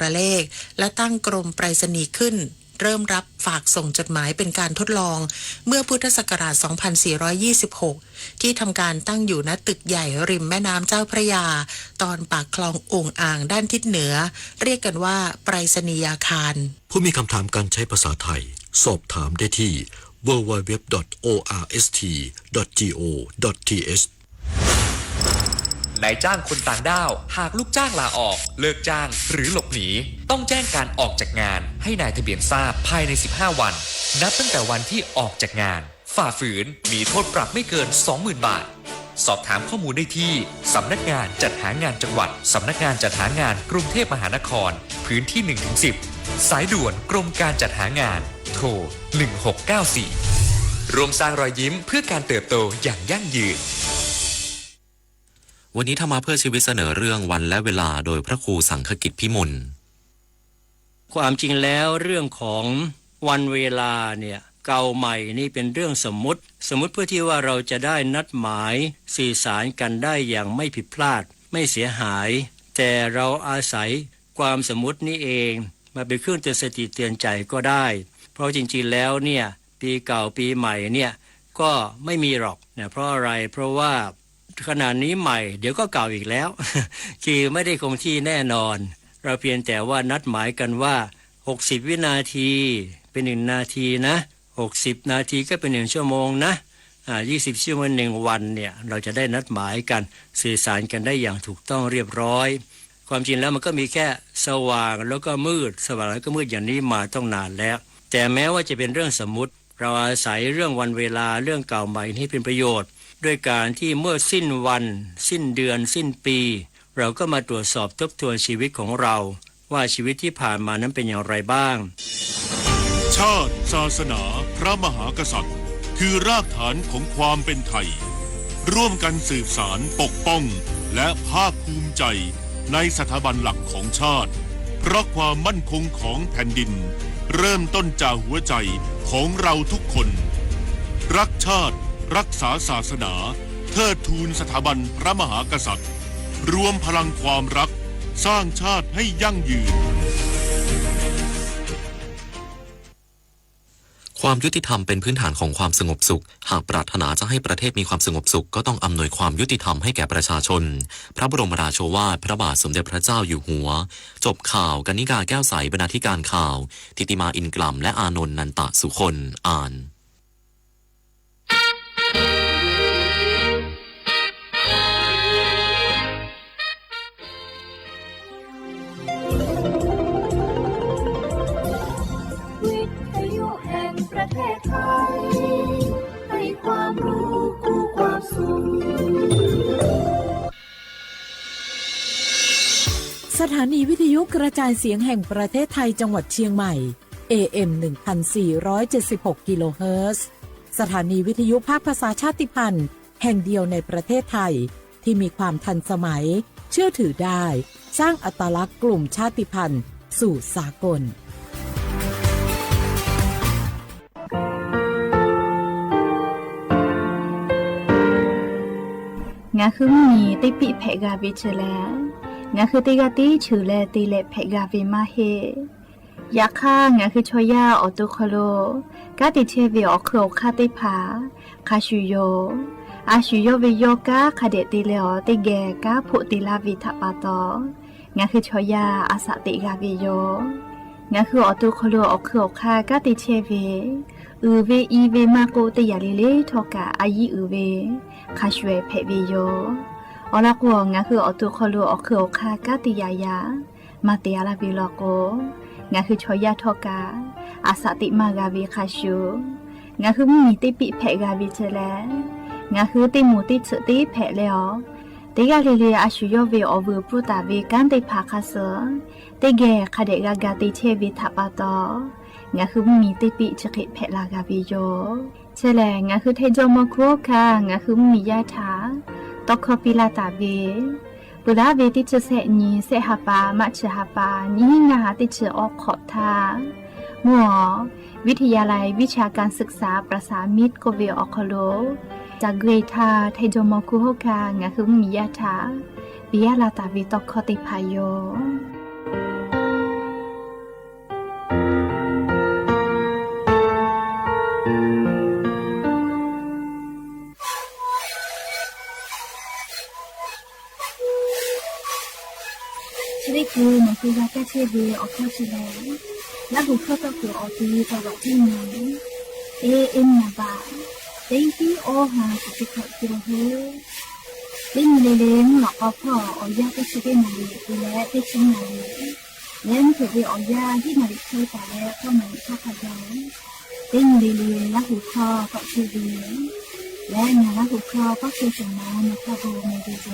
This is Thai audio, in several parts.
ระเลขและตั้งกรมไปรษณีย์ขึ้นเริ่มรับฝากส่งจดหมายเป็นการทดลองเมื่อพุทธศักราช 2426 ที่ทำการตั้งอยู่ณตึกใหญ่ริมแม่น้ำเจ้าพระยาตอนปากคลองโอ่งอ่างด้านทิศเหนือเรียกกันว่าไปรษณียาคารผู้มีคำถามการใช้ภาษาไทยสอบถามได้ที่ www.orst.go.th นายจ้างคนต่างด้าวหากลูกจ้างลาออกเลิกจ้างหรือหลบหนีต้องแจ้งการออกจากงานให้นายทะเบียนทราบภายใน15วันนับตั้งแต่วันที่ออกจากงานฝ่าฝืนมีโทษปรับไม่เกิน 20,000 บาทสอบถามข้อมูลได้ที่สำนักงานจัดหางานจังหวัดสำนักงานจัดหางานกรุงเทพมหานครพื้นที่ 1-10 สายด่วนกรมการจัดหางานโทร 1694 รวมสร้างรอยยิ้มเพื่อการเติบโตอย่างยั่งยืนวันนี้ธรรมะเพื่อชีวิตเสนอเรื่องวันและเวลาโดยพระครูสังฆกิจพิมลความจริงแล้วเรื่องของวันเวลาเนี่ยเก่าใหม่นี่เป็นเรื่องสมมุติเพื่อที่ว่าเราจะได้นัดหมายสื่อสารกันได้อย่างไม่ผิดพลาดไม่เสียหายแต่เราอาศัยความสมมุตินี้เองมาเป็นเครื่องเตือนสติเตือนใจก็ได้เพราะจริงๆแล้วเนี่ยปีเก่าปีใหม่เนี่ยก็ไม่มีหรอกเนี่ยเพราะอะไรเพราะว่าขณะนี้ใหม่เดี๋ยวก็เก่าอีกแล้ว คือไม่ได้คงที่แน่นอนเราเพียงแต่ว่านัดหมายกันว่า60วินาทีเป็น1นาทีนะ60นาทีก็เป็น1ชั่วโมงนะ20ชั่วโมง1วันเนี่ยเราจะได้นัดหมายกันสื่อสารกันได้อย่างถูกต้องเรียบร้อยความจริงแล้วมันก็มีแค่สว่างแล้วก็มืดสว่างแล้วก็มืดอย่างนี้มาต้องนานแล้วแต่แม้ว่าจะเป็นเรื่องสมมุติเราอาศัยเรื่องวันเวลาเรื่องเก่าใหม่ให้เป็นประโยชน์ด้วยการที่เมื่อสิ้นวันสิ้นเดือนสิ้นปีเราก็มาตรวจสอบทบทวนชีวิตของเราว่าชีวิตที่ผ่านมานั้นเป็นอย่างไรบ้างชาติศาสนาพระมหากษัตริย์คือรากฐานของความเป็นไทยร่วมกันสืบสารปกป้องและภาคภูมิใจในสถาบันหลักของชาติเพราะความมั่นคงของแผ่นดินเริ่มต้นจากหัวใจของเราทุกคนรักชาติรักษาศาสนาเทิดทูนสถาบันพระมหากษัตริย์รวมพลังความรักสร้างชาติให้ยั่งยืนความยุติธรรมเป็นพื้นฐานของความสงบสุขหากปรารถนาจะให้ประเทศมีความสงบสุขก็ต้องอำนวยความยุติธรรมให้แก่ประชาชนพระบรมราโชวาทพระบาทสมเด็จพระเจ้าอยู่หัวจบข่าวกนิกาแก้วใสบรรณาธิการข่าวทิติมาอินกล่ำและอานนท์นันตะสุคนอ่านประเทศไทยให้ความรู้คู่ความสุขสถานีวิทยุกระจายเสียงแห่งประเทศไทยจังหวัดเชียงใหม่ AM 1476 กิโลเฮิรตซ์สถานีวิทยุภาคภาษาชาติพันธุ์แห่งเดียวในประเทศไทยที่มีความทันสมัยเชื่อถือได้สร้างอัตลักษณ์กลุ่มชาติพันธุ์สู่สากลงาคือมีติปิเพกาวิเชแลงาคือติกาติชูแลติเลเพกาวิมาเฮยาค่างาคือชอยาออตุคโลกาติเชวิออคือคาติผาคาชูโยอาชูโยวิโยกาคาเดติเลอติแกกาพุติลาวิทปาตองาคือชอยาอาสติกาวิโยงาคือออตุคโลออคือคากาติเชวิอือเวอีเวมาโกติยาลิเลทอกาอายีอือเวคาชเวเพวิโยอลักวงาคืออตุคโลอคืออคากาติยายามาเตียลาบิลโกงาคือชอยาทอกาอาสติมากาวิคาชูงาคือมีติปิเพกาวิเจแลงาคือติมูติสติเพเลอติกาลิเลอาชูโยเวอวูปุตาเวกันติภาคาเสติเกคาเดกากาติเชวิทัปปาตองาคือมีติปิจคิเพลากาวิโยเชแลงาคือเทจโมโคค่ะงาคือมียาถาตอคปิลาตาเวปุลาเวติเจเสนีเสหปามัชหปานิงาติเจออกขอทามัววิทยาลัยวิชาการศึกษาประสามิตรโกเวออคโลจากเกรทาเทจโมโคค่ะงาคือมียาถาปิยาลาตาเวตอคติพายโย กาจะเชบีออกข้อชิเลแล้วบุคคลตัวคือออกดีตัวแบบที่ไหนเอ็มนาบาเต็งที่โอหาสุดที่เขาคิดเฮ้เล่นเล่นหลอกพ่อออยาก็ชิเป็นนาลีตัวแล้วที่ชิ้นนาลีเล่นถือไปออยาที่นาลีเคยแต่แล้วก็มันเข้าขยันเล่นเล่นแล้วบุคคลก็ชิบีและงานแล้วบุคคลก็ชิสมาในข้าวโบในดีโจ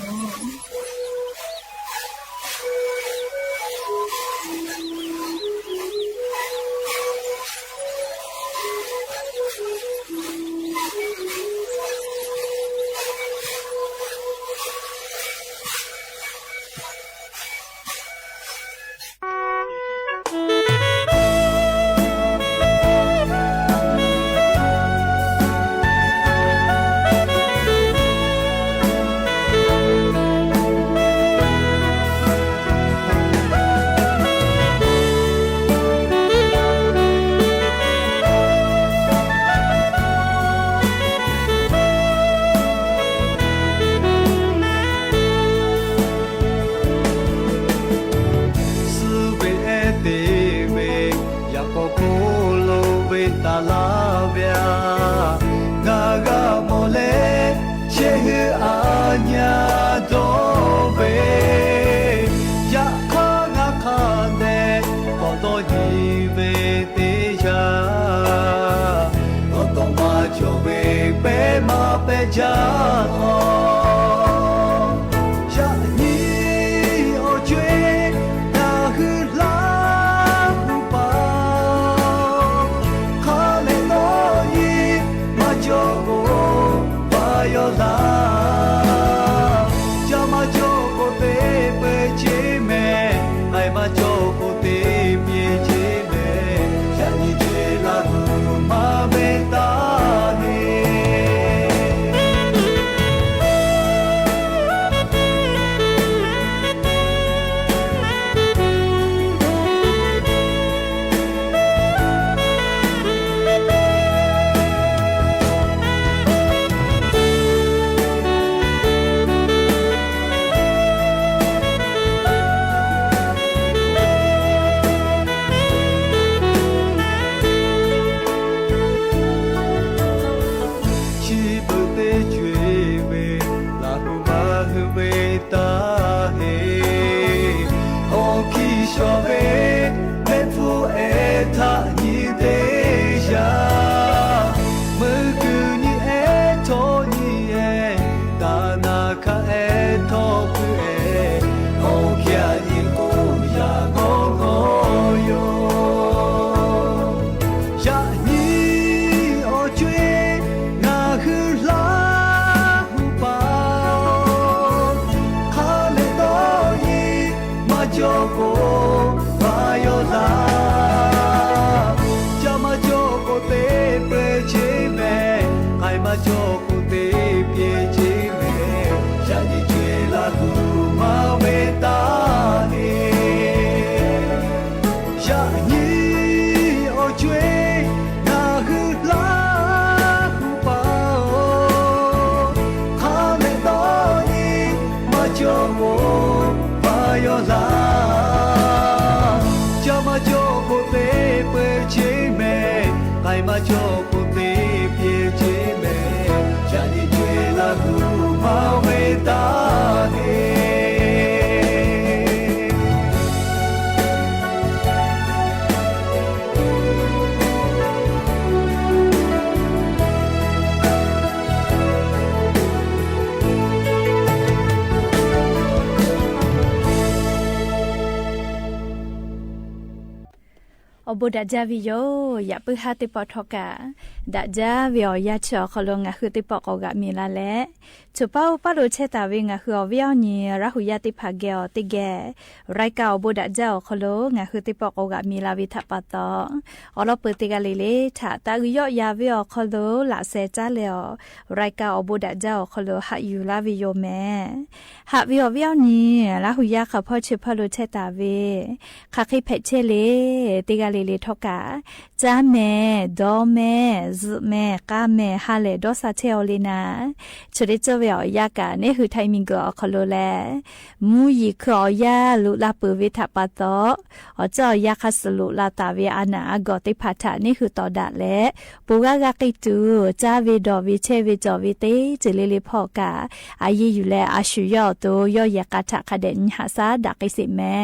บุดาจาวิโยอย่าเพิ่งหาติปอทอกะดาจาวิโอยาชอขลงงะคือติปอกอกะมีละแลจุเป้าปาโลเชตาวิงะคือวิโอนีราหุยาติภาเกอติแกไรกาบุดาจาขลงงะคือติปอกอกะมีลาวิทัปตออลอเปติกะเลเลถาตาวิโยยาวิโอขลละเซจาเลอไรกาบุดาจาขลหะยูลาวิโยแมหะวิโอวิโอนีราหุยาขะพ่อเชพาโลเชตาเวคาคิเพเชเลติกะเล เลทอกาจ้าแม่ดอแม่ซึแม่กาแม่ฮาเลดอซาเชลเลนาชุดเจเวียยากาเนี่ยคือไทมิงกอคโลแลมูยีคอยาลุลาเปวิทาปาโตเจ้ายาคัสลุลาตาเวอานากอติพัทานี่คือตอดาและปูกากากิตูจ้าเวดอวิเชเวจอวิเตจิเลเลพอกาอายีอยู่แลอาชุยอโตยอยากาทะคเดนหาซาดักอิสิแม่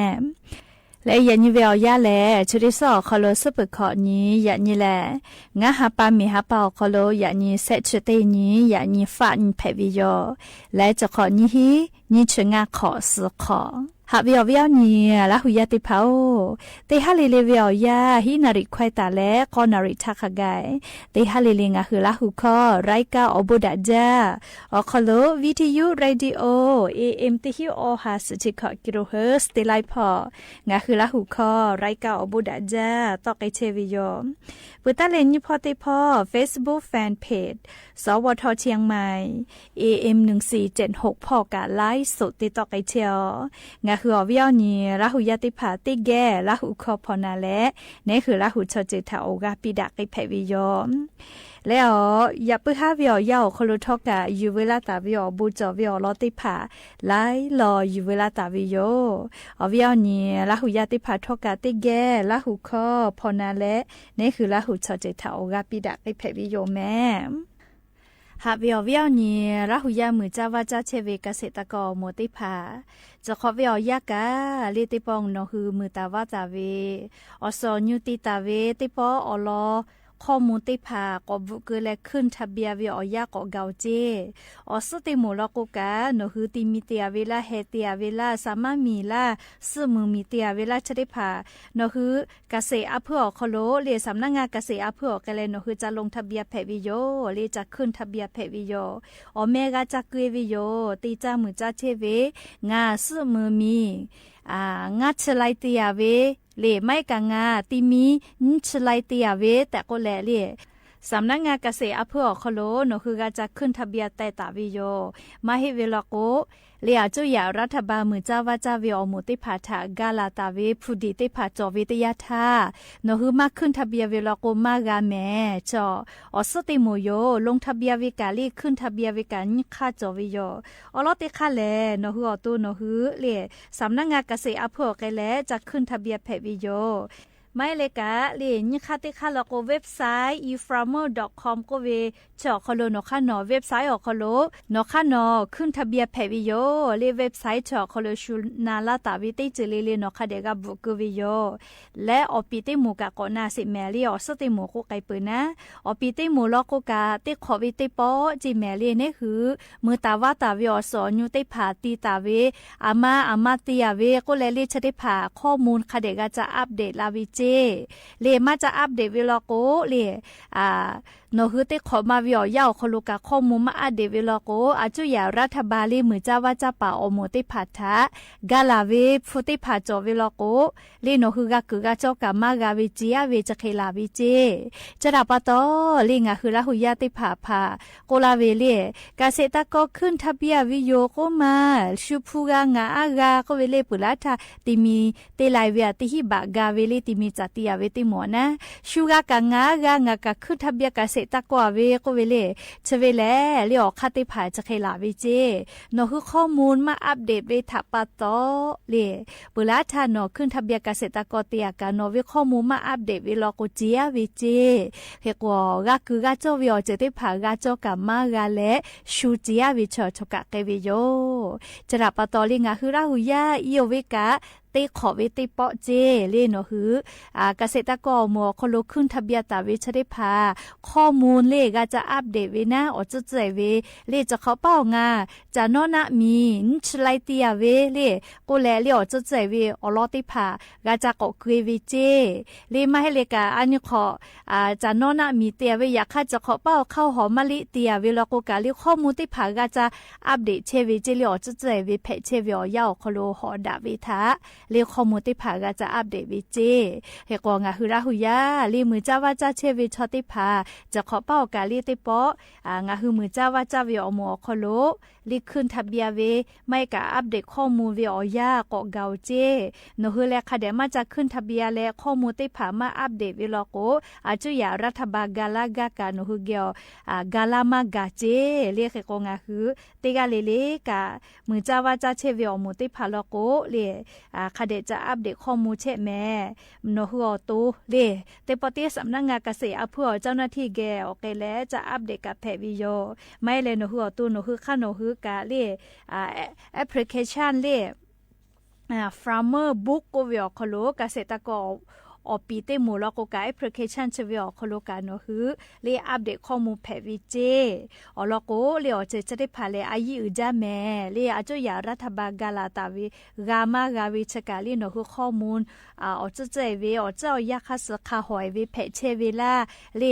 และยันยีเวลยาแลชุดิสอคอโลซุปขอนี้ยันยีแลงะฮาปามีฮาปาคอโลยันยีเซชเตนี้ยันยีฟันเพวิโยและจะขอนี้ฮีนี้ชงาขอสขอหาเวียวนี้ละหุยาติเผาเตฮาเลเลเวียาฮินาริควายตาและกอนาริทักไกเตฮาเลเลงะคือละหุคอไรกาอบุดาจาอคโลวิทยุเรดิโอAM ติฮิโอฮาสจิคกิโลเฮิร์ตเตไลพองะคือละหุคอไรกาอบุดาจาตอกไอเชวิโยปุตตะเลนยิพอติพอ Facebook Fan Page สวทเชียงใหม่ AM 1476พอกาไลฟ์สดติตอกไอเชียวงะคืออวิยนีละหุยาติผาติแกละหุคอพอนาและนี่คือละหุชจิตาโอกาปิดากิเพวิโยแล้วอย่าปึฮาวิอยาวคลุทอกะอยู่เวลาตาวิอบูจอวิอลอติผาไลรออยู่เวลาตาวิโยอวิยนีละหุยาติผาทอกะติแกละหุคอพอนาและนี่คือละหุชจิตาโอกาปิดากิเพวิโยแม่หาเวียวนี้ละหุยามือจ้าวาจ้าเชเวเกษตรกรโมติผาจะขอเวียวยากาลิติปองนคือมือตาวาจาเวอสอญูติตาเวติปออลอข้อมูลติผากอบุกแลขึ้นทะเบียเวียอยากอเกาเจอสติมูลกกานคือติมิเตียเวลาเฮเตียเวลาสามามีลาซึมือมีเตียเวลาชดิผานคือเกษตรอเพื่อคโลเรสำนักงานเกษตรอเพื่อกันเลยนคือจะลงทะเบียนแพวิโยเรจะขึ้นทะเบียนแพวิโยอเมกาจะเกวิโยตีจ้ามือจ้าเชเวงาซึมือมีงัดชไลเตียเวเล่ไม่กังงาติมีนชไลเตียเวแต่ก็แลเล่สำนักงานเกษตรอำเภอคโลนคือการจะขึ้นทะเบียนแต่ตาวิโยมาให้เวลาโกเลียจุยารัฐบาลมือจ้าวาจ้าวิอมุติผาถากาลาตาเวพุดิติผาจอวิทยาธานคือมาขึ้นทะเบียนเวลาโกมากาแม่จอสติโมโยลงทะเบียนวิกาลีขึ้นทะเบียนวิกาญค่าจอวิโยอลอติค่าแลนคืออตุนคือเลียสำนักงานเกษตรอำเภอแกแลจะขึ้นทะเบียนแพวิโยไม่เลยกะเรียนค่าติค่าแล้วก็เว็บไซต์ eframer.com ก็เวจอคโลนอค่านอเว็บไซต์อคโลนอค่านอขึ้นทะเบียนแพวิโยเลเว็บไซต์จอคโลชูนาลาตาวิติจิเลนอค่าเดกะบุกวิโยและอปิติหมู่กะก็น่าสิแมลีอสติหมู่ก็ไกปืนนะอปิติหมู่ลอกกะติขอวิติปอจิแมลีนี่คือมือตาวาตาวิอสอญูติผาตีตาเวอามาติยาเวก็เลลิชติผาข้อมูลค่าเดกะจะอัปเดตลาวิเลมาจะอัปเดตเวลาโกเลนคือติขอมาวิอยาวคลุกะข้อมูลมาอัปเดตเวลาโกอาจุยารัฐบาลมือจ้าว่าจ้าป่าอโมติพัทธะกาลาเวฟุติพัจอเวลาโกเลนคือกะคือกะจอกะมากาวิจิอาเวจะเคลาวิเจจะดับปะตอลิงะคือละหุยาติผาพาโกลาเวเลเกษตรกรขึ้นทะเบียนวิโยโกมาชูพูกางาอากาก็เวเลปุลาทาติมีเตไลเวติฮิบะกาเวเลติมีจัตติยาเวติหมอนะชูกากางางากะขึ้นทะเบียนเกษตรกรเวก็เวเลชเวแลเลียคาติผาจะเคลาวิเจนคือข้อมูลมาอัปเดตเวทับปะตอเลปุลาทานอขึ้นทะเบียนเกษตรกรเตียกานอเวข้อมูลมาอัปเดตเวลาโกเจียวิเจเฮกว่ากะคือกะจอวิอเจติผากะจอกะมากะและชูเจียวิชอชกะเกวิโยจะรับปะตอลิงะคือราหุยาอีโอเวกะเตขอเวติปอเจเลนคือเกษตรกรหมอคนลุกขึ้นทะเบียนตาวิชได้พาข้อมูลเลขก็จะอัปเดตเวนะอจะใจเวเลจะเขาเป้างาจะนอนะมีนชไลเตียเวเลกูแลเลอจะใจเวอลอติพาก็จะกกเวเจเลมาให้เลกาอันนี้ขอจะนอนะมีเตียเวอยากข้าจะเขาเป้าเข้าหอมมะลิเตียเวลากูกาเลข้อมูลที่พาก็จะอัปเดตเชเวเจเลอจะใจเวเพเชเวอยาวคโลหอดาวิทาเรียกข้อมูลที่ผาก็จะอัปเดตวิเจเฮกองาฮืราหุยาลีมือจ้าว่าจ้าเชวิชอติผาจะขอเป้ากาลีติปองาฮือมือจ้าว่าจ้าวิอโมคโล ลิขึ้นทะเบียเวไม่กะอัปเดตข้อมูลเวอยาเกาะเกาเจโนฮือแลค่ะเดี๋ยวมาจะขึ้นทะเบียและข้อมูลที่ผ่ามาอัปเดตเวลาโกอาจุยารัฐบาลกาลากากาโนฮือเกียวกาลามากาเจเรียกกงาฮือเตกาเลกะมือจ้าว่าจะเชเวอมูที่ผ่าลโกเลค่ะเดี๋ยวจะอัปเดตข้อมูลเชแม่โนฮือตูเลเตปติสำนักงานเกษตรอำเภอเจ้าหน้าที่แกโอเคแล้วจะอัปเดตกับแพวิโยไม่เลยโนฮือตูโนฮือข้าโนฮือกะเลแอปพลิเคชันเลfarmer book ก็เวียคโลเกษตรกรอปีเตมูลก็กแอปพลิเคชันเชวิอคโลกาโนฮือเลอัปเดตข้อมูลแพวิเจอลโกเลอจะได้พาเลอายีอุจาแม่เลอาจุยารัฐบาลกาลาตาวิกามากาวิชกาลีโนฮือข้อมูลจะเจเวเจ้ายาคัสคาหอยวิเพเชเวลาเล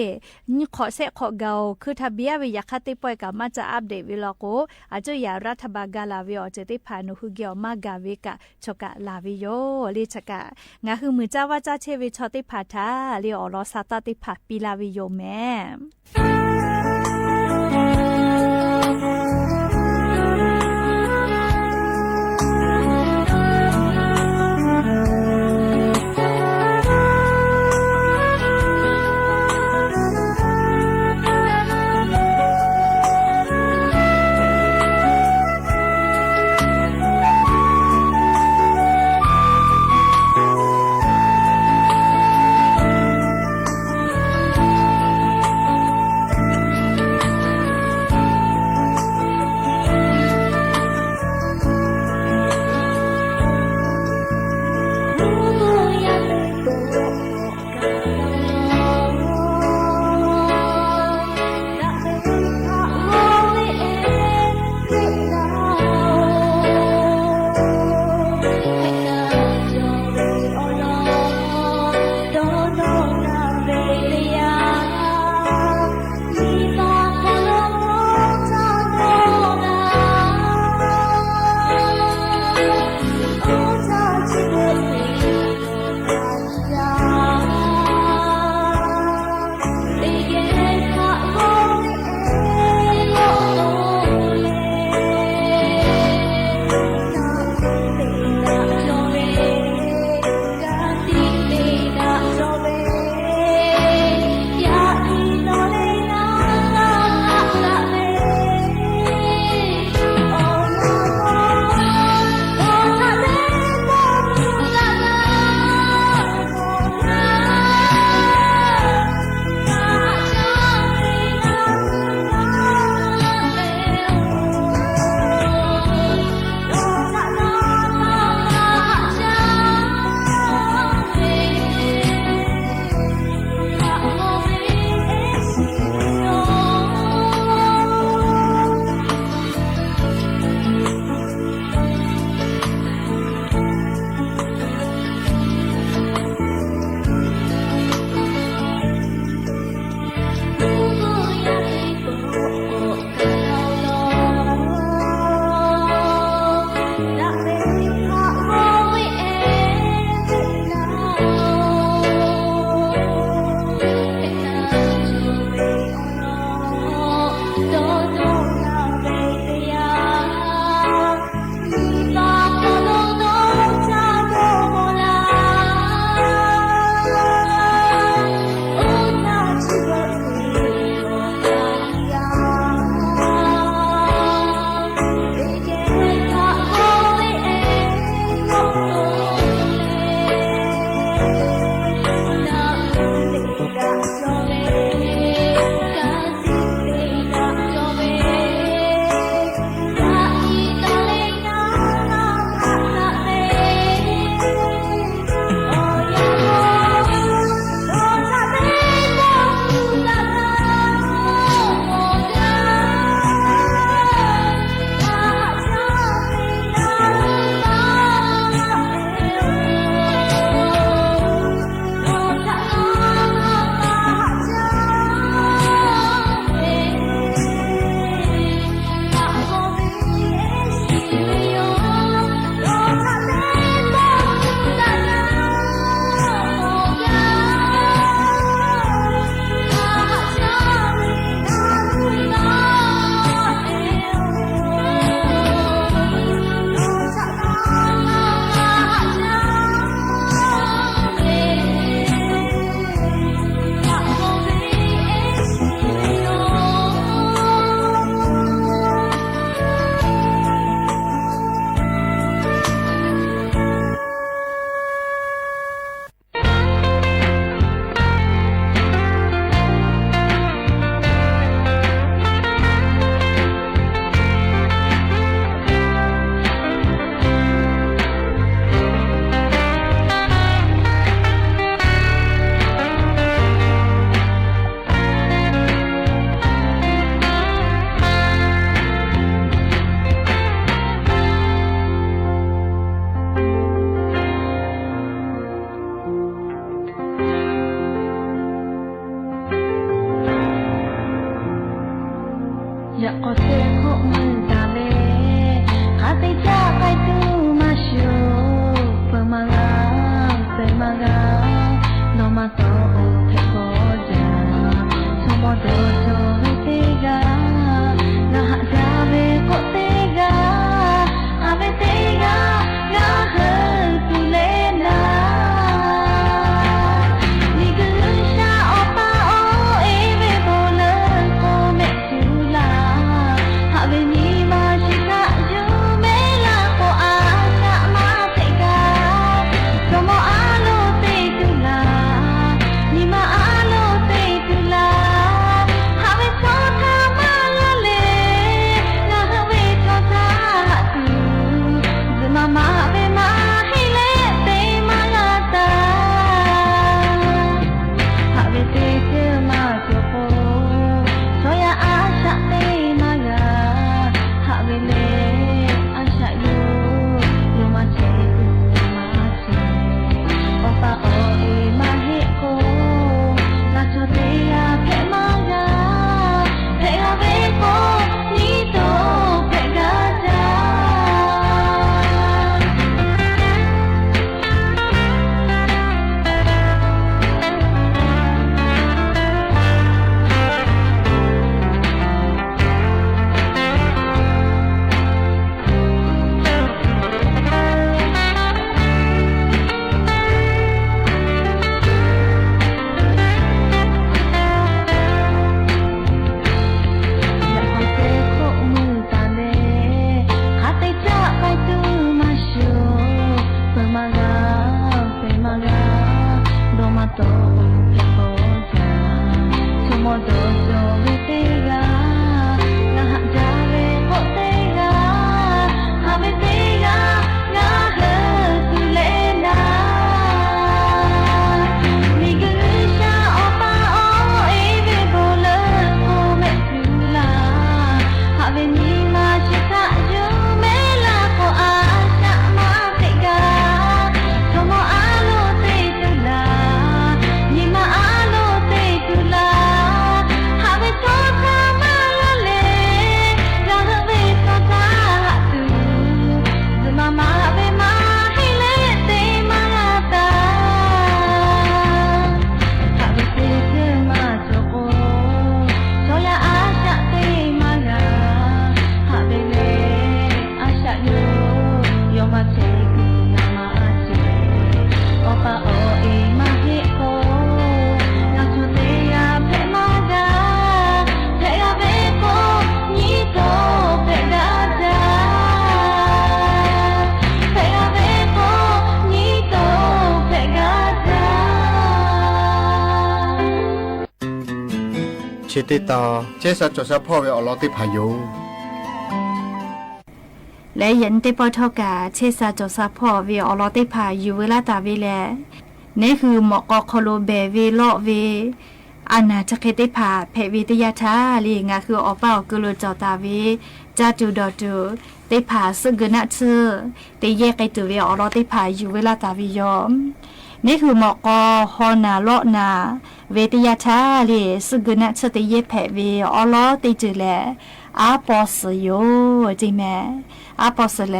นี่ขอเสขอเกาคือทะเบียวิยาคติปอยกามาจะอัปเดตวิลโกอาจุยารัฐบาลกาลาวิอจะได้พาโนฮือเกียวมากาวิกะชกะลาวิโยเลชกะงาคือมือจ้าว่าจ้าเชวิชอติพาทาเรียอลอซาตาติพาปิลาวิโยแม่ ชิติตาเจสัจจะพ่อเวอลอติพายุและยันเตปอทอกาเชซาจอซาพ่อเวอลอติพายุเวลาตาเวแลนี่คือหมอกอคโลเบเวลอเวอานาจะเคติพาเพวิทยาทาลีงาคืออเป้ากุลจอตาเวจาจูดอจูเตพาสึกนะเชเตเยกไอตัวเวอลอติพายุเวลาตาวิยอมนี่คือหมอกอฮอนาโลนาเวทยาชาลีสึกนะเชตเยแผเวอลอติจูแลอาปอสโยจิแมอาปอสแล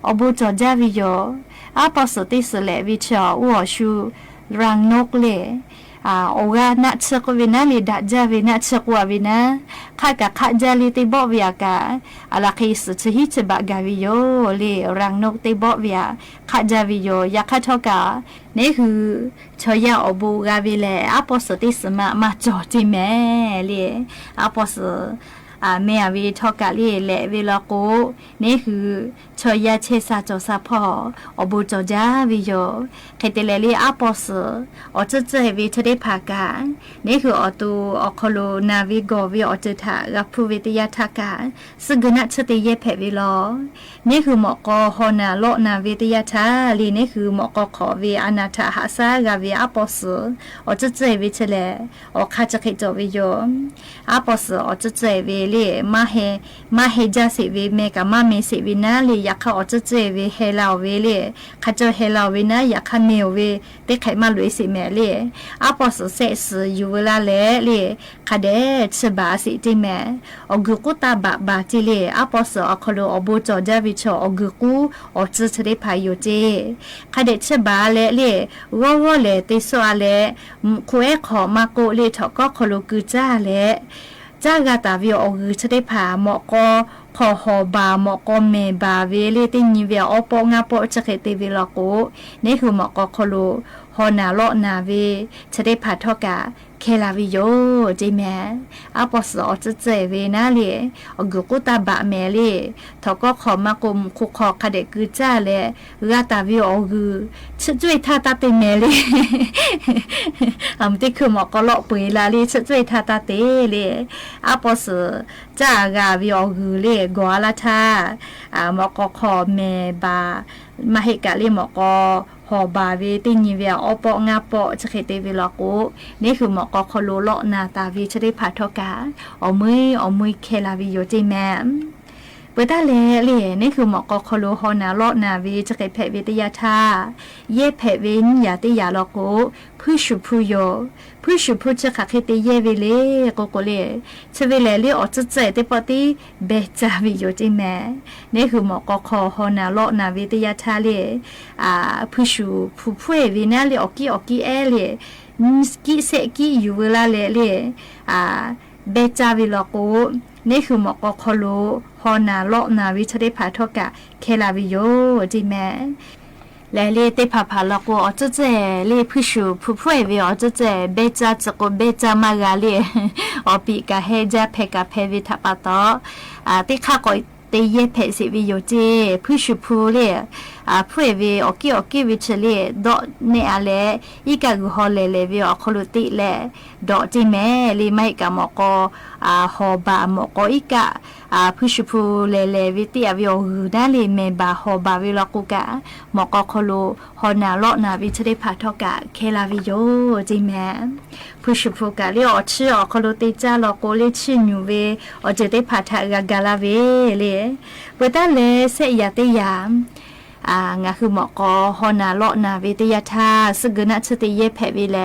อบูจอจาวิโยอาปอสติสแลวิชาอัวชูรังนกเลโอกานัชกวินาลีดัจจาวินาชกวาวินาข้ากะข้าจาลีติบอวิยากาอลาคิสชหิจบะกาวิโยลีรังนกติบอวิยาข้าจาวิโยยาข้าทอกานี่คือชอยาอบูกาวิเลอาปอสติสมาจอจิแม่ลีอาปอสเมียวีทอกาลีและเวลาโกนี่คือชอยาเชซาจอซาพ่ออบูจอจาวิโยใครเตเลลีอาปอสอจะเจวิทเดภากานี่คืออตูอคโลนาวิโกวิอจทากับผู้วิทยาทากาซึ่งกนัชติเยเพวิโลนี่คือหมอกอฮอนาโลนาวิทยาทาลีนี่คือหมอกอขอวิอนาถาหาซากาวิอาปอสอจะเจวิทเลอคาจะคิจวิโยอาปอสอจะเจวิมาเฮจาสิวิเมกามาเมสิวินาลีอยากเขาอจะเจวิเฮลาเวลีข้าเจเฮลาวินาอยากข้าเมวเวเด็กไขมาลุยสิแม่ลีอาปอสเซสอยู่เวลาเลลีข้าเดชบาสิจิแม่อกุกุตาบาจิลีอาปอสอคโลอบูจอจาวิชอกุกุอจะเสด็จพายเจข้าเดชบาเลลีวเลติสวาเลคุเอขอมาโกลีทก็คโลกุจ้าเลจ้ากาตาวิโอคือจะได้ผ่าหมอกก็พอหอบาหมอกก็เมบาเวเลติญิเวอปงาปจะเคติวิลโกนี่คือหมอกก็คโลฮอนาโลนาเวจะได้ผ่าทอกาเคลาวิโยจิแมอาปอสอจะเจเวนาเลอกุกุตาบะเมเลทก็ขอมากมคุคอคเดกุจ้าเลกาตาวิโอคือช่วยทาตาเตเมเลติคือหมอกก็เลาะปุยลาลีช่วยทาตาเตเลอาปอสจ้ากาวิโอคือเลกัวลาทาหมอกก็ขอเมบามาเหกะเลหมอกก็หอบาเวติญิเวอปงาปจะเคติวิลโกนี่คือหมอกอคโลโลนาตาวิชได้ผ่าทอกาอมือเคลาวิโยจิแมเปตาเลนี่คือหมอกอคโลฮอนาโลนาวิจะเคเพวิทยาทาเยเพวินยาติยาโลโกผู้ชุผู้โยผู้ชุผู้จะขัดเตเยวิเลโกโกเลชเวเลลีออจะเจติปติเบจาวิโยจิแมนี่คือหมอกอคฮอนาโลนาวิทยาทาเลผู้ชุผู้วินาเลออกเอเลกิเซกิอยู่เวลาเลเบจาวิโลโกนี่คือหมอกอคโลฮอนาโลนาวิชได้ผ่าทอกะเคลาวิโยจิแมและเลเตพาพาลโกอจะเจเลผู้ชูผู้เวอจะเจเบจาจะก็เบจามากาเลอปีกะเฮจาเพกะเพวิทปาตอติข้าก็เตเยเพสิวิโยเจผู้ชูผู้เล ဖွေဝေโอเคဝိချလေတော့နေအလေဤကကူဟောလေလေဝေခလုတိလေတော့တိမဲလီမိုက်ကမကောဟောဘာမကောဤကဖုရှဖူလေလေဝိတိအဝေဟူဒါလီမေဘာဟောဘာဝေလကုကမကောခလုဟောနာလောနာဝိချလေဖာထောကခဲလာဝီယိုတိမဲဖုရှဖူကလေအချီခလုတိကြလောကိုလေချီညူဝေအကျတေဖာထာဂဂလာဝေလေဝတလေစေရတေယงาคือหมอกอฮอนาเลาะนาวิทยาทาสกนะชติเยแผวิแล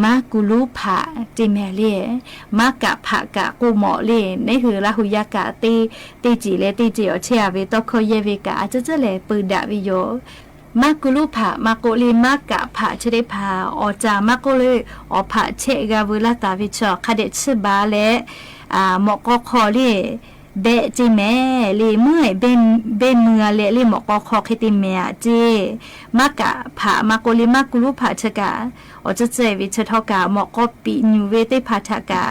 มากุลูผะจิแมเลมากะผะกะกูหมอเลนี่คือละหุยากะตีจีเลตีจีอเชียวิตโคเยวิกะอาจจะเลปืนดาวิโยมากุลูผะมาโกลีมากะผะชได้ผาอจามาโกเลยอผะเชกาเวลาตาวิชอคาเดชบาเลหมอกอคอเลเบจิแม่ลีเมื่อยเบนเมือเลลีหมอกอคอคิติเมียจีมากะผามาโกลิมากุลุผาชกาอจะเจวิชทอกาหมอกอปีนิเวติผาทกา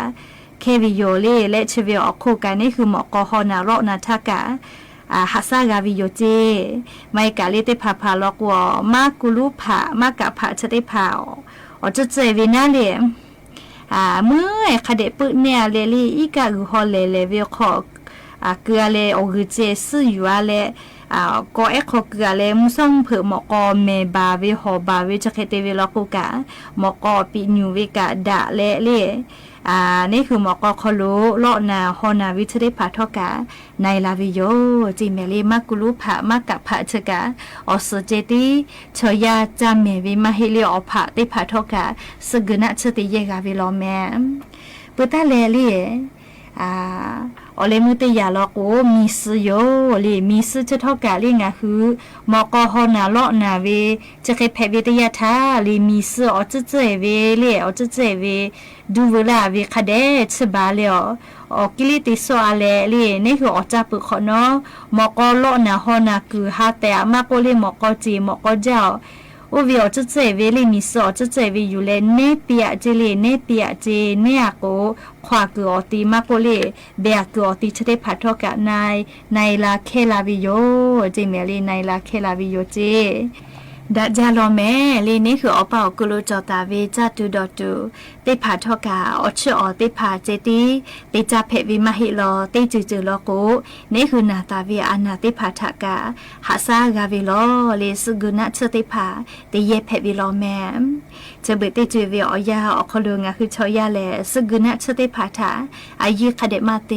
เควิโยเลและชเวออกโคกานี่คือหมอกอฮอนาโรนาทกาฮัสซากาวิโยเจไม่กะเลติผาผาลอกวมากุลุผามากะผาชติผาอจะเจวินาเลเมื่อคเดปึเนี่ยเลลีอีกะกูฮอเลเวคอเกลือเลโอคือเจซื่ออยู่เลก็เอ็กขอเกลือเลมุส่งเผื่อหมอกอเมบาวิหอบาวิจะเคเตวิลกุกะหมอกอปีนิววิกะดะเลนี่คือหมอกอคอลุเลาะนาฮอนาวิทได้ผาทอกะในลาวิโยจิเมลีมากุลุผามากะผาชกะอสเจติชยาจามเมวิมาฮิลิอผาได้ผาทอกะสกนะชติเยกาวิโลแมปุตตะเลลีอเลมุตยาลอโกมีสโยลีมีสจะเท่ากะลีงะคือมอกอฮอนาเลาะนาเวจะเคแพวิทยาทาลีมีสอจะเจเวเลอจะเจเวดูเวลาเวคาเดชบาเลอกิลิติโซอาเลลีนี่คืออจับปึกขอเนาะมอกอเลาะนาฮอนาคือฮาแต่มาโกลีมอกอจีมอกอเจ้าอุวิอจะเจเวลีมีสอจะเจเวอยู่เลเนเปียเจลีเนเปียเจเนียโกขวากืออตีมาโกเลเบียกืออตีชะได้ผัดทอกะในลาเคลาวิโยเจเมลีในลาเคลาวิโยเจดัจจาโลแม่ลีนี่คืออเป่ากุโลจอตาเวจัตุดอตุติผาทอกาอชอติผาเจติติจาเพวิมหิโลติจือโลโกนี่คือนาตาเวอนาติผาทากาหาซากาวิโลเลสกุณะชติผาติเยเพวิโลแม่จะเบติจือเวอยาอคลุงะคือชอยาแลสกุณะชติผาทาอายุคเดมาเต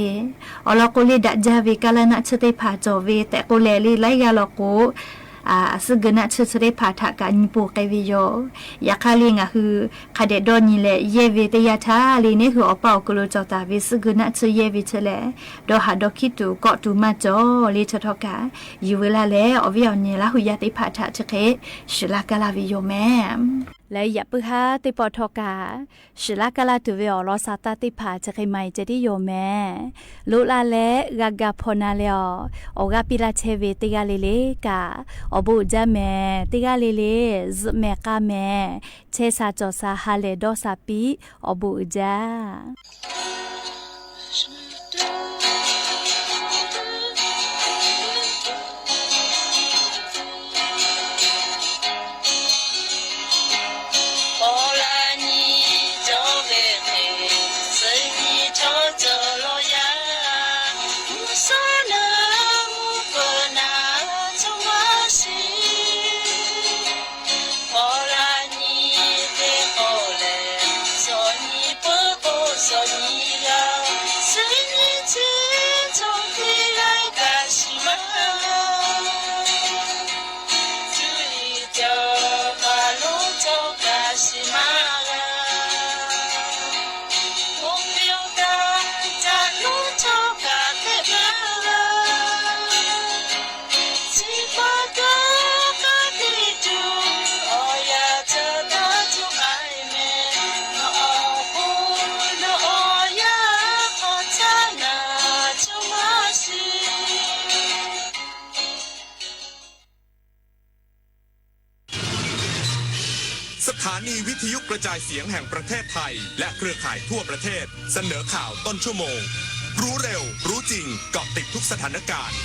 อลโกลีดัจจาเวกาลนะชติผาจอเวแต่โกเลลีไลยาโลโกสกนะชสเรผาทากาญปูไกวิโยยาคาลิงะคือคาเดดอนิเลเยเวตยาทาลีนี่คืออเป่ากุโลจอตาวิสกนะชเยวิเชเลดอหาดอคิตุกอตุมาจอลีชทอกาอยู่เวลาแลอวิอเนละหุยาติผาทาชเคชลากาลาวิโยแม่และอย่าปึฮาติปอทอกาชิลากาลาตุเวอลอซาตาติผาจะใครไม่จะได้โยแม่ลุลาและกากาพนาเลออกาปิลาเชเวติกาเลเลกาอบุจาแม่ติกาเลเลซแม่กาแม่เชซาจอซาฮาเลดอซาปีอบุจาสถานีวิทยุกระจายเสียงแห่งประเทศไทยและเครือข่ายทั่วประเทศเสนอข่าวต้นชั่วโมงรู้เร็วรู้จริงเกาะติดทุกสถานการณ์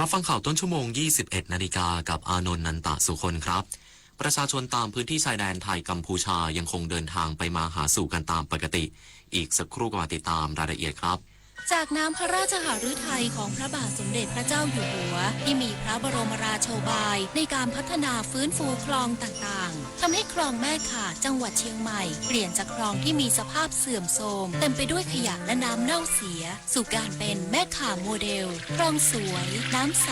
รับฟังข่าวต้นชั่วโมง 21 นาฬิกากับอานนท์นันตะสุคนครับ ประชาชนตามพื้นที่ชายแดนไทยกัมพูชายังคงเดินทางไปมาหาสู่กันตามปกติอีกสักครู่ก็มาติดตามรายละเอียดครับ จากน้ำพระราชหฤทัยของพระบาทสมเด็จพระเจ้าอยู่หัวที่มีพระบรมราโชบายในการพัฒนาฟื้นฟูคลองต่างๆทำให้คลองแม่ข่าจังหวัดเชียงใหม่เปลี่ยนจากคลองที่มีสภาพเสื่อมโทรมเต็มไปด้วยขยะและน้ำเน่าเสียสู่การเป็นแม่ข่าโมเดลคลองสวยน้ำใส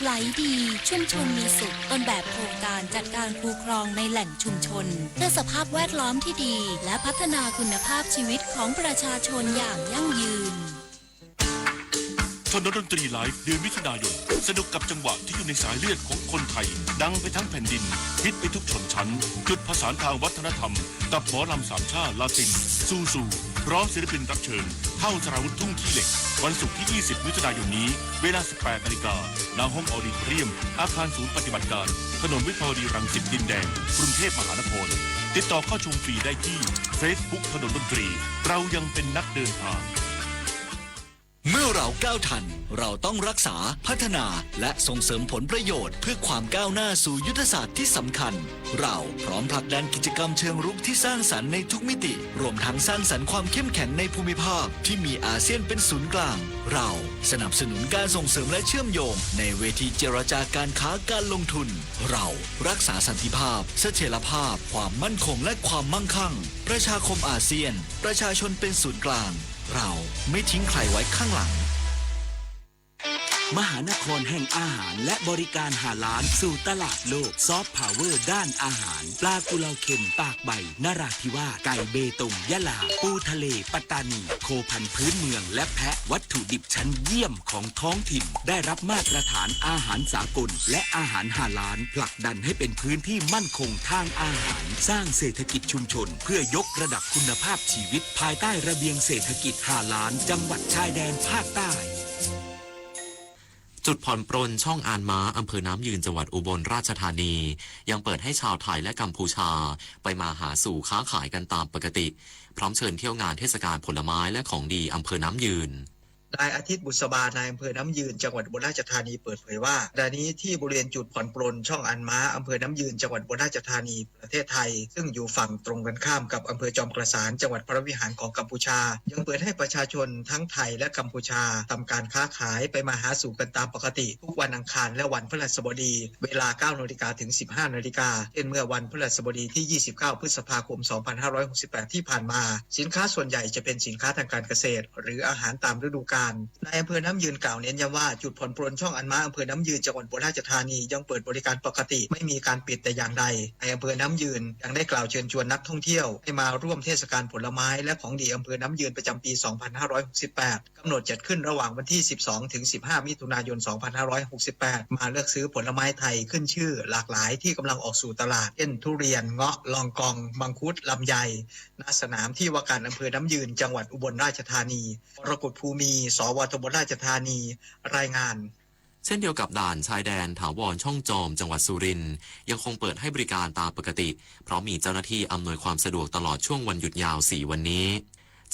ไหลดีชุมชนมีสุขต้นแบบโครงการจัดการคูคลองในแหล่งชุมชนเพื่อสภาพแวดล้อมที่ดีและพัฒนาคุณภาพชีวิตของประชาชนอย่างยั่งยืนถนนดนตรีไลฟ์เดือนมิถุนายนสนุกกับจังหวะที่อยู่ในสายเลือดของคนไทยดังไปทั้งแผ่นดินฮิตไปทุกชนชั้นจุดผสานทางวัฒนธรรมกับหมอลำสามชาติลาตินซูพร้อมศิลปินรับเชิญเท่าสราวุธทุ่งขี้เหล็กวันศุกร์ที่ 20 มิถุนายนนี้เวลา 18 นาฬิกาณห้องออดิโทเรียมอาคารศูนย์ปฏิบัติการถนนวิภาวดีรังสิตดินแดงกรุงเทพมหานครติดต่อเข้าชมฟรีได้ที่ Facebook ถนนดนตรีเรายังเป็นนักเดินทางเมื่อเราก้าวทันเราต้องรักษาพัฒนาและส่งเสริมผลประโยชน์เพื่อความก้าวหน้าสู่ยุทธศาสตร์ที่สำคัญเราพร้อมผลักดันกิจกรรมเชิงรุกที่สร้างสรรค์ในทุกมิติรวมทั้งสร้างสรรค์ความเข้มแข็งในภูมิภาคที่มีอาเซียนเป็นศูนย์กลางเราสนับสนุนการส่งเสริมและเชื่อมโยงในเวทีเจรจาการค้าการลงทุนเรารักษาสันติภาพเสถียรภาพความมั่นคงและความมั่งคั่งประชาคมอาเซียนประชาชนเป็นศูนย์กลางเราไม่ทิ้งใครไว้ข้างหลังมหานครแห่งอาหารและบริการหาล้านสู่ตลาดโลกซอฟต์พาวเวอร์ด้านอาหารปลากุเลาเค็มปากใบนราธิวาสไก่เบตงยะลาปูทะเลปัตตานีโคพันธุ์พื้นเมืองและแพะวัตถุดิบชั้นเยี่ยมของท้องถิ่นได้รับมาตรฐานอาหารสากลและอาหารหาล้านผลักดันให้เป็นพื้นที่มั่นคงทางอาหารสร้างเศรษฐกิจชุมชนเพื่อยกระดับคุณภาพชีวิตภายใต้ระเบียงเศรษฐกิจหาล้านจังหวัดชายแดนภาคใต้จุดผ่อนปรนช่องอานม้าอำเภอน้ำยืนจังหวัดอุบลราชธานียังเปิดให้ชาวไทยและกัมพูชาไปมาหาสู่ค้าขายกันตามปกติพร้อมเชิญเที่ยวงานเทศกาลผลไม้และของดีอำเภอน้ำยืนนายอาทิตย์บุษบานายอำเภอน้ำยืนจังหวัดอุบลราชธานีเปิดเผยว่าขณะนี้ที่บริเวณจุดผ่อนปรนช่องอันม้าอำเภอน้ำยืนจังหวัดอุบลราชธานีประเทศไทยซึ่งอยู่ฝั่งตรงกันข้ามกับอำเภอจอมกระสานจังหวัดพระวิหารของกัมพูชายังเปิดให้ประชาชนทั้งไทยและกัมพูชาทำการค้าขายไปมาหาสู่กันตามปกติทุกวันอังคารและวันพฤหัสบดีเวลา 9 นาฬิกาถึง 15 นาฬิกาเช่นเมื่อวันพฤหัสบดีที่ 29 พฤษภาคม 2568 ที่ผ่านมาสินค้าส่วนใหญ่จะเป็นสินค้าทางการเกษตรหรืออาหารตามฤดูกาลในอำเภอน้ำยืนกล่าวเน้นย้ำว่าจุดผ่อนปรนช่องอันม้าอำเภอน้ำยืนจังหวัดอุบลราชธานียังเปิดบริการปกติไม่มีการปิดแต่อย่างใดในอำเภอน้ำยืนยังได้กล่าวเชิญชวนนักท่องเที่ยวให้มาร่วมเทศกาลผลไม้และของดีอำเภอน้ำยืนประจำปี 2568 กำหนดจัดขึ้นระหว่างวันที่ 12 ถึง 15 มิถุนายน 2568 มาเลือกซื้อผลไม้ไทยขึ้นชื่อหลากหลายที่กำลังออกสู่ตลาดเช่นทุเรียนเงาะลองกองมังคุดลำไยณสนามที่ว่าการอำเภอน้ำยืนจังหวัดอุบลราชธานีปรากฏภูมิสวทบราชธานีรายงานเช่นเดียวกับด่านชายแดนถาวรช่องจอมจังหวัดสุรินทร์ยังคงเปิดให้บริการตามปกติเพราะมีเจ้าหน้าที่อำนวยความสะดวกตลอดช่วงวันหยุดยาว 4 วันนี้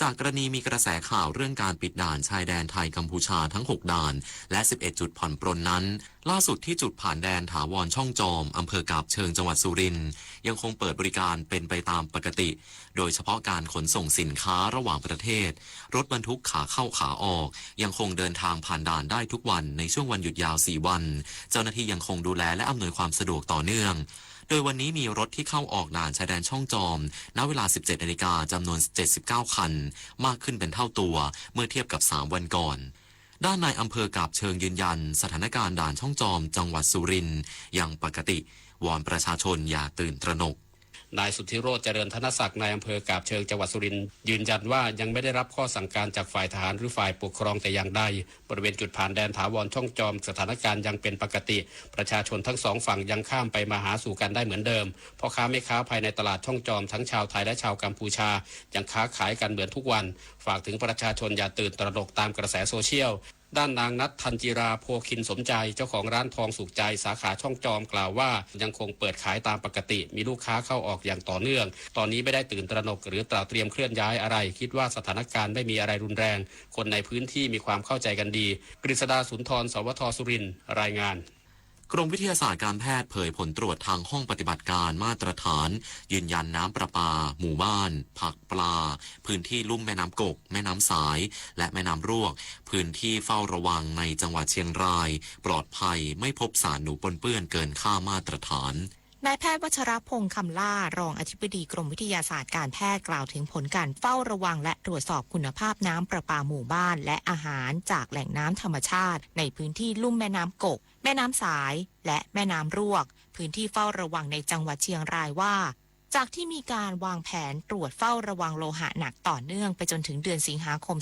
จากกรณีมีกระแสข่าวเรื่องการปิดด่านชายแดนไทยกัมพูชาทั้ง 6 ด่านและ 11 จุดผ่อนปรนนั้นล่าสุดที่จุดผ่านแดนถาวรช่องจอมอำเภอกาบเชิงจังหวัดสุรินทร์ยังคงเปิดบริการเป็นไปตามปกติโดยเฉพาะการขนส่งสินค้าระหว่างประเทศรถบรรทุกขาเข้าขาออกยังคงเดินทางผ่านด่านได้ทุกวันในช่วงวันหยุดยาว 4 วันเจ้าหน้าที่ยังคงดูแลและอำนวยความสะดวกต่อเนื่องโดยวันนี้มีรถที่เข้าออกด่านชายแดนช่องจอมณเวลา 17 นาฬิกาจำนวน 79 คันมากขึ้นเป็นเท่าตัวเมื่อเทียบกับ 3 วันก่อนด้านนายอำเภอกาบเชิงยืนยันสถานการณ์ด่านช่องจอมจังหวัดสุรินทร์ยังปกติวอนประชาชนอย่าตื่นตระหนกนายสุทธิโรจน์เจริญธนศักดิ์นายอำเภอกาบเชิงจังหวัดสุรินทร์ยืนยันว่ายังไม่ได้รับข้อสั่งการจากฝ่ายทหารหรือฝ่ายปกครองแต่อย่างใดบริเวณจุดผ่านแดนถาวรช่องจอมสถานการณ์ยังเป็นปกติประชาชนทั้งสองฝั่งยังข้ามไปมาหาสู่กันได้เหมือนเดิมพ่อค้าแม่ค้าภายในตลาดช่องจอมทั้งชาวไทยและชาวกัมพูชายังค้าขายกันเหมือนทุกวันฝากถึงประชาชนอย่าตื่นตระหนกตามกระแสโซเชียล ด้านนางนัทธัญจิราโพคินสมใจเจ้าของร้านทองสุขใจสาขาช่องจอมกล่าวว่ายังคงเปิดขายตามปกติมีลูกค้าเข้าออกอย่างต่อเนื่องตอนนี้ไม่ได้ตื่นตระหนกหรือเตรียมเคลื่อนย้ายอะไรคิดว่าสถานการณ์ไม่มีอะไรรุนแรงคนในพื้นที่มีความเข้าใจกันดีกฤษดาสุนทรสวทสุรินทร์รายงานกรมวิทยาศาสตร์การแพทย์เผยผลตรวจทางห้องปฏิบัติการมาตรฐานยืนยันน้ำประปาหมู่บ้านผักปลาพื้นที่ลุ่มแม่น้ำกกแม่น้ำสายและแม่น้ำรวกพื้นที่เฝ้าระวังในจังหวัดเชียงรายปลอดภัยไม่พบสารหนูปนเปื้อนเกินค่ามาตรฐานนายแพทย์วัชรพงษ์คำล่ารองอธิบดีกรมวิทยาศาสตร์การแพทย์กล่าวถึงผลการเฝ้าระวังและตรวจสอบคุณภาพน้ำประปาหมู่บ้านและอาหารจากแหล่งน้ำธรรมชาติในพื้นที่ลุ่มแม่น้ำกกแม่น้ำสายและแม่น้ำรวกพื้นที่เฝ้าระวังในจังหวัดเชียงรายว่าจากที่มีการวางแผนตรวจเฝ้าระวังโลหะหนักต่อเนื่องไปจนถึงเดือนสิงหาคม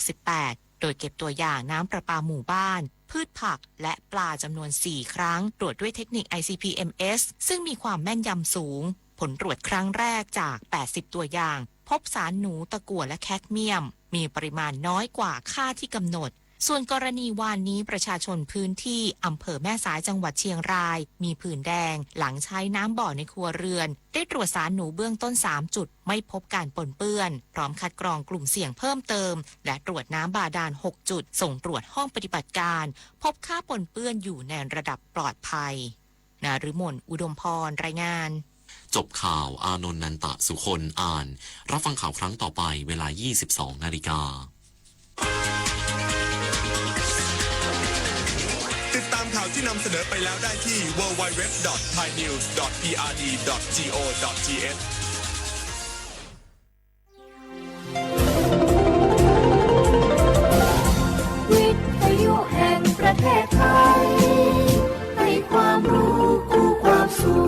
2568 โดยเก็บตัวอย่างน้ำประปาหมู่บ้านพืชผักและปลาจำนวน 4 ครั้งตรวจด้วยเทคนิค ICP-MS ซึ่งมีความแม่นยำสูงผลตรวจครั้งแรกจาก 80 ตัวอย่างพบสารหนูตะกั่วและแคดเมียมมีปริมาณน้อยกว่าค่าที่กำหนดส่วนกรณีวานนี้ประชาชนพื้นที่อำเภอแม่สายจังหวัดเชียงรายมีผื่นแดงหลังใช้น้ำบ่อในครัวเรือนได้ตรวจสารหนูเบื้องต้น3จุดไม่พบการปนเปื้อนพร้อมคัดกรองกลุ่มเสี่ยงเพิ่มเติมและตรวจน้ำบาดาล6จุดส่งตรวจห้องปฏิบัติการพบค่าปนเปื้อนอยู่ในระดับปลอดภัยนฤมลอุดมพรรายงานจบข่าวอานนท์นันตะสุคนอ่านรับฟังข่าวครั้งต่อไปเวลา 22:00 น. ติดตามข่าวที่นำเสนอไปแล้วได้ที่ www.thainews.prd.go.th วิทยุแห่งประเทศไทยให้ความรู้คู่ความสุข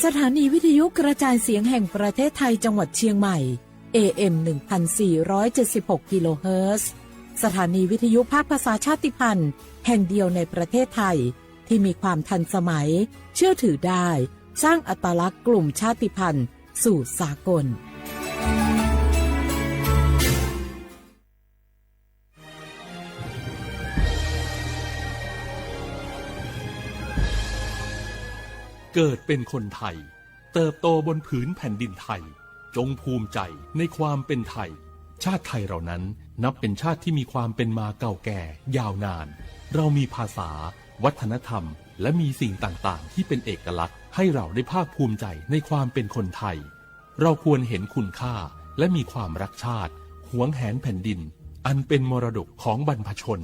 สถานีวิทยุกระจายเสียงแห่งประเทศไทยจังหวัดเชียงใหม่ AM 1476 กิโลเฮิรตซ์สถานีวิทยุภาคภาษาชาติพันธุ์แห่งเดียวในประเทศไทยที่มีความทันสมัยเชื่อถือได้สร้างอัตลักษณ์กลุ่มชาติพันธุ์สู่สากลเกิดเป็นคนไทยเติบโตบนผืนแผ่นดินไทยจงภูมิใจในความเป็นไทยชาติไทยเรานั้นนับเป็นชาติที่มีความเป็นมาเก่าแก่ยาวนานเรามีภาษาวัฒนธรรมและมีสิ่งต่างๆที่เป็นเอกลักษณ์ให้เราได้ภาคภูมิใจในความเป็นคนไทยเราควรเห็นคุณค่าและมีความรักชาติหวงแหนแผ่นดินอันเป็นมรดกของบรรพชน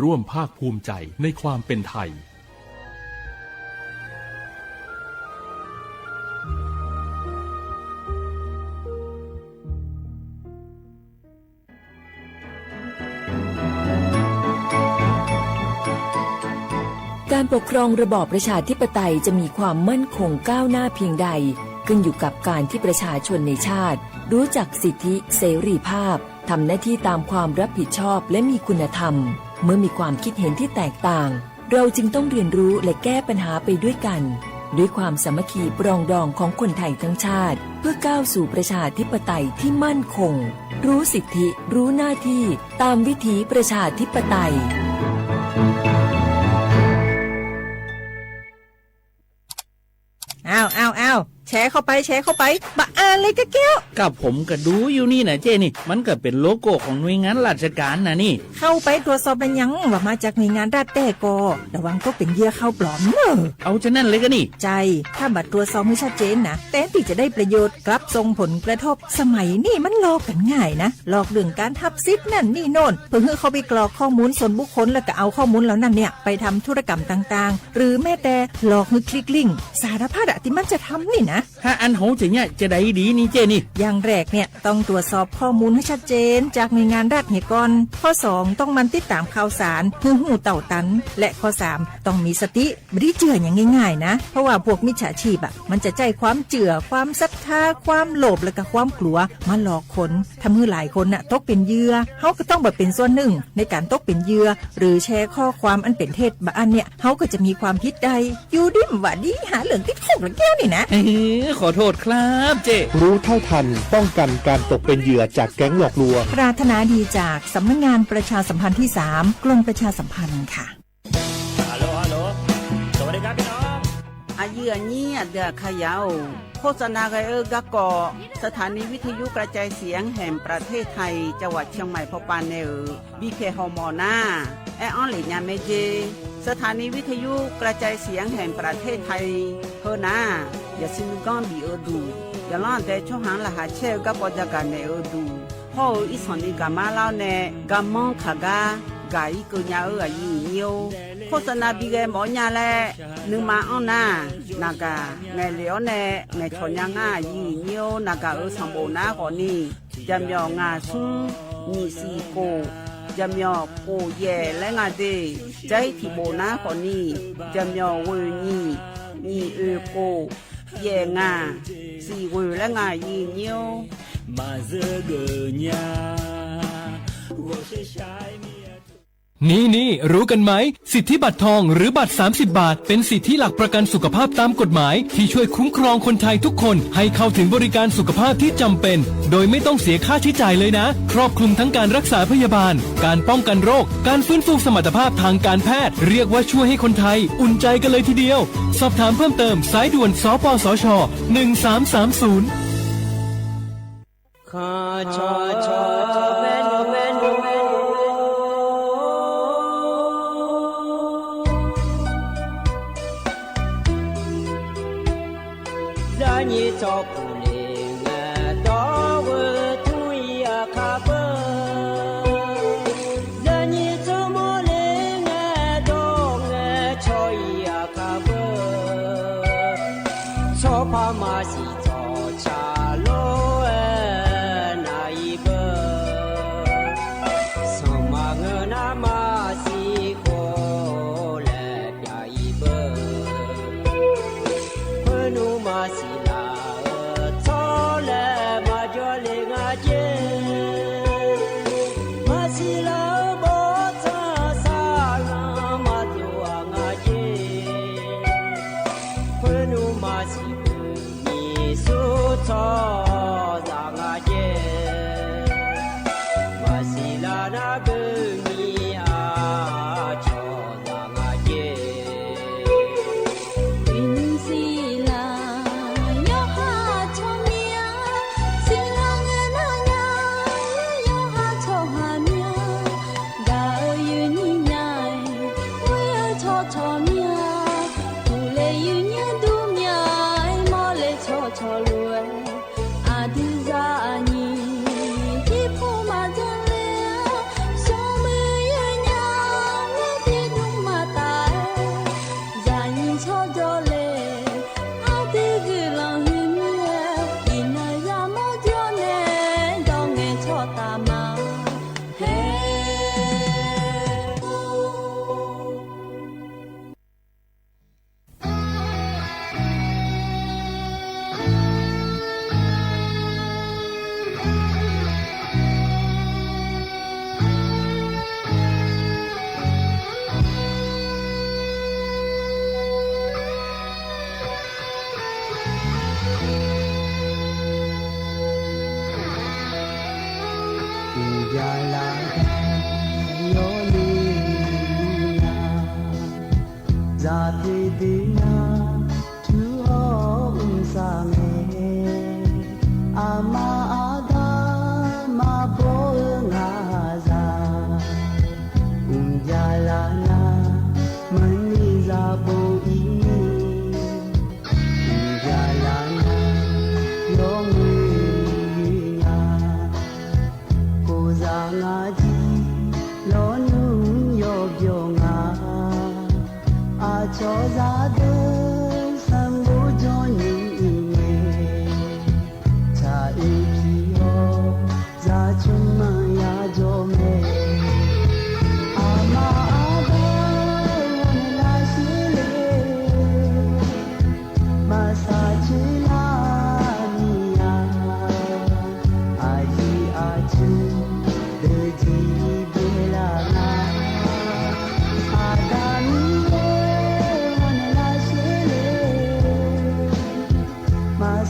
ร่วมภาคภูมิใจในความเป็นไทยการปกครองระบอบประชาธิปไตยจะมีความมั่นคงก้าวหน้าเพียงใดขึ้นอยู่กับการที่ประชาชนในชาติรู้จักสิทธิเสรีภาพทำหน้าที่ตามความรับผิดชอบและมีคุณธรรมเมื่อมีความคิดเห็นที่แตกต่างเราจึงต้องเรียนรู้และแก้ปัญหาไปด้วยกันด้วยความสามัคคีปรองดองของคนไทยทั้งชาติเพื่อก้าวสู่ประชาธิปไตยที่มั่นคงรู้สิทธิรู้หน้าที่ตามวิถีประชาธิปไตยอ้าวแชร์เข้าไปบะอ่านเลยกะแก้วกับผมก็ดูอยู่นี่นะเจนี่มันก็เป็นโลโก้ของหน่วยงานราชการนะนี่เข้าไปตรวจสอบเป็นยังว่ามาจากหน่วยงานรัฐแต่ก็ระวังก็เป็นเหยื่อเข้าปลอมเนอะเอาฉะนั้นเลยก็นี่ใจถ้าบัตรตรวจสอบไม่ชัดเจนนะแต่ที่จะได้ประโยชน์กลับส่งผลกระทบสมัยนี่มันหลอกกันง่ายนะหลอกเรื่องการทับซิปนั่นนี่โน่นเพื่อให้เขาไปกรอกข้อมูลส่วนบุคคลแล้วก็เอาข้อมูลเหล่านั้นเนี่ยไปทำธุรกรรมต่างๆหรือแม้แต่หลอกให้คลิกลิงก์สารพัดที่มันจะทำนี่นะถ้าอันโหจะเนี่ยจะได้ดีนี่เจนี่อย่างแรกเนี่ยต้องตรวจสอบข้อมูลให้ชัดเจนจากหน่วยงานรัฐเหี่ยก่อนข้อ2ต้องมันติดตามข่าวสารหูเต่าตันและข้อ3ต้องมีสติไม่ได้เจืออย่างง่ายๆนะเพราะว่าพวกมิจฉาชีพมันจะใจความเจือความศรัทธาความโลภและก็ความกลัวมาหลอกคนทำให้หลายคนตกเป็นเหยื่อเฮาก็ต้องแบบเป็นส่วนหนึ่งในการตกเป็นเหยื่อหรือแชร์ข้อความอันเป็นเท็จบางอันเนี่ยเฮาก็จะมีความผิดใดอยู่ดิ้มว่าดีหาเหลืองติดคุกละแก้วนี่นะ ขอโทษครับเจ้ รู้เท่าทันป้องกันการตกเป็นเหยื่อจากแก๊งหลอกลวง ปรารถนาดีจากสำนักงานประชาสัมพันธ์ที่ 3 กรมประชาสัมพันธ์ค่ะฮัลโหลสวัสดีครับพี่น้องอายุอันนี้เดือขยาวโฆษณาไกกะกอสถานีวิทยุกระจายเสียงแห่งประเทศไทยจังหวัดเชียงใหม่พปานเนอบีเคฮอมอนาแอออนหลิญาเมเจสถานีวิทยุกระจายเสียงแห่งประเทศไทยเฮนาอย่าซินุกอนบีดูอย่าล่อนแต่ช่วงหางละหาเชลกับปจักกันเนดูพ่ออีสอนนี่กามาเล่าเนกามองขากากาอีกุญญาอายุเนียวโฆษณาบีเกหมอญาแลนึงมาอ้อนนานากาไงเหลียวเนไงชอนยังอายุเนียวนากาสัมโบนาขอนี่จำยองาซุงมีสีโกจำยอโปเย่และงาเดใจที่โบนาขอนี่จำยอเวนี่มีโกเย่งาสีเวและงายีเนียวมาเจอเกญานี่รู้กันไหมสิทธิบัตรทองหรือบัตร30 บาทเป็นสิทธิหลักประกันสุขภาพตามกฎหมายที่ช่วยคุ้มครองคนไทยทุกคนให้เข้าถึงบริการสุขภาพที่จำเป็นโดยไม่ต้องเสียค่าใช้จ่ายเลยนะครอบคลุมทั้งการรักษาพยาบาลการป้องกันโรคการฟื้นฟูสมรรถภาพทางการแพทย์เรียกว่าช่วยให้คนไทยอุ่นใจกันเลยทีเดียวสอบถามเพิ่มเติมสายด่วนสปสช1330ข้าชอแม่น你照顾灵啊，到我土呀卡不，让你怎么灵啊，到我草呀卡不，草怕马西草茶路那一个，什么我那马西过来呀一个，不努马西。Mas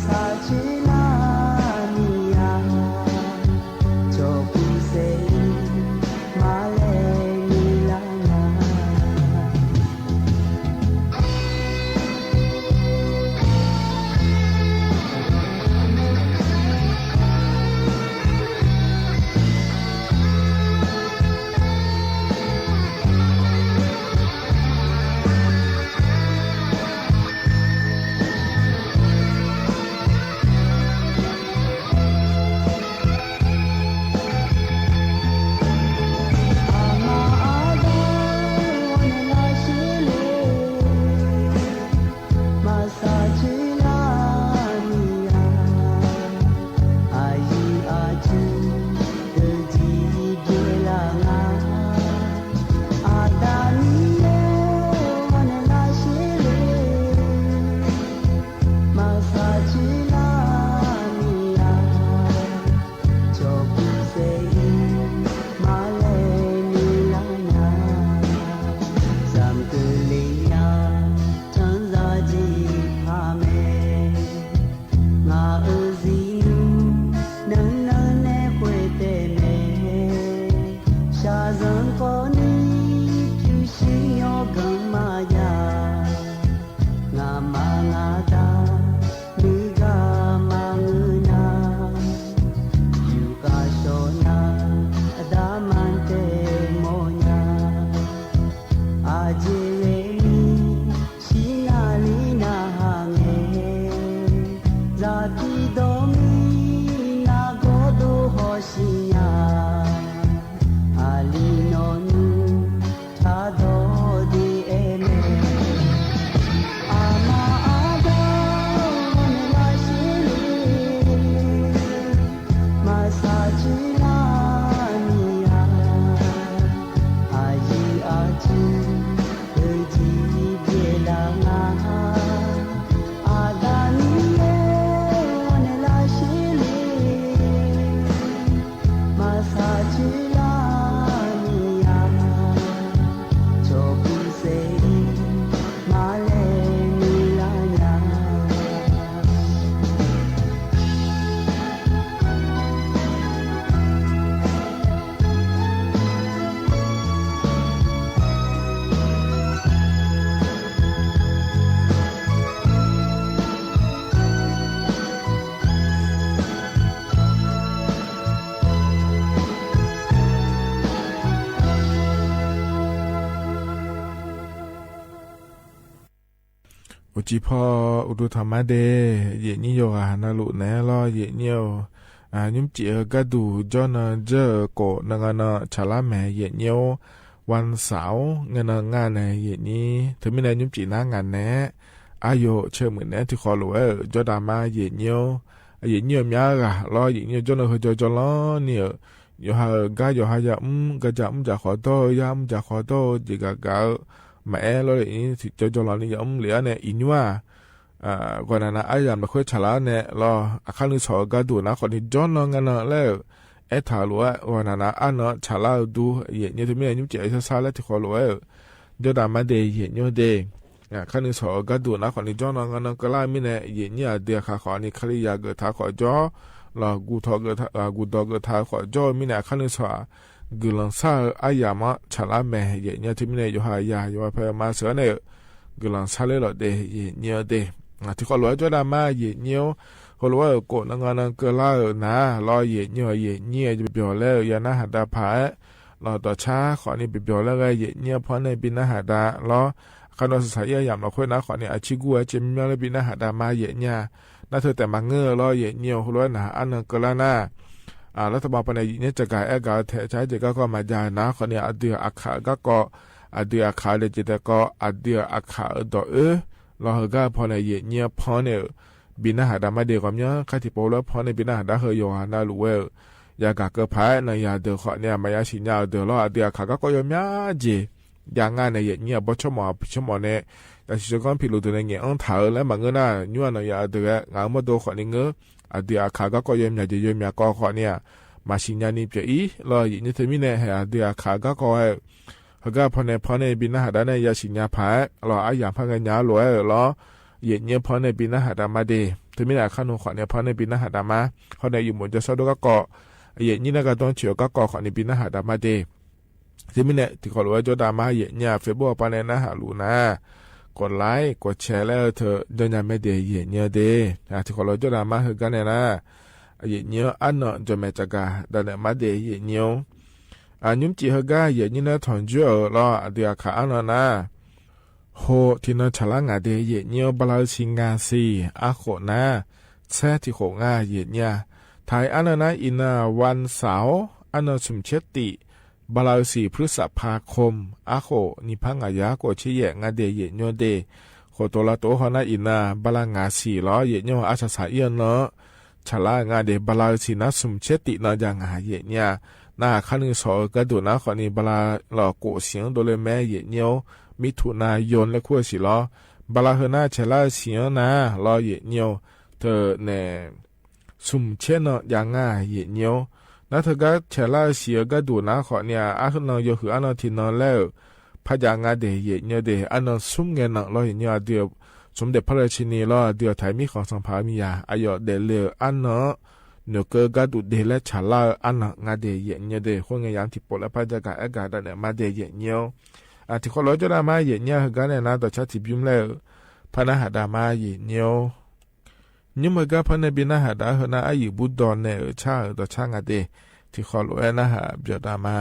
တဲ့နဲ့ရှာစံပေါ်နီဖြူရှင်ရောကံမာယာငါမငါတာမိကမငနာယူကရှောနာအဒါမန်တဲ့မောညာအာဂျီရေရှိနာလီနာဟာငယ်ဇာတိတော်မီနာကိုတို့ဟောရှိညာအာလီနောနူသာတော်ဒီအေမေအာမာအာဒါဝန်လာရှိမဆာချီလာနီယာအာယီအာချီဒီပြေလာငါအာဒါနီယေဝန်လာရှိမဆာချီလာနီယာချိုပီစေမာလေနီလာညာ อุจิพออุดุธรรมะเดเยนิโยอานาลุเนลอเยนิโยยุมจิกะดูจอนเจอโกนงานฉลาแมเยนิโยวันเสาร์เงินงานในเยนี้ถึงไม่ได้ยุมจินางานแน่อายุเชื่อเหมือนแน่ที่ขอรู้จอดามาเยนิโยเยนิโยมีอะไรรอเยนิโยจอนเขาจอล้อเนี่ยอยู่หากายอยู่หายก็จะจะขอโทษยามจะขอโทษจิกะกะแม่เราเลยจอล้อนี่ยมเหลือเนี่ยอินว่าก่อนนั้นไอ้ยามเราคุยฉลาเนี่ยรออาคารนึกสอกระดูนะคนที่จอนงานแล้วไอ้ถาลัววันนั้นอันฉลาดูเยนี่ที่ไม่ยุ่งเจ๋อซาแล้วที่ขอรู้เดี๋ยวดามาเดย์เยนี่เดย์คันนึกสอกระดูนะคนที่จอนงานก็ไล่ไม่เนี่ยเยนี่เดียขาขอนี่คลียาเกิดท่าขอจอรอกูทอเกิดกูดอเกิดท่าขอจอไม่เนี่ยคันนึกสอกุลังซาไอ้ยามฉลาแม่เยนี่ที่ไม่เนี่ยอยู่หายาอยู่ว่าเพื่อมาเสือเนี่ยกุลังซาเลยหรอเดย์เยนี่เดย์ที่ขอรู้จอดามาเยนี่เขารู้ว่าโกนงานก็ล่านะรอเย่เนี่ยจะไปเบียวแล้วยานาหาดาผารอต่อช้าขอนี่ไปเบียวแล้วก็เย่เนี่ยเพราะในบินนาหาดารอขณะศึกษาเยี่ยมเราค่อยนะขอเนี่ยอาชิกัวเจมิเมลบินนาหาดามาเย่เนี่ยน่าเธอแต่มาเงือรอเย่เนี่ยเขารู้นะอันนั้นก็ล่านะรัฐบาลปนัยเนี่ยจะกายกาเทใช้จะก็มาจานะขอเนี่ยอดีตอาขาก็อดีตอาขาเลยจะก็อดีตอาขาต่อรอก็พอในเย่เนี่ยพอเนี่ยบินนาหาดามาเดียวกับเนี้ยข้าที่โปรแล้วพอในบินนาหาดาเฮยโยฮานาลูเวลยากาเกอร์พายในยาเดือขอเนี่ยมายาชิญญาเดือรอเดียขาก็ยอมยาเจยางงานในเงี้ยบ่ชั่วโมงเนี่ยแต่ชิจก้อนพิลุตัวในเงี้ยอังเถอแล้วบางเงินน่ะยัวในยาเดืองานมาโดขอในเงี้ยเดียขาก็ยอมยาเจยอมยาก็ขอเนี่ยมาชิญญานี่เปียอีรออย่างนี้เธอมีเนี่ยเดียขาก็เฮก็พอในบินนาหาดาในยาชิญญาพายรอไอ้ยามพังกันยาลอยรอเย็นเนี่ยพอในบินนาหาดามาเดถึงไม่ได้ข้านุขอเนี่ยพอในบินนาหาดามาเขาในอยู่หมุนจะสอดก็เกาะเย็นนี่นะก็ต้องเฉียวก็เกาะขอในบินนาหาดามาเดถึงไม่ได้ที่ขอรู้ว่าจอดามาเย็นเนี่ยเฟซบุ๊กปานในนาหาลูนะกดไลค์กดแชร์แล้วเธอเดินยังไม่เดเย็นเนี่ยเดที่ขอรู้จอดามาคือกันเนี่ยนะเย็นเนี่ยอันเนาะจะไม่จักาดันเนี่ยมาเดเย็นเนี่ยยุ่มจีเฮก้าเย็นนี่นะถอนเจอรอเดียขาอันนั้นนะโหที่นั่นฉลางาเดเยเนียวบลาชิงาซีอาโขนาแช่ที่โขงาเยเนียไทยอันนั้นอินาวันเสาร์อันนั้นสุมเชติบลาสีพฤษภาคมอาโขนิพังอายาโกชิเยงาเดเยเนียวเดโคตัวละตัวฮอนาอินาบลางาสีล้อเยเนียวอาชาสายเอียนเนาะฉลางาเดบลาสีนะสุมเชตินาจางาเยเนียน่าขันสอกระดูนะขอนี้บลาหลอกโกเสียงโดเลแม่เยเนียวมิถุนายนและขั้วสิล้อบลาเฮน่าเชลาเสียนะรอเยเนียวเธอเนี่ยสุมเชนยางง่ายเยเนียวนัทก็เชลาเสียก็ดูนะขอเนี่ยอาคุณนอยคืออันนั้นที่นอนแล้วพยางาเดเยเนียวเดอันนั้นซุ่มเงินรอเยเนียวเดียวสมเด็จพระราชินีรอเดียวไทยมีของสังพามียาอายอเดเลอันนั้น เนื้อเกอกัดูเดและฉลาอันหนักงาเดเย็นเดคนงยังที่ปลพัจจากอากาศเนี่ยมาเดเย็นเนียวที่คนเราจะได้มาเย็นเนี่ยกันเนี่ยนะต่อชาติบิมแล้วพนักหาดามาเย็นเนียวยิ่งมันก็พนักบินหาดาเหน่าอายุบุดอนเนี่ยชาต่อชางาเดที่คนเราเนี่ยหาเบียดามา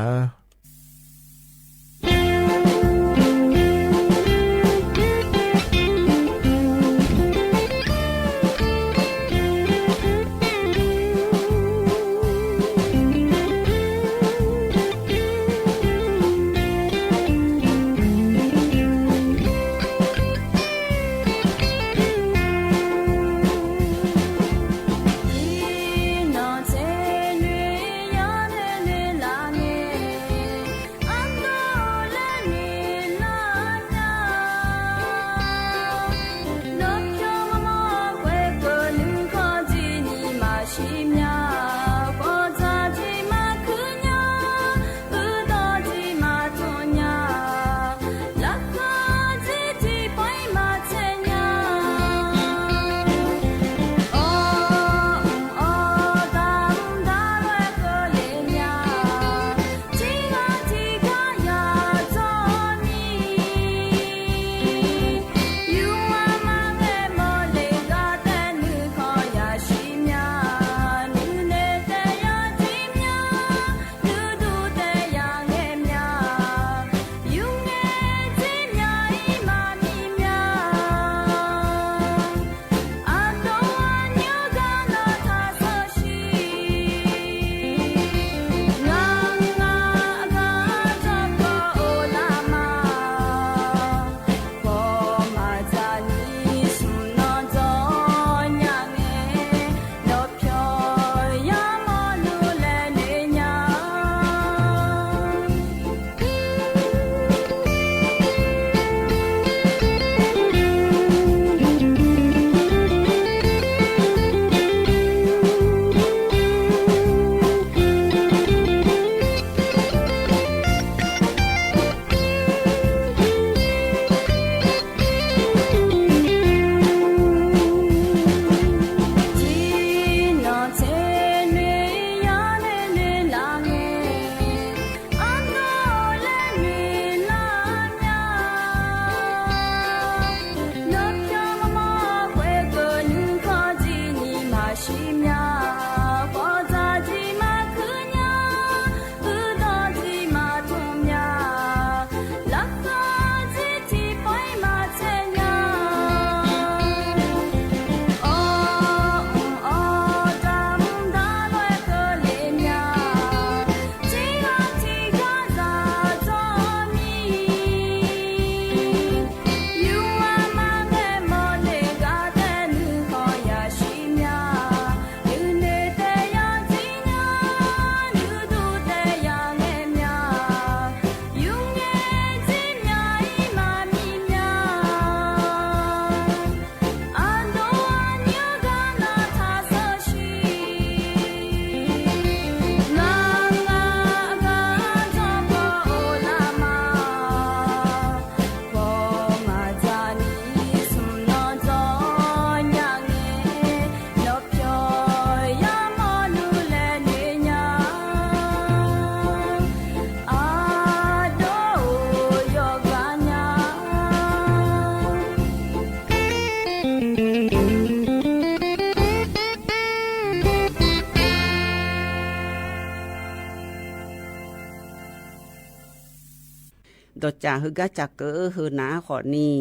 ดอจ่าฮึกะจักเกอฮือนาขอนี่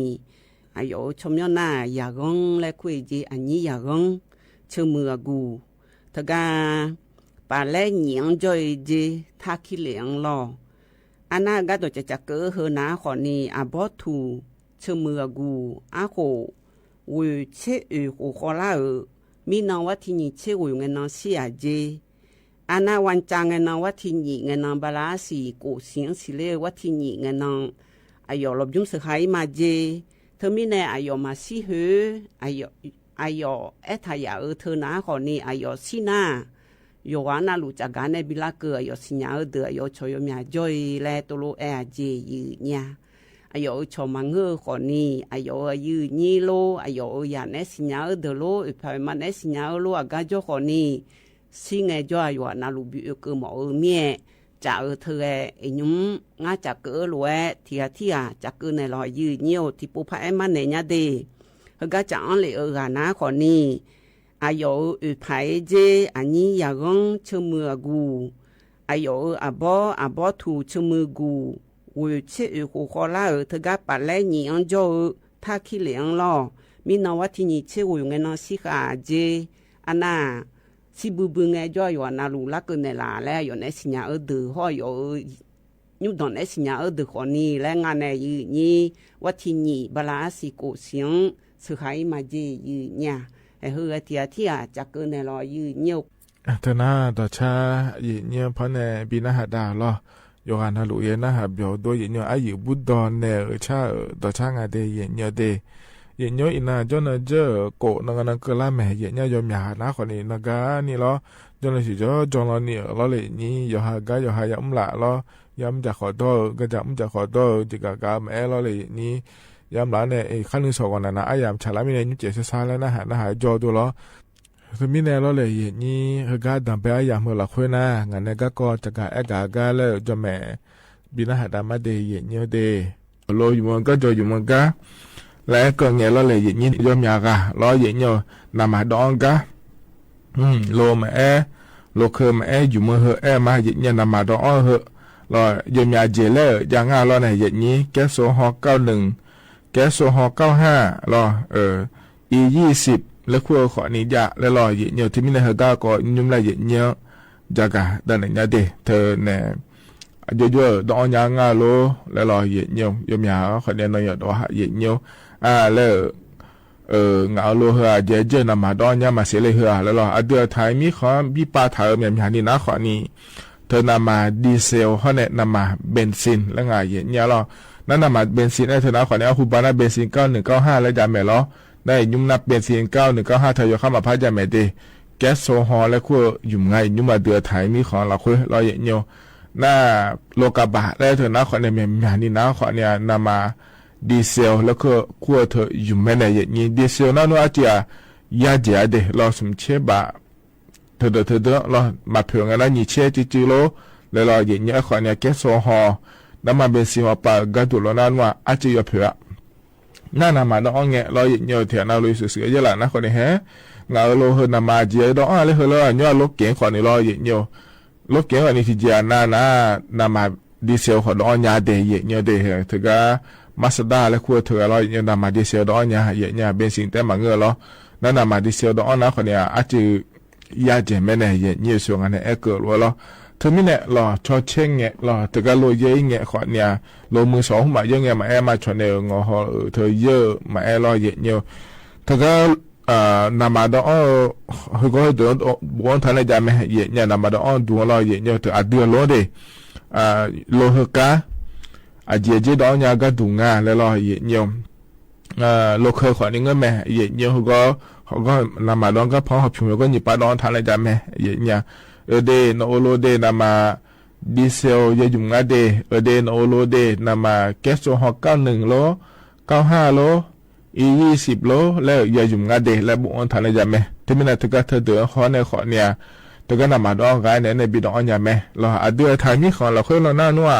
อายุชมยอนาอย่ากงและคุยจีอันนี้อย่ากงชื่อมือกูทกาปาและเหนียงจอยจีทักขี้เหลียงรออันน่ากะดอจักเกอฮือนาขอนี่อาบอทูชื่อมือกูอาโควิเชอุโคขอลามีนวัที่นี่เชอุเงินนเสียจีอันน่าวันจังเงินวัที่นี่เงินบาลาสีกูเสียงสิเลวัที่นี่เงินอายอลบยุ่งสหายมาเจเธอมีแน่อายอมาสิเฮอายอเอทายาเธอหนาขอนี่อายอสินาโยวานาลูจากการในบิลาเกออายอสิญาเดออายอชอยมีจอยแลตัวโลเอเจยืเนี่ยอายอชอมังเงอขอนี่อายอยืนี่โลอายอยาเนสิญาเดอโลอุปมันเนสิญาโลอากาจอขอนี่ si nghe cho yo na lu bi cơ mỏ mie chả thưa nhúng ngã chả cỡ lúa thì chả cỡ này lòi dư nhiều thì bố phải mà này nhá đi cái chẳng lẽ gà ná khỏi ni ayo phải dê anh ya gong chơ mưa gu ayo abo thu chơ mưa gu vừa chế hồ khó la thưa cái bà lẽ nhỉ ăn cho tha khi liền lo mi nào thì nhỉ chế vừa nghe nó xí cả dê ana si bu nghe cho yo na lu la cái này là lẽ yo này xin nhà ở từ ho yo nhưng đòn này xin nhà ở từ khỏi ni lẽ ngàn này như what thì nhỉ bà lá si cổ xiang sự hay mà gì như nhà hư thì chắc cái này lo như nhiều thế na đó cha gì nhiều phần này bị na hạt đào lo yo anh halu ye na hạt biểu đôi gì nhiều ai dự bút đòn nè cha đó cha ngày đây gì nhiều đây gì nhiều ina cho nó giờ cổ nó cứ làm mẹ gì nhiều yom nhà na còn này nó cá ni lo cho nó chỉ cho nó ni lo lệ ni yo ha ga yo ha yam lạ lo yam chả khó đôi cái chả chả khó đôi chỉ cả mẹ lo lệ ni yam lá này khăn lưng sầu còn là ai yam chả làm như chỉ xa lên na hại cho tôi lo thì mình này lo lệ ni cái đam bé yam là khơi na ngày này các con chả cáiเลยcho mẹ bị na hại đam đây nhiều đây lo dùng cái cho dùng cái lại còn nghe lo lệ như cho nhà cả lo nhiều nằm ở đó cái lo mẹ lo khơi mẹ dùng mưa mà như nằm ở đó rồi dùng nhà dễ lệ chẳng ai lo này như cái số họ cao nừng cái số họ cao ha rồi Y20แล้วครัวขอนี้จะแล้วรอเยอะเนียวที่มินเฮก้าก็ยุ่งละเยอะเนียวจากะดันเนี่ยเดเธอเนี่ยเยอะๆดอนยางาโลแล้วรอเยอะเนียวยมยาขอเนี่ยนอยดอหะเยอะเนียวแล้วงาโลเฮอเจนำมาดอนยามาเสเลยเฮอแล้วรอเดือไทยมีขอบีปาเธอเหมือนอย่างนี้นะขอนี้เธอนำมาดีเซลเขาเนี่ยนำมาเบนซินแล้วไงเยอะเนียวรอนั่นนำมาเบนซินเธอนะขอเนี่ยคูบานาเบนซิน9195แล้วจะแม่ล้อได้ยุ่งนับเบนซิน9195เธออยู่ข้ามาพัดจะแม่ดีแก๊สโซฮอแล้วคู่ยุ่งไงยุ่งมาเดือไทยมีของเราคุยรอเยอะเนียวหน้าโลกาบะแล้วเธอนะขอเนี่ยเหมือนอย่างนี้นะขอเนี่ยนำมาดีเซลแล้วก็ขั้วเธออยู่ไม่ได้อย่างนี้ดีเซลนั่นว่าจะยาเจียเดเราสมเชื่อบะเธอเรามาเผื่อกันแล้วนี่เชื่อจิโลแล้วเราอย่างนี้ขอเนี่ยแก๊สโซฮอน้ำมันเบนซินว่าปากระตุลนั่นว่าอาจจะอยู่เผื่อนั่นนำมาดองเงี้ยเราอย่างเงี้ยเถียนเราลุยเสือเยอะละนะคนนี้ฮะเงาโลเฮนำมาเจียดองอะไรเฮล่ะเนี่ยรถเก๋งขอนี่เราอย่างเงี้ยรถเก๋งขอนี่ที่เจียน่านำมาดีเซลขอดองยาเดย์อย่างเงี้ยเดย์ถือว่ามาสด้าและขั้วเถื่อเราอย่างนำมาดีเซลดอนยาอย่างเงี้ยเบนซินแต่มาเงือเรานั่นนำมาดีเซลดอนนะคนเนี้ยอาจจะยาเจไม่แน่อย่างเงี้ยส่วนอันนี้เกิดว่าเราเธอไม่แน่หรอชอเช่งเงี้ยหรอแต่ก็โรยเยอะเงี้ยขอเนี้ยโรมือสองมาเยอะเงี้ยมามาชนเนงอเธอเยอะมารอเยอะเงี้ยเธอก็นำมาดอนเฮก็เดินบนทางไหนจะไม่เยอะเงี้ยนำมาดอนดูเราเยอะเงี้ยเธออัดเดือดร้อนเดโลเฮกาอาเจดอนยาก็ดูงาแล้วรอเยอะเงี้ยโลเคขอนี่เงี้ยแม่เยอะเงี้ยเขาก็นำมาดอนก็พอหับชุมก็หยิบปาดอนทางไหนจะแม่เยอะเงี้ยเดนโอโลเดนามาดีเซลยยุ่งงาเดนโอโลเดนามาแก๊สโซฮอ91โล95โลE20โลแล้วยยุ่งงาเดและบุญทานเลยจ้ะแม่ที่มีนาตกะเธอเดือขอในขอเนี่ยตกะนามาดองกายในบิดองอย่าแม่เราอเดือไทยมีขอเราเคยเราหน้านัว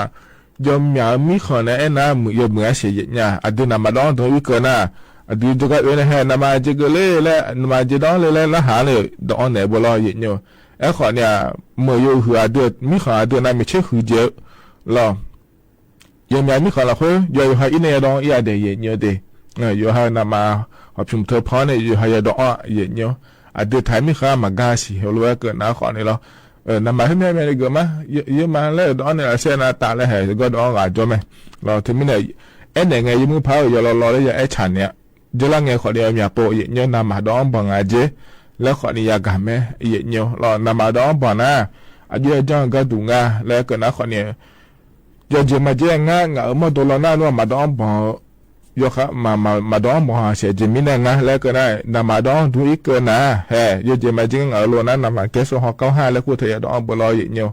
ยมยามีขอในน้ายมเหมือนเสียเนี่ยอเดือนามาดองตัววิเกินน่ะอเดือตกะเวนะฮะนามาเจกเลยและนามาเจดองเลยและหาเลยดองไหนบ่รอเยอะไอ้ขอเนี่ยเมื่ออยู่หัวเดือดมีขอเดือดนั้นไม่ใช่หัวเยอะหรอยมยามีขอเราคุยอยู่หัวอินเดียดองอีอาเดียเยอะเดอยู่หัวนำมาหัวชุมเธอพอเนี่ยอยู่หัวดองเยอะเยอะอเดือดไทยมีขามากาสิเราว่าเกิดน้าขอเนี่ยเรานำมาให้แม่เลยเกิดมาเยอะมาแล้วดองเนี่ยเส้นหน้าตาแล้วเหรอก็ดองอาจจะไหมเราถึงไม่เนี่ยไอ้เนี่ยไงยังมือเผาอยู่รอได้ยังไอ้ฉันเนี่ยเจริญไงขอเดียวมีโปเยอะเยอะนำมาดองบังอาเจแล้วขอนี่ยากแม่เยอะเนียวเรานำมาดองบ่อนะอายุจังก็ดูงาแล้วก็นะขอเนี่ยจะมาเจ้งงามาตัวเราหน้าว่ามาดองบ่อยกมาดองบ่เสียจะมีแน่งาแล้วก็ได้นำมาดองดูอีกเกินนะเฮ้ยจะมาเจ้งเรานั้นนำมาแก๊สโซฮอ95แล้วกูเธอดองบ่รอเยอะเนียว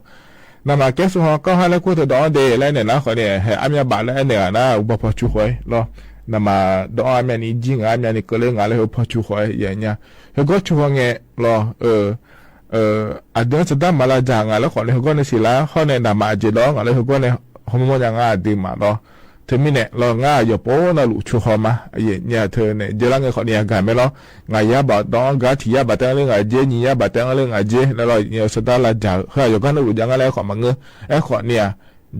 นำมาแก๊สโซฮอ95แล้วกูเธอดองเดแล้วเนี่ยนะขอเนี่ยเฮ้ยอามีบาทแล้วเนี่ยนะอุปพจุหอยรอนำมาดองอามีนี่จริงอามีนี่ก็เลยงาเลยอุปพจุหอยอย่างเงี้ยเฮก็ชัวร์ไงรอ อาเดินสตาร์มาลาจางแล้วขอในหัวก้อนในศิลาข้อในนามาเจดองอะไรหัวก้อนในหอมมันยังดีมาเนาะเธอมีเนี่ยเราง่ายอยู่โป้น่าลุชูหอมมาเนี่ยเธอเนี่ยเจรังเงยขอเนี่ยกันไม่หรอไงยาบาดองกาที่ยาบาดแต่เรื่องไงเจนี่ยาบาดแต่เรื่องไงเจแล้วเราเนี่ยสตาร์ลาจางเฮ้ยอยู่กันน่าลุยังอะไรขอมังเงยขอเนี่ย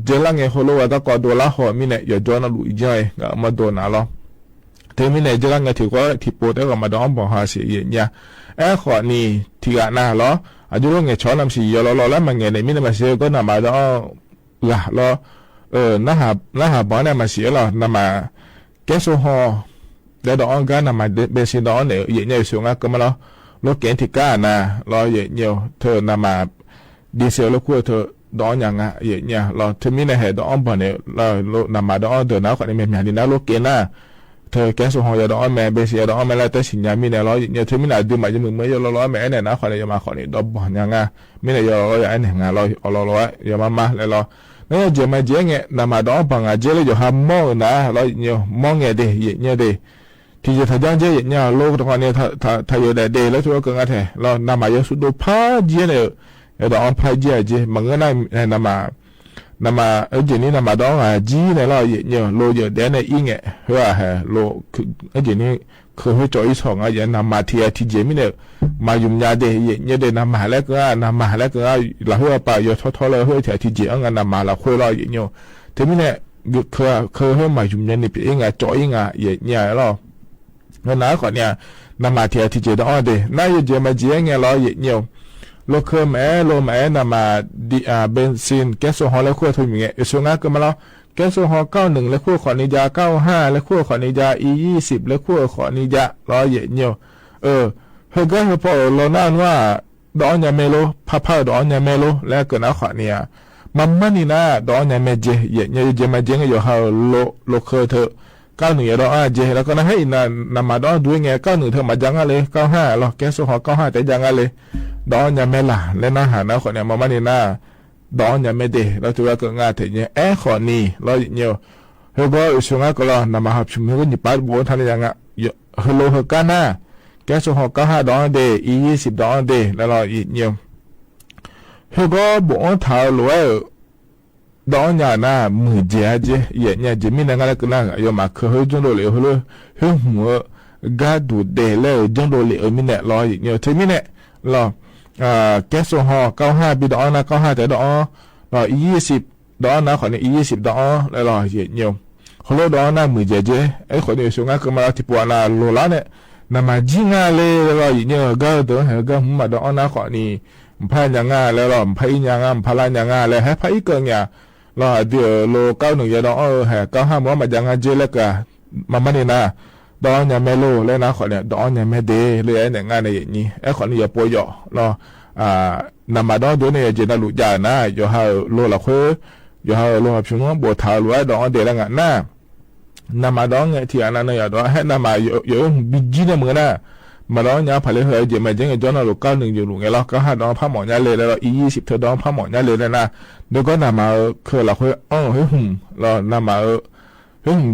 เจรังเงยฮัลโหลว่าตะกอดละหอมีเนี่ยอยู่จอน่าลุยังไงก็มาโดนน่ะหรอเธอมีเนี่ยเจรังเงยถือว่าที่โป้แต่ก็มาดองบอกหาเสียเนี่ยขอนี่ที่กันน่ะหรออายุเงยชอนำสียอลแล้วมันเงยในมินมาเสียก็นำมาดองละหรอน่าหาบ้านเนี่ยมาเสียหรอนำมาแก๊สโซฮอล์เดี๋ยวดองกันนำมาเบนซินดองเนี่ยเยอะๆสูงอ่ะก็มาแล้วรถเก๋งที่ก้านะรอเยอะๆเธอนำมาดีเซลแล้วคู่เธอดองอย่างอ่ะเยอะๆรอเธอมีในเหตุดองบ่เนี่ยเรานำมาดองเดินน้าคนนี้มีอย่างนี้นะรถเก๋งนะเธอแก๊สโซฮอล์จะดองแม่เบนซินดองแม่แล้วแต่สินยามีเนี่ยรอเยอะเธอมีน่าดูมาจะมือเมื่อยรอแม่เนี่ยนะคนนี้จะมาคนนี้ดอกบ่อย่างอ่ะมีเนี่ยรออย่างนี้งานรออย่ามาเลยรอเนี่ยเจมาเจงเงี้ยนำมาดองปังอาเจเลยอยู่หามองนะเราเนี่ยมองเงี้ยเดย์เนี่ยเดย์ที่จะทำยังเจเนี่ยโลกตรงนี้ถ้าอยู่ได้เดย์แล้วทุกคนก็เถอะเรานำมาเยอะสุดดูพาเจเนี่ยดองพาเจมันก็น่านำมาเจนี่นำมาดองจีเนี่ยเราเนี่ยโลเยอะเดย์เนี่ยอิงเงี้ยเฮ้ยโลเจนี่คือให้จอยสองอย่างนำมาที่เจมิเนี่ยมายุ่งยากเดย์เนี่ยเดย์นำมาแล้วก็เราหัวไปอยู่ท้อเลยหัวที่เจอังนำมาเราคุยเราเนี่ยทีนี้เนี่ยคือให้มายุ่งยากนี่เป็นยังไงจอยยังไงเนี่ยเราเงินหนาก่อนเนี่ยนำมาที่เจดองเดย์น่าจะเจมาเจเนี่ยเราเนี่ยโลเคอร์แม่นำมาเบนซินแก๊สโซฮอล์แล้วคุยทุ่มอย่างเงี้ยส่วนงั้นก็มาแล้วแก๊สโซฮอล์91และคู่ขอนิยา95และคู่ขอนิยา E20 และคู่ขอนิยา100เนี่ยเฮก็พอเรานั่นว่าดอนยาเมโลพาดอนยาเมโลแล้วก็นะขอเนี่ยมันนี่นะดอนยาเมเจเนี่ยเจมาเจงอยู่ฮาโลเคอร์เธอ91อย่าดอเจแล้วก็นะให้นำมาดอนด้วยไง91เธอมาจังอะไร95หรอแก๊สโซฮอล์95แต่จังอะไรดอนยาเมล่ะและนะหานะขอเนี่ยมันนี่นะดอนยาไม่ได้เราตัวก็ง่ายแต่เนี่ยขอนี่เราเนี่ยเฮก็ช่วงก็เรานำมาหับชุมเฮก็นิปัดบัวทันยังอ่ะเฮโลเฮกันนะแกสหก็5ดอนเดย์20ดอนเดย์แล้วเราเนี่ยเฮก็บัวท้าลอยดอนยานะมือเจเนี่ยจะมีนังอะไรก็น่ะยมาเคยจนโดเลยเฮโลเฮหัวกาดูเดแล้วจนโดเลยมีเนี่ยเราเนี่ยเธอมีเนี่ยเราแก๊สโซฮอล์95ปีดอนนะ95แต่ดอน20ดอนนะขอเนี่ย20ดอนแล้วเราเนี่ยเขาโลดอนนะมือเจขอเนี่ยช่วงนั้นก็มาที่ปัวนะโลละเนี่ยนำมาจิงอะไรแล้วเนี่ยก็เดินหาก็มาดอนนะขอนี่พายยังงาแล้วเราพายยังงาพลายยังงาแล้วให้พายเกินเนี่ยเราเดี๋ยวโล91อย่าดอนหา95มั้งมายังงาเจแล้วก็มันนี่นะดอนยาเมโลแล้วนะขอเนี่ยดอนยาเมเดเลยเนี่ยงานในอย่างนี้ขอนี่อย่าป่วยเนาะนำมาดอนด้วยเนี่ยเจน่าลุจานะอยู่ฮาโลละคุยอยู่ฮาโลพิมพ์บัวทาลวยดอนเดลังอ่ะนะนำมาดอนเนี่ยที่อันนั้นเนี่ยดอนให้นำมาอยู่บิจิเนี่ยเหมือนนะมาดอนเนี่ยพอเลยเฮ้ยเจมาเจงจอนเรา91อยู่ลุงเราก็หาดอนผ้าหมอนยาเลยแล้ว20เธอดอนผ้าหมอนยาเลยนะเดี๋ยวก็นำมาคือละคุยเฮ้ยเรานำมา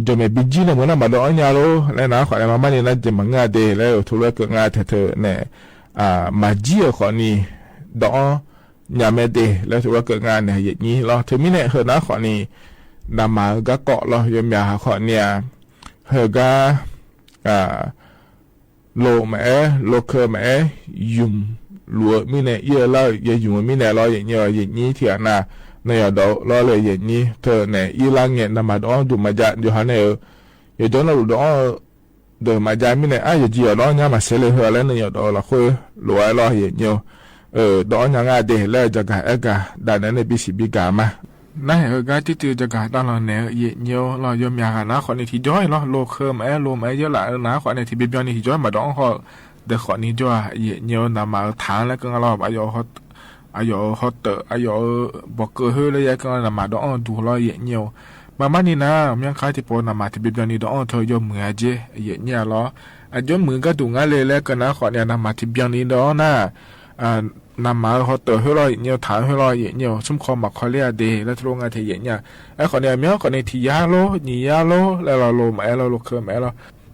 จะไม่บิจิเนี่ยเหมือนมาดอนยาโลแล้วนะขอเนี่ยมาเนี่ยนะจะมังงาเดแล้วทุเรศก็งาเธอเนี่ยมาจีขอนี่ดอนยาเมเดแล้วทุเรศก็งาเนี่ยอย่างนี้เราเธอไม่เนี่ยเหรอนะขอนี่นำมาก็เกาะเรายมยาขอเนี่ยเหรอก็โลแม่โลเคอแม่ยุ่มลัวไม่เนี่ยเยอะแล้วอย่ายุ่มไม่เนี่ยเราอย่างนี้ที่อันน่ะเนี่ยดอกเราเลยอย่างนี้เธอเนี่ยอีหลังเนี่ยนำมาดอนดูมาจากอยู่ฮะเนี่ยอย่าจนเราดอนเดินมาจากไม่เนี่ยอย่าจีอ๋อเนี่ยมาเสียเลยเหรอแล้วเนี่ยดอกเราคุยลัวเราอย่างนี้ดอนยังไงเดี๋ยวแล้วจะกันกะด้านนั้นในปีสิบกามานั่นเหรอการที่เจอจะกันตอนเราเนี่ยอย่างเรายอมยากันนะคนในที่จ้อยเราโลเคอร์แม่โลแม่เยอะหลายนะคนในที่บิบยอนในที่จ้อยมาดอนเขาเดี๋ยวคนนี้จ้อยอย่างนำมาทานแล้วก็เราอายุเขาเตออายุบอกเกอร์เฮเลยก็นำมาดอนดูเราอย่างมามันนี่นะยังขายที่ปนำมาที่บิบยอนนี่ดอนเธอยอมมือเจอย่างเรายอมมือก็ดูงั้นเลยแล้วก็นะคนเนี่ยนำมาที่บิบยอนนี่ดอนนะนำมาเขาเตอให้เราเนี่ยฐานให้เราเนี่ยสมคอมาเขาเรียกเดแล้วทุกงานที่เนี่ยไอ้คนเนี่ยมีคนในที่ยาโลนี่ยาโลแล้วเราโลแม่เราโลเคอร์แม่เรา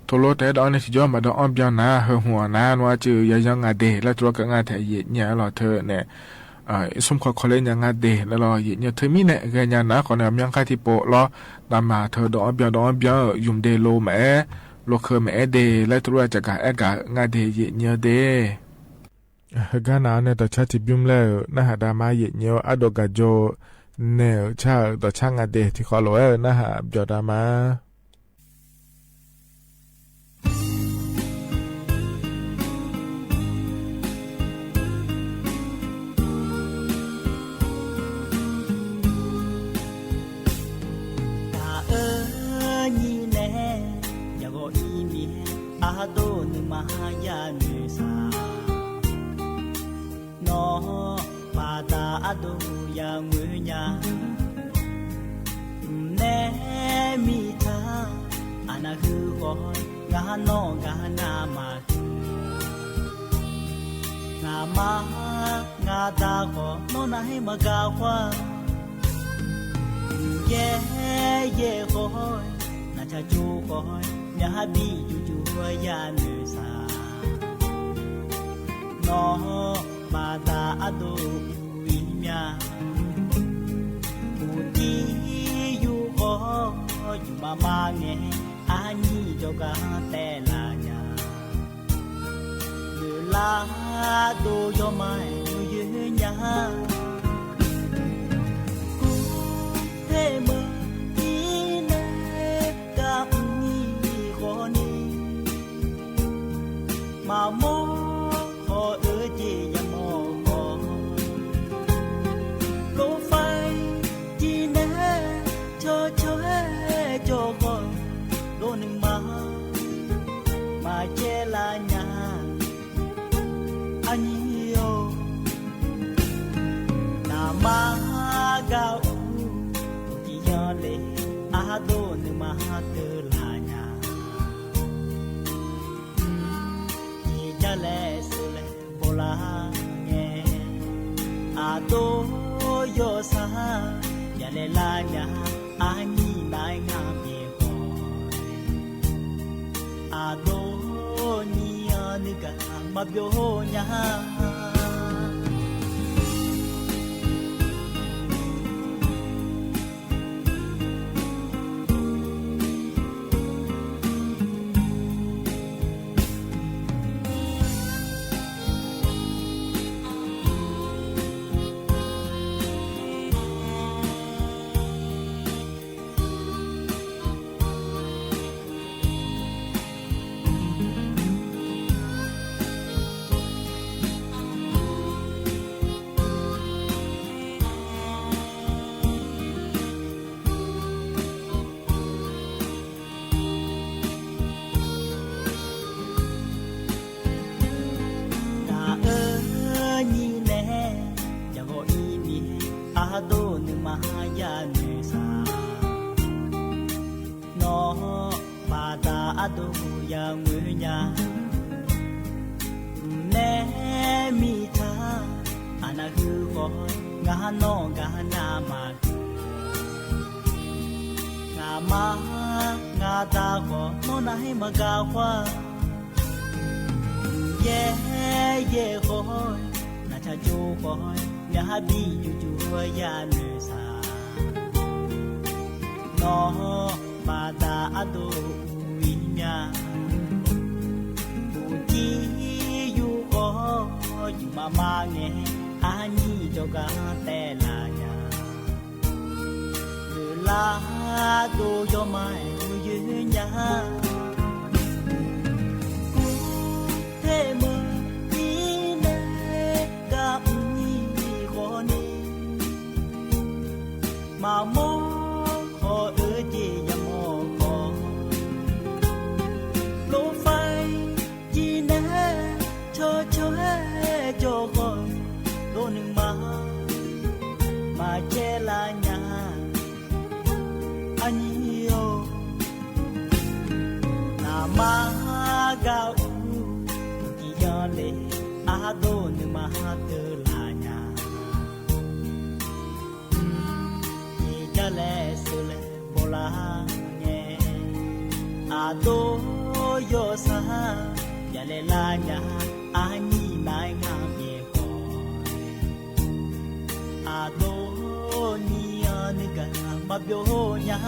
โทโลแต่ดอนนี่สิยอมมาดอนเปียนะเฮหัวนะว่าจือยายังงาเดแล้วตัวก็งาแทเยเนี่ยหรอเธอเนี่ยสมขอคอเลนยังงาเดแล้วรอเยเนี่ยเธอมีเนี่ยแกยานะก่อนเนี่ยยังค่าที่โปรอตามมาเธอดอนเปียยุ่มเดโลแม่โลเคแม่เดแล้วตัวจะกะกะงาเดเยเนี่ยเดกานาเนี่ยต่อชาติบิมแล้วนะฮะดามาเยเนี่ยอดกะโจเนี่ยชาต่อช่างงาเดที่ขอโลนะฮะเบียดามาAdo yang munya ne mita anahu boy gano gana ma ngama ngada ko no nai magawa ye boy na cha chu boy nya bi ju ju ya nu sa no mata ado Udi yu ho yu mama nge ani joga tela nya la do yo mai yu nya ku te mo ine ka ni ho ni ma mo ho e ji ya mo cho con đôi nâng mà che là nhà anh yêu na ma gạo chỉ cho lệ đôi nâng mà cơ là nhà chỉ cho lệ sự lệ bồ la nghe đôi yo sa ya lệ là nhà anh nai ngam ye boy ado ni aniga mabyo nya ado yang munya ne mita anahu boy ngano gana ma ngama ngada ko no nai magawa ye boy na cha ju boy ya bi ju ju ya nu sa no mata ado Uji yu ho yu mama nge ani joga tela nya la do yo mai yu nya te mo ine ga ni ho ni ma mo ho e ji ya mo cho con đôi nâng mà che là nhà anh yêu na ma gạo chỉ cho lệ đôi nâng mà tư là nhà chỉ cho lệ sự lệ bồ la nghe đôi yo sa ya le la nya a ni nai nga me ho a do ni ya ni ga ma byo nya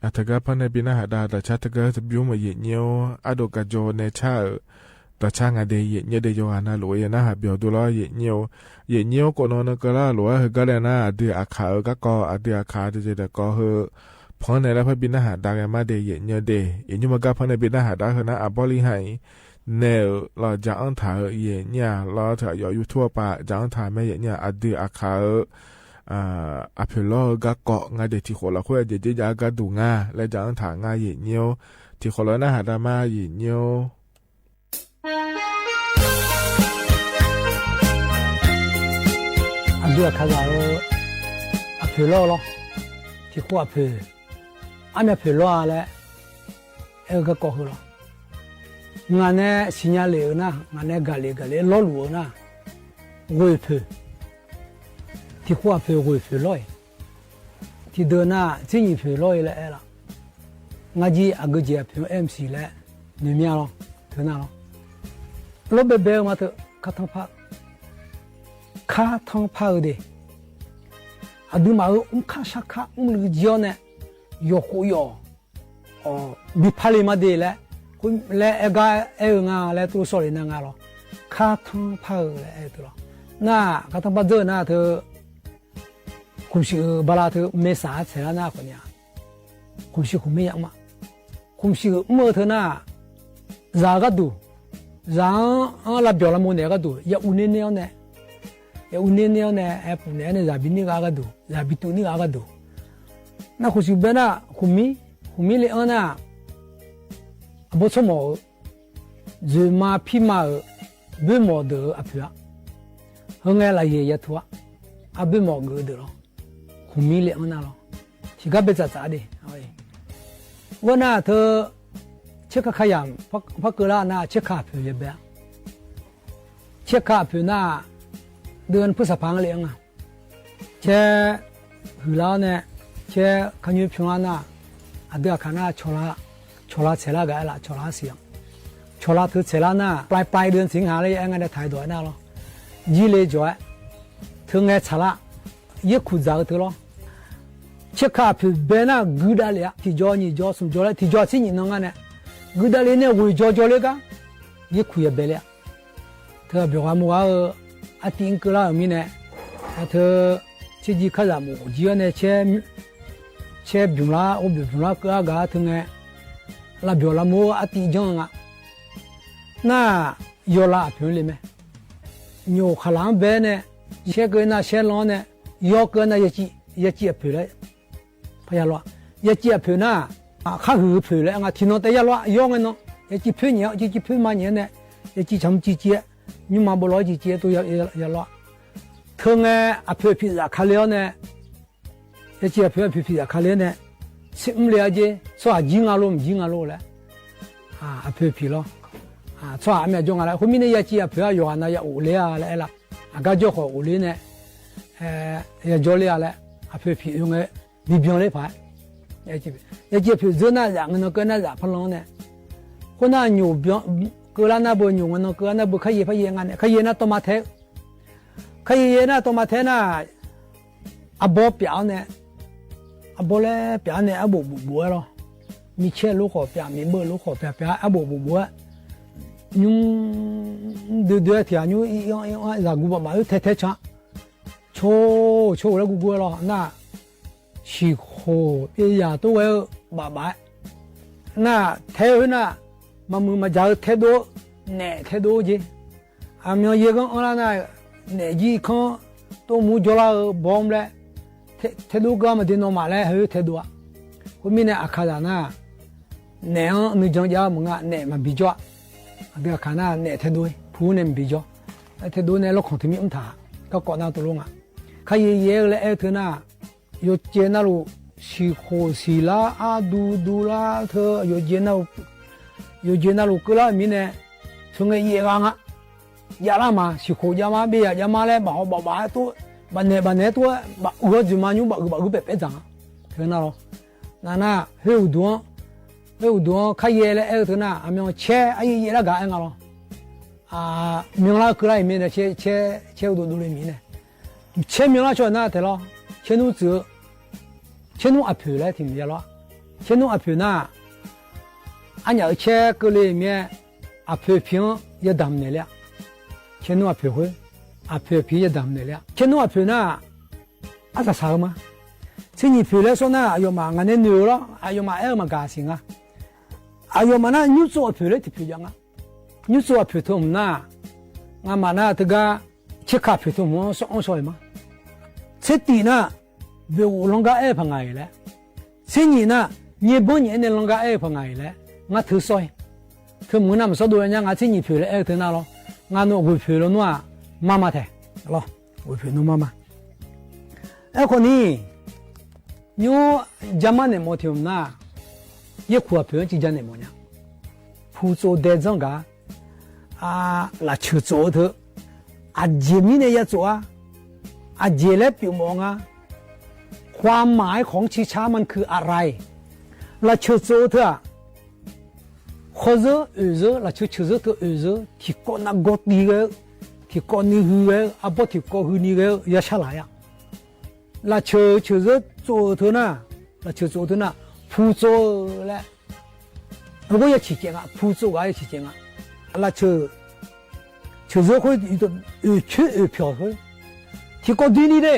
อัตกาพันในปีหน้าหาดาแต่ชาตกาจะบิวมาเยเนียวอดกาโจในชาแต่ช่างอเดยเยเนียวเดยโยฮานาหลวยนะหาเบียวดูล้อเยเนียวก็นอนก็ล่าหลวยเฮก็เลยนะเดืออาขาก็กอเดืออาขาจะจะก็เฮพอในแล้วพันปีหน้าหาดาแกมาเดยเยเนียวเดยเยเนียวมากาพันในปีหน้าหาดาเฮนะอับบอลีให้เนลเราจะอังถ่ายเยเนียเราเถอะอยู่ทั่วไปจะอังถ่ายไม่เยเนียอเดืออาขาอเพลก็เกาะงาเดที่ขอเราคุยเดี๋ยวจะก็ดูงาและจะอังถ่ายงาเยเนียวที่ขอเราหน้าหาดามาเยเนียวอันเดียวข้าเราอเพล咯ที่ขวบเพอันนี้เพลอะไรก็เกาะเหรองานนี้สิญญาเลยนะงานนี้กาเลยล้อลัวนะรวยเพที่ขวบเพรวยเพลอยที่เดินหน้าที่ยิ่งเพลอยแล้วล่ะงานจีอากาศเพMCแล้วนี่มีอะไรเท่านั้นหรอรถเบลมาเถอะข้าทั้งพักข้าทั้งพักดิอาดูมาข้าชักข้าลูกเจ้าเนี่ยยกหัวบิพาลีมาดีแล้วคุณแล้วงาแล้วตัวสวยนั่งงาหรอข้าทั้งพักแล้วตัวน่าข้าทั้งพักเจอหน้าเธอคุณสิบาลาเธอไม่สาเสียหน้าคนเนี้ยคุณสิคุณไม่ยังมาคุณสิเมื่อเธอหน้าจาก็ดูจากเราเบียวเราโมเนี่ยก็ดูอย่าอุ่นเนี่ยเนี่ยอย่าอุ่นเนี่ยเนี่ยแอปเนี่ยเนี่ยจะบินนี่ก็ดูจะบินตัวนี่ก็ดูน่าคุณสิเป็นน่ะคุณมีเลยน่ะบทสมอจะมาพิมาเบื่อหมดเด้ออ่ะเพื่อเฮงไงล่ะเย่ทัวอ่ะเบื่อหมดเด้อเด้อคุณมีเลยน่ะหรอที่ก็เป็นจ่าดิวันน่ะเธอเช็คขยันพักกระน่าเช็คขาผิวเยอะแบบเช็คขาผิวหน้าเดือนพฤษภาคมเลี้ยงอ่ะเช็คหูแล้วเนี่ยเช็คขยุผิวหน้าเดือนข้างหน้าชลาเสร็จแล้วก็ละชลาเสียงชลาถือเสร็จแล้วหน้าปลายเดือนสิงหาเลยยังไงได้ถ่ายด้วยหน้าหรอยี่เลยจ่อยถึงไงชลาเยอะขุดจากถือหรอเช็คขาผิวเบน่ากูได้เลยที่จอนี่จอสมจอเลยที่จอสิ่งนี้น้องกันเนี่ยกูได้เลยเนี่ยวิจอเลยกันยี่คุยเบลล์เธอบอกว่ามัวอาทิตย์ก็แล้วมีเนี่ยเธอที่จีข้ารามูจีเนี่ยเช่บิวลาก็อาถึงไงลาบิวลามัวอาทิตย์จังอ่ะน่ายอลาผิวเลยไหมโยขลังเบเนี่ยเช่ก็น่าเช่ล้อเนี่ยยอก็น่าเยจีผิวเลยพยาล้อเยจีผิวน่าข้าหือผิวเลยอ่ะที่นอนแต่ยาล้อยองไงเนาะเยจีผิวเนี่ยเยจีผิวมันเนี่ยเยจีช้ำจีเจี๊ยนี่มาบล้อจีเจี๊ยตัวยาล้อเธอไงอภิพิจารณาเลี้ยเนี่ยเยจีอภิพิจารณาเลี้ยเนี่ยสิ่งเลี้ยจีสว่ายิงอารมณ์เลยอภิพิล้อสว่าไม่จงอะไรคนมีเนี่ยเยจีอภิอยู่อันนั้นยาอุเลียอะไรล่ะก็จะขออุเลียเนี่ยยาจอเลียอะไรอภิพิอยู่ไงบิบยองเลยไปเยจีผิวเจอหน้าอย่างนั้นก็น่าจะพลังเนี่ยคนน่าอยู่เกลือหน้าบนอยู่งั้นเกลือหน้าบนขยี้พยีงานเนี่ยขยี้หน้าตัวมาเทขยี้หน้าตัวมาเทน่ะอบอเปียเนี่ยอบอเลยเปียเนี่ยอบบัวหรอมีเชื่อลูกขอเปียมีเบอร์ลูกขอเปียอบบัวยุ่งเดือดที่อายุยังจากกูบอกมาเทช้าโชว์แล้วกูหรอน่าชิโคเปียตัวบ้าน่าเทวน่ะมามือมาจ่ายเทโดเนี่ยเทโดจีอามีเยอะกันอะไรน่ะเนี่ยจีข้างตัวมูจลาบอมเลยเทโดก็มาดีโนมาเลยเฮ้ยเทโดอ่ะคุณมีเนี่ยอาคาดาน่ะเนี่ยนึกจังยามึงอ่ะเนี่ยมาบิจวะเดี๋ยวข้างหน้าเนี่ยเทโดผู้เนี่ยบิจวะเทโดเนี่ยเราของที่มีอุ้มถ่าก็ก่อนหน้าตัวลงอ่ะใครเยอะเลยเธอน่ะ有接那路西河西啦啊嘟啦特有接那路格拉米呢，从个野gang啊，野啦嘛西河野嘛别野嘛嘞，把多把那多把我就嘛用把白长，看到了，那很多开业嘞，头那俺们切哎野那干了，啊，明啦格拉里面的切多里面呢，切明啦说那得了，切弄走。切弄阿婆来听见了，切弄阿婆呢，俺家切个里面阿婆平也当没了，切弄阿婆会，阿婆平也当没了，切弄阿婆呢，阿咋啥嘛？这你婆来说呢，要嘛俺那牛了，要嘛嘛高兴啊，要嘛那牛做阿婆来提皮样啊，牛做阿婆头呢，俺嘛那这个切卡婆头么说嘛，这地呢。别我啷个爱碰爱了，这年呢，日本人的啷个爱碰爱了，我头衰，他们那么说多人家我这年陪了爱头那咯，我那会陪了喏妈妈的，咯，会陪侬妈妈。哎，可你，牛家嘛那么听那，也苦陪人家那么样，铺做带装个，啊，拉车做头，啊，前面的也做啊，啊，前来表忙啊。ความหมายของชิชามันคืออะไรละเชื่อโจเถอะขอเจอละเชื่อเถอะที่ก่อนนักกดดีเลยที่ก่อนนี่หือเลยอ่ะบ่ที่ก่อนหือนี่เลยอย่าฉลาดอ่ะละเชื่อโจเถอะนะละเชื่อโจเถอะนะผู้โจแหละ如果要起见啊ผู้โจก็要起见啊ละเชื่อโจค่อยอยู่ตัว票ค่อยที่ก่อนดีนี่เด้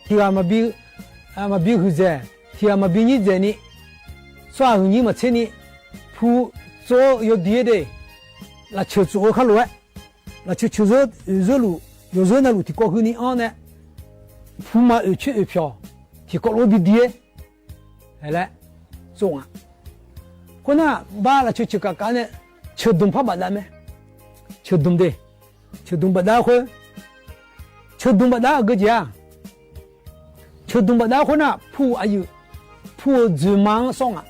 ที่ว่ามาบี嘛比如在，天嘛比你在呢，耍你嘛车呢，铺做有地的，那车做看路，那车热路，有热那路提高后你安呢，铺嘛2票，提高路比地，哎来，做啊，可能把那车个干呢，车动怕不打没，车动不打会，车动不打个家。车动不打可能铺还有铺住忙上啊，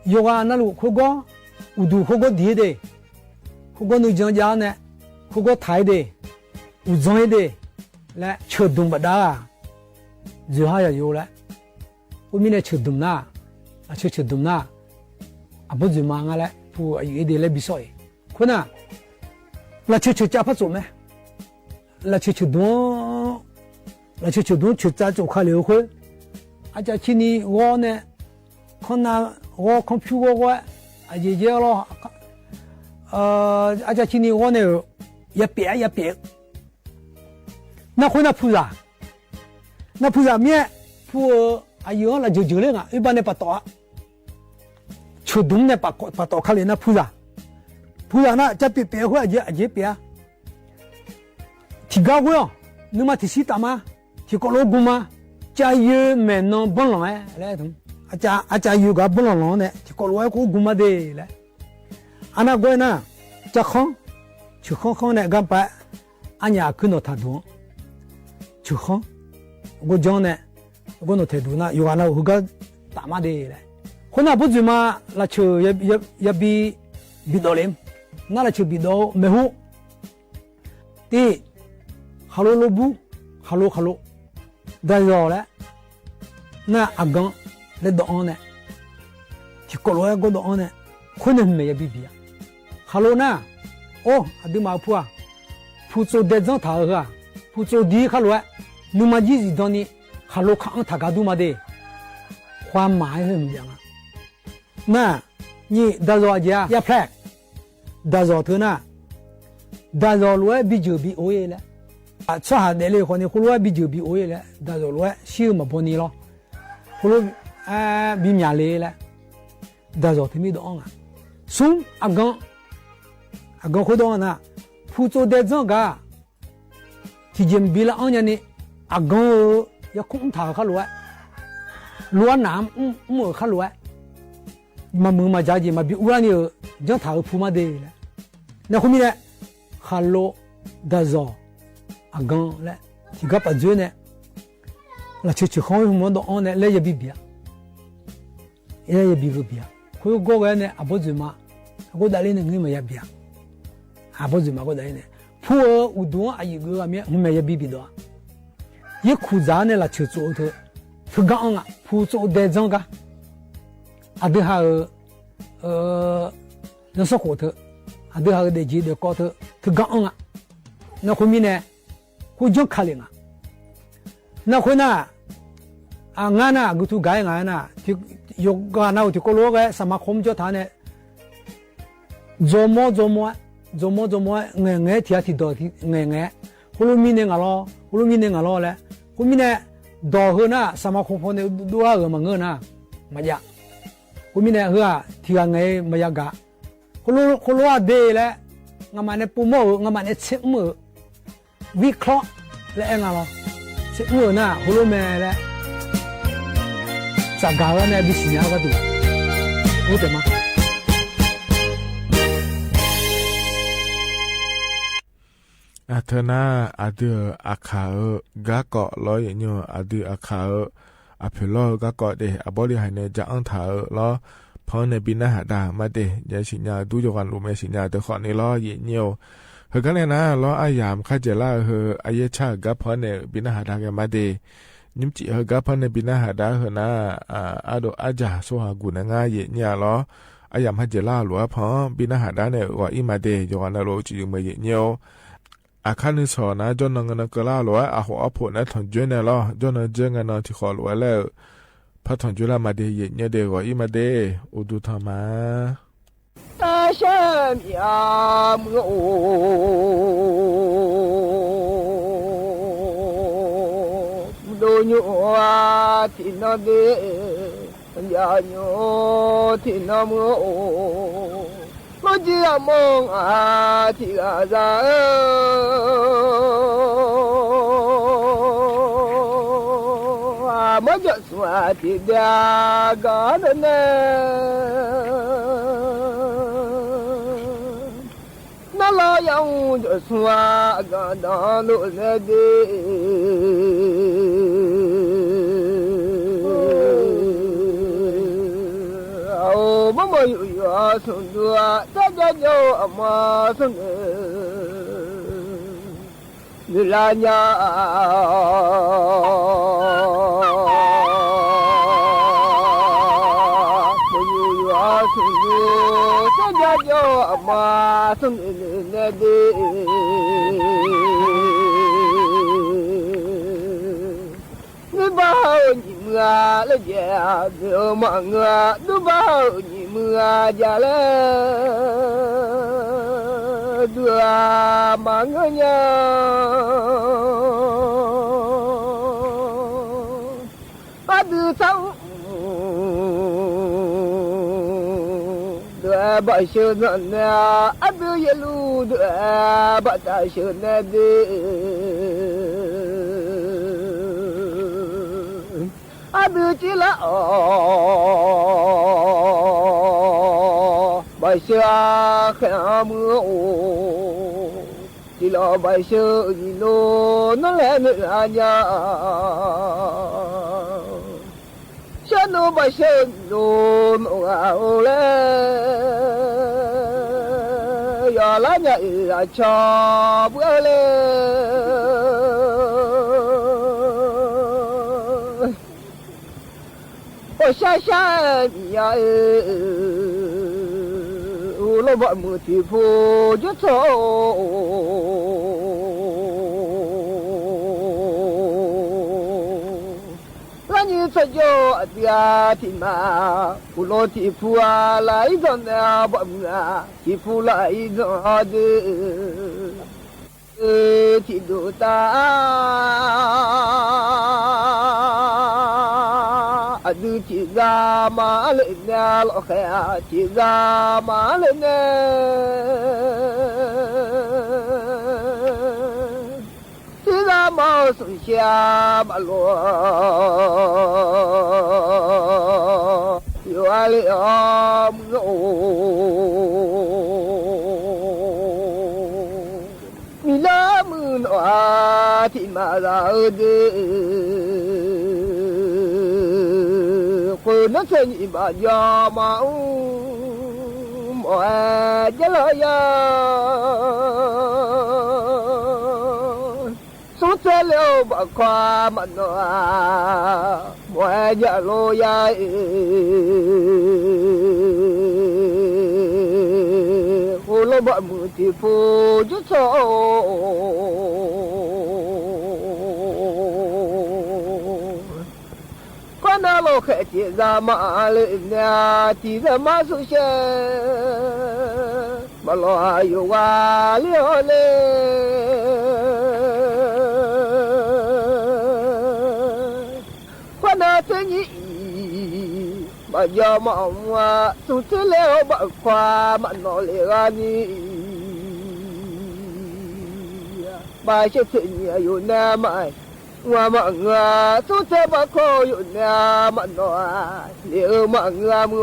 有啊那路那个有度那个地的，那个女将家呢，那个台的，有装的，来车动不打啊，就还要有了，我们来车动呐，啊车动呐，啊不住忙啊嘞，铺有的来比赛，可能那车加不做咩，那车动。那就动出在做开了会，啊家今年我呢，看那我看票我啊爷爷咯，啊家今年我呢也别，那会那铺啥？那铺啥面铺啊有那就了啊，一般的把刀，出动呢把刀开了那铺啥那这别会也别，提高会哦，你嘛提西打吗？ที่ก็โลกุมาจะยืมแม่น้องบ้านหลังอะไรทั้งอาจารย์อยู่กับบ้านหลังเนี่ยที่ก็โลก็กุมาเดย์เลยอันนั้นก็นะจะข้องเนี่ยกันไปอันนี้ขึ้นโนทัดดูชุข้องก็จงเนี่ยก็โนทัดดูนะอยู่อันนั้นก็ตามมาเดย์เลยคนนั้นพูดถึงมาละชื่อบีดอเลมนั่นละชื่อบีดอเมหูที่ฮัลโหลโลบูฮัลโหลได้รอแล้วน่าอักกังเล่ดอนเนี่ยที่กลัวก็ดอนเนี่ยคนนั้นไม่ยบีบีฮัลโหลนะโอ้อดีมาผู้โจเด็ดจังท่าเหรอผู้โจดีฮัลโหลนุ่มจีจีตอนนี้ฮัลโหลข้างท่ากาดูมาเดความหมายคือมันยังน่ะนี่ได้รอจ้ะอย่าแพลกได้รอเถอะนะได้รอรวยบีจูบีโอ้ยแล้ว这还那里可能葫芦比就比我了，但是芦小嘛不呢咯，葫芦比面来了，但是他没得啊，送阿刚回到那，铺做的这个，提前比了安年呢，阿刚要空塔卡芦南没卡芦，嘛家己嘛比乌拉尼将塔铺嘛的了，那后面呢，哈罗，但是。阿刚来，提个把嘴呢， là chỉ không muốn đồ ăn này lấy cái bia lấy cái bia khối gỗ cái này à bao giờ mà gỗ đại lên người mà ya bia à bao giờ mà gỗ đại lên phụ ở udon à cái người mà ya bia đó ये खुजा ने ला चुचो थे फुगांगा फुचो दे जंगा आदि हा नसो को थे आदि हा दे जी दे को थे फुगांगा ना खुमी ने खुजो खालेगा ना खुना आंगाना गुतु गाय गाना योगा ना उति को लोग है समाकम जो था ने Jomo nge nge tia ti do ti nge nge hulumi ne ngalo le hulumi ne do hu na sama kho phone do ha ma nge na ma ya hulumi ne hu ti ga nge ma ya ga hulu de le ngama ne pu mo ngama ne che mo vi kho le ngalo che mo na hulume le sa ga ne bi sinya ga du hu de maอาเธอนาอาเดืออาคาเอกะเกาะล้ออย่างเงี้ยอาเดืออาคาเออาเพลอกะเกาะเดอาบริหารเนี่ยจะอังถาล้อพอในบินหาดามาเดยาสิญญาดูจกันรู้ไหมสิญญาแต่ขอในล้ออย่างเงี้ยเฮกันเลยนะล้ออายามข้าเจล่าเฮอายชากะพอในบินหาดาแกมาเดนิมจิเฮกะพอในบินหาดาเฮนะอาโดอาจาโซหากุนง่ายอย่างเงี้ยล้ออายามข้าเจล่าหลัวพอบินหาดาเนี่ยว่าอีมาเดจกันนะโรจิอยู่เมื่ออย่างเงี้ยอาคานิสอนะจนนังนกล่าหลัวอาหัวผลนะถอนจุนเนี่ยล้อจนเจงกันที่ขอหลัวแล้วพระถอนจุลามาเดยเนี่ยเดว่าอีมาเดอุดุธรรมาตาเชมยามโอโดญวที่นเดยาญที่นมโอมจิมองอาที่อาซามจะสวัสดีดากาดเนนลายังจะสวัสดีดาลุเนดีเอาบ่มาอยู่สุนดัวจะจะโยอมาสุนนิลาญาสุนดัวจะจะโยอมาสุนเนดีนิบ่าวนิมงาละเจ้าเดอมังานิบ่าวนิมงาจาเลดัวมังญาอะดูซาดัวบ่ชื่อนั่นนะอะดูยลูดัวบ่ตาชื่อนะดีอะดูจิละบ่ชื่อขะมือโอจิละบ่ชื่อจิโลนั่นแหละนึอาญาฉันโนบ่ชื่อโลมโอเลยาละญะอะชอบ่เลโอชาชาญาโลบ่มือที่ผู้ยุโธละนี่ซะโยอะติอาติมาผู้โลที่ผู้อะไรจนน่ะบ่มาที่ผู้ไหลจนเดที่ดูตาอะดูที่ซามาเลนะลอแคที่ซามาเลนะที่ซามาสุชาบะโลอยู่อะเลอมโอมิลามุนอาที่มาลาเด ปืนนักเสียงอิบะยามาหมอจะเลยยาสุดเสียวบักความมันว่าหมอจะโลยาโอโลบะมือที่ฟูจุดโซ那老海地咱妈了呢，地咱妈出现，马老有哇了嘞，我那这你马要忙啊，总之了把花马老了啊你，把些这你有那么。我忙啊，做这把可有那么多，流氓啊我，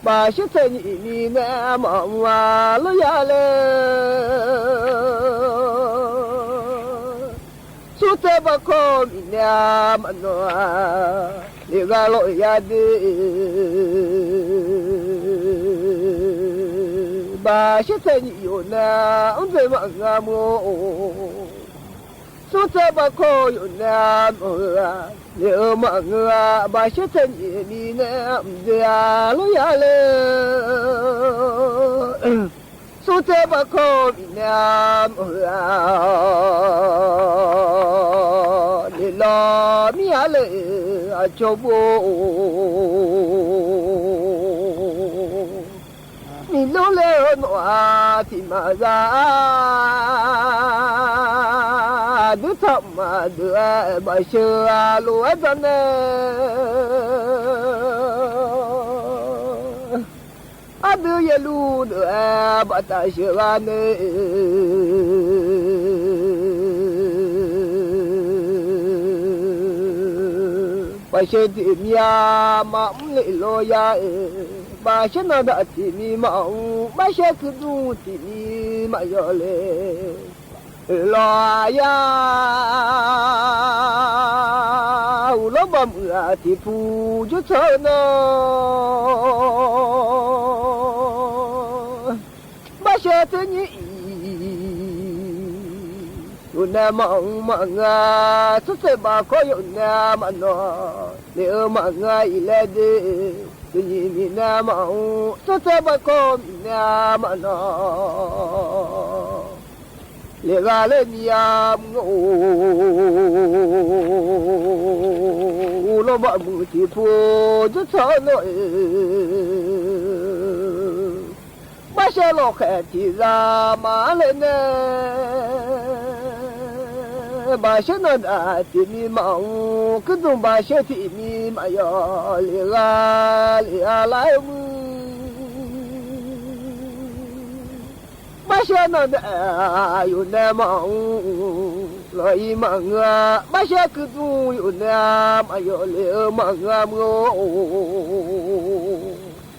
把些这你那忙啊了呀嘞，做这把可有那么多，流氓了呀的。把些菜你有那，我在忙啊么？说这把可有那么流氓啊，把些菜你那不呀了呀嘞，说这把可有那么啊，你老米呀嘞啊就不。你路了我的马扎，你他妈的把车路着呢，啊的也路的把大车呢，把车的呀妈没路呀。把些那的地里忙，把些个土地里嘛要嘞，老呀，我老把木啊地铺就成了，把些子你有那忙啊，这才把可有那么多，流氓啊一来的。你咪那么，这怎么可咪那么呢？你个人呀，我老把木地铺就成了，把些老海地让嘛了呢？把些那的地里忙，各种把些地里嘛要里啊来么？把些那的有那忙，来忙啊！把些各种有那嘛要里忙啊么？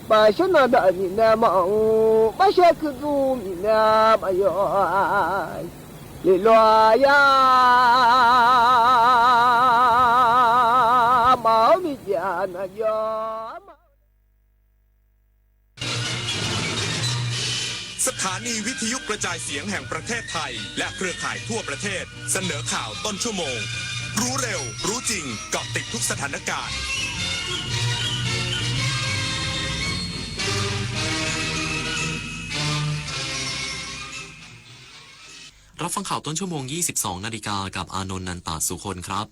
把些那的你那忙，把些各种你那嘛要。你罗呀，毛米家那呀。สถานีวิทยุกระจายเสียงแห่งประเทศไทยและเครือข่ายทั่วประเทศเสนอข่าวต้นชั่วโมงรู้เร็วรู้จริงเกาะติดทุกสถานการณ์ รับฟังข่าวต้นชั่วโมง 22 นาฬิกากับอานนท์ นันตาสุคนครับ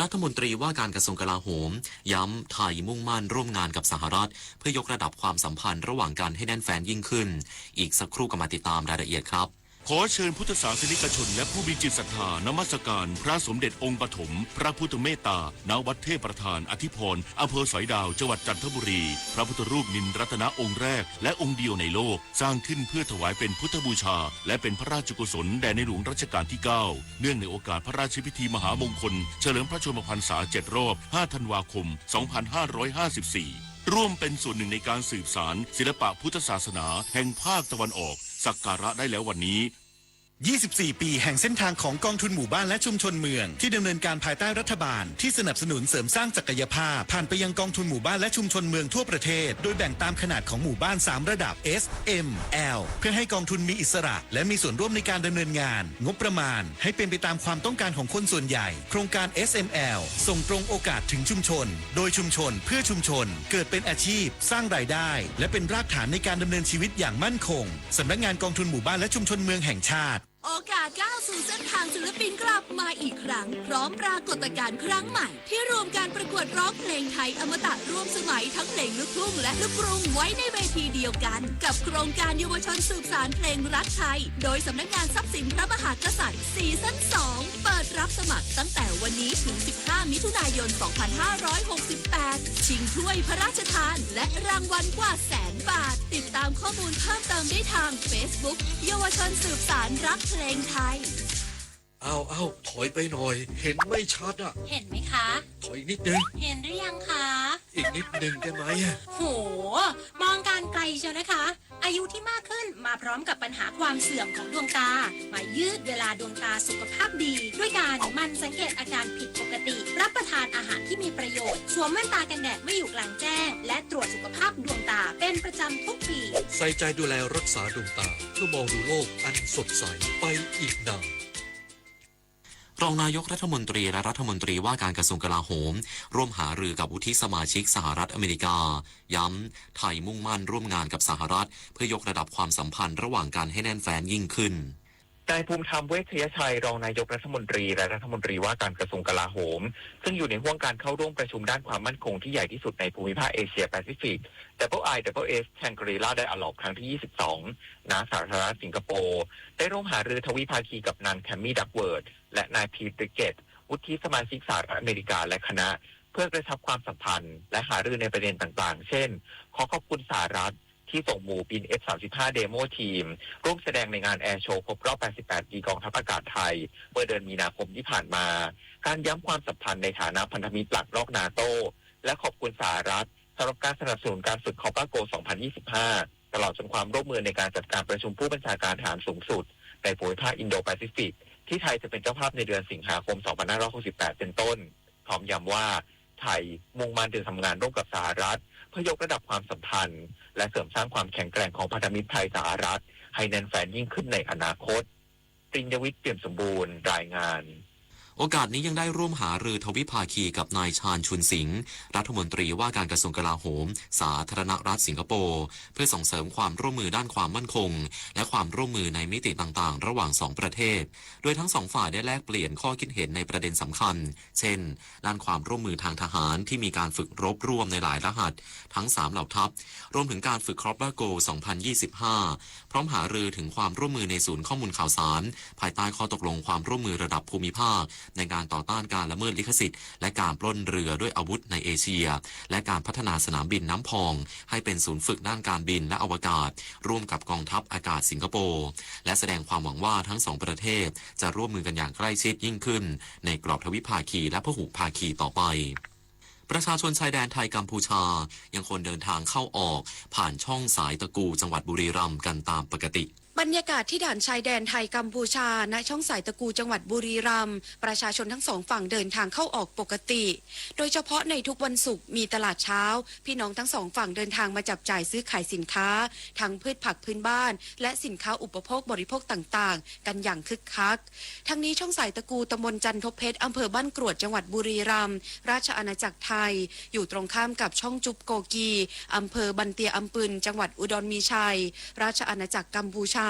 รัฐมนตรีว่าการกระทรวงกลาโหมย้ำไทยมุ่งมั่นร่วมงานกับสหรัฐเพื่อยกระดับความสัมพันธ์ระหว่างกันให้แน่นแฟ้นยิ่งขึ้นอีกสักครู่ก็มาติดตามรายละเอียดครับขอเชิญพุทธศาสนิกชนและผู้มีจิตศรัทธานมัสการพระสมเด็จองค์ปฐมพระพุทธเมตตาณวัดเทพประธานอธิพรอำเภอสอยดาวจังหวัดจันทบุรีพระพุทธรูปนินรัตนะองค์แรกและองค์เดียวในโลกสร้างขึ้นเพื่อถวายเป็นพุทธบูชาและเป็นพระราชกุศลแด่ในหลวงรัชกาลที่ 9เนื่องในโอกาสพระราชพิธีมหามงคลเฉลิมพระชนมพรรษา7 รอบ 5 ธันวาคม 2554ร่วมเป็นส่วนหนึ่งในการสืบสานศิลปะพุทธศาสนาแห่งภาคตะวันออกสักการะได้แล้ววันนี้ 24 ปีแห่งเส้นทางของกองทุนหมู่บ้านและชุมชนเมืองที่ดำเนินการภายใต้รัฐบาลที่สนับสนุนเสริมสร้างศักยภาพผ่านไปยังกองทุนหมู่บ้านและชุมชนเมืองทั่วประเทศโดยแบ่งตามขนาดของหมู่บ้าน 3 ระดับ S M L เพื่อให้กองทุนมีอิสระและมีส่วนร่วมในการดำเนินงานงบประมาณให้เป็นไปตามความต้องการของคนส่วนใหญ่โครงการ SML ส่งตรงโอกาสถึงชุมชนโดยชุมชนเพื่อชุมชนเกิดเป็นอาชีพสร้างรายได้และเป็นรากฐานในการดำเนินชีวิตอย่างมั่นคงสำนักงานกองทุนหมู่บ้านและชุมชนเมืองแห่งชาติโอกาสก้าวสู่เส้นทางศิลปินกลับมาอีกครั้งพร้อมปรากฏการณ์ครั้งใหม่ที่รวมการประกวดร้องเพลงไทยอมตะร่วมสมัยทั้งเพลงลูกทุ่งและลูกกรุงไว้ในเวทีเดียวกันกับโครงการเยาวชนสืบสานเพลงรักไทยโดยสำนักงานทรัพย์สินพระมหากษัตริย์ซีซั่น 2 เปิดรับสมัครตั้งแต่วันนี้ถึง 15 มิถุนายน 2568 ชิงถ้วยพระราชทานและรางวัลกว่า100,000 บาทติดตามข้อมูลเพิ่มเติมได้ทาง Facebook เยาวชนสืบสานรักเพลงไทยเอาถอยไปหน่อยเห็นไม่ชัดอ่ะเห็นไหมคะ ถอยอีกนิดนึงเห็นหรือยังคะอีกนิดนึงได้ไหมโหมองการไกลเชียวนะคะอายุที่มากขึ้นมาพร้อมกับปัญหาความเสื่อมของดวงตามายืดเวลาดวงตาสุขภาพดีด้วยการมันสังเกตอาการผิดปกติรับประทานอาหารที่มีประโยชน์สวมแว่นตากันแดดไม่อยู่กลางแจ้งและตรวจสุขภาพดวงตาเป็นประจำทุกปีใส่ใจดูแลรักษาดวงตาเพื่อมองดูโลกอันสดใสไปอีกนานรองนายกรัฐมนตรีและรัฐมนตรีว่าการกระทรวงกลาโหมร่วมหารือกับวุฒิสมาชิกสหรัฐอเมริกาย้ำไทยมุ่งมั่นร่วมงานกับสหรัฐเพื่อยกระดับความสัมพันธ์ระหว่างกันให้แน่นแฟ้นยิ่งขึ้นนายภูมิธรรมเวชยชัยรองนายกรัฐมนตรีและรัฐมนตรีว่าการกระทรวงกลาโหมซึ่งอยู่ในห่วงการเข้าร่วมประชุมด้านความมั่นคงที่ใหญ่ที่สุดในภูมิภาคเอเชียแปซิฟิก IISS แชงกรีลาไดอะล็อกครั้งที่ 22 ณ สาธารณรัฐสิงคโปร์ได้ร่วมหารือทวิภาคีกับนางแคมมี่ดักเวิร์ดและนายพีทริเกตวุฒิสมาชิกสหรัฐอเมริกาและคณะเพื่อกระชับความสัมพันธ์และหารือในประเด็นต่างๆเช่นขอบคุณสหรัฐที่ส่งหมู่บิน F-35 เดโมทีมร่วมแสดงในงานแอร์โชว์ครบรอบ 88 ปีกองทัพอากาศไทยเมื่อเดือนมีนาคมที่ผ่านมาการย้ำความสัมพันธ์ในฐานะพันธมิตรหลักนอกนาโตและขอบคุณสหรัฐสำหรับการสนับสนุนการฝึกคอปาโก 2025 ตลอดจนความร่วมมือในการจัดการประชุมผู้บัญชาการทหารสูงสุดในภูมิภาคอินโดแปซิฟิกที่ไทยจะเป็นเจ้าภาพในเดือนสิงหาคม 2568 เป็นต้นพร้อมย้ำว่าไทยมุ่งมั่นจะทำงานร่วมกับสหรัฐเพื่อยกระดับความสัมพันธ์และเสริมสร้างความแข็งแกร่งของพันธมิตรไทยสหรัฐให้แน่นแฟ้นยิ่งขึ้นในอนาคตปริญญวิทย์เปี่ยมสมบูรณ์รายงานโอกาสนี้ยังได้ร่วมหารือทวิภาคีกับนายชาญชุนสิงห์รัฐมนตรีว่าการกระทรวงกลาโหมสาธารณรัฐสิงคโปร์เพื่อส่งเสริมความร่วมมือด้านความมั่นคงและความร่วมมือในมิติต่างๆระหว่าง2ประเทศโดยทั้ง2ฝ่ายได้แลกเปลี่ยนข้อคิดเห็นในประเด็นสำคัญเช่นด้านความร่วมมือทางทหารที่มีการฝึกรบร่วมในหลายรหัสทั้ง3เหล่าทัพรวมถึงการฝึกครอปเปอร์โก 2025 พร้อมหารือถึงความร่วมมือในศูนย์ข้อมูลข่าวสารภายใต้ข้อตกลงความร่วมมือระดับภูมิภาคในการต่อต้านการละเมิดลิขสิทธิ์และการปล้นเรือด้วยอาวุธในเอเชียและการพัฒนาสนามบินน้ำพองให้เป็นศูนย์ฝึกด้านการบินและอวกาศร่วมกับกองทัพอากาศสิงคโปร์และแสดงความหวังว่าทั้ง2ประเทศจะร่วมมือกันอย่างใกล้ชิดยิ่งขึ้นในกรอบทวิภาคีและพหุภาคีต่อไปประชาชนชายแดนไทยกัมพูชายังคงเดินทางเข้าออกผ่านช่องสายตะกูจังหวัดบุรีรัมย์กันตามปกติบรรยากาศที่ด่านชายแดนไทยกัมพูชาณช่องสายตะกูจังหวัดบุรีรัมย์ประชาชนทั้ง2ฝั่งเดินทางเข้าออกปกติโดยเฉพาะในทุกวันศุกร์มีตลาดเช้าพี่น้องทั้ง2ฝั่งเดินทางมาจับจ่ายซื้อขายสินค้าทั้งพืชผักพื้นบ้านและสินค้าอุปโภคบริโภคต่างๆกันอย่างคึกคักทั้งนี้ช่องสายตะกูตำบลจันทบเพชรอำเภอบ้านกรวดจังหวัดบุรีรัมย์ราชอาณาจักรไทยอยู่ตรงข้ามกับช่องจุบโกกีอำเภอบันเตียอำปึนจังหวัดอุดรมีชัยราชอาณาจักรกัมพูชา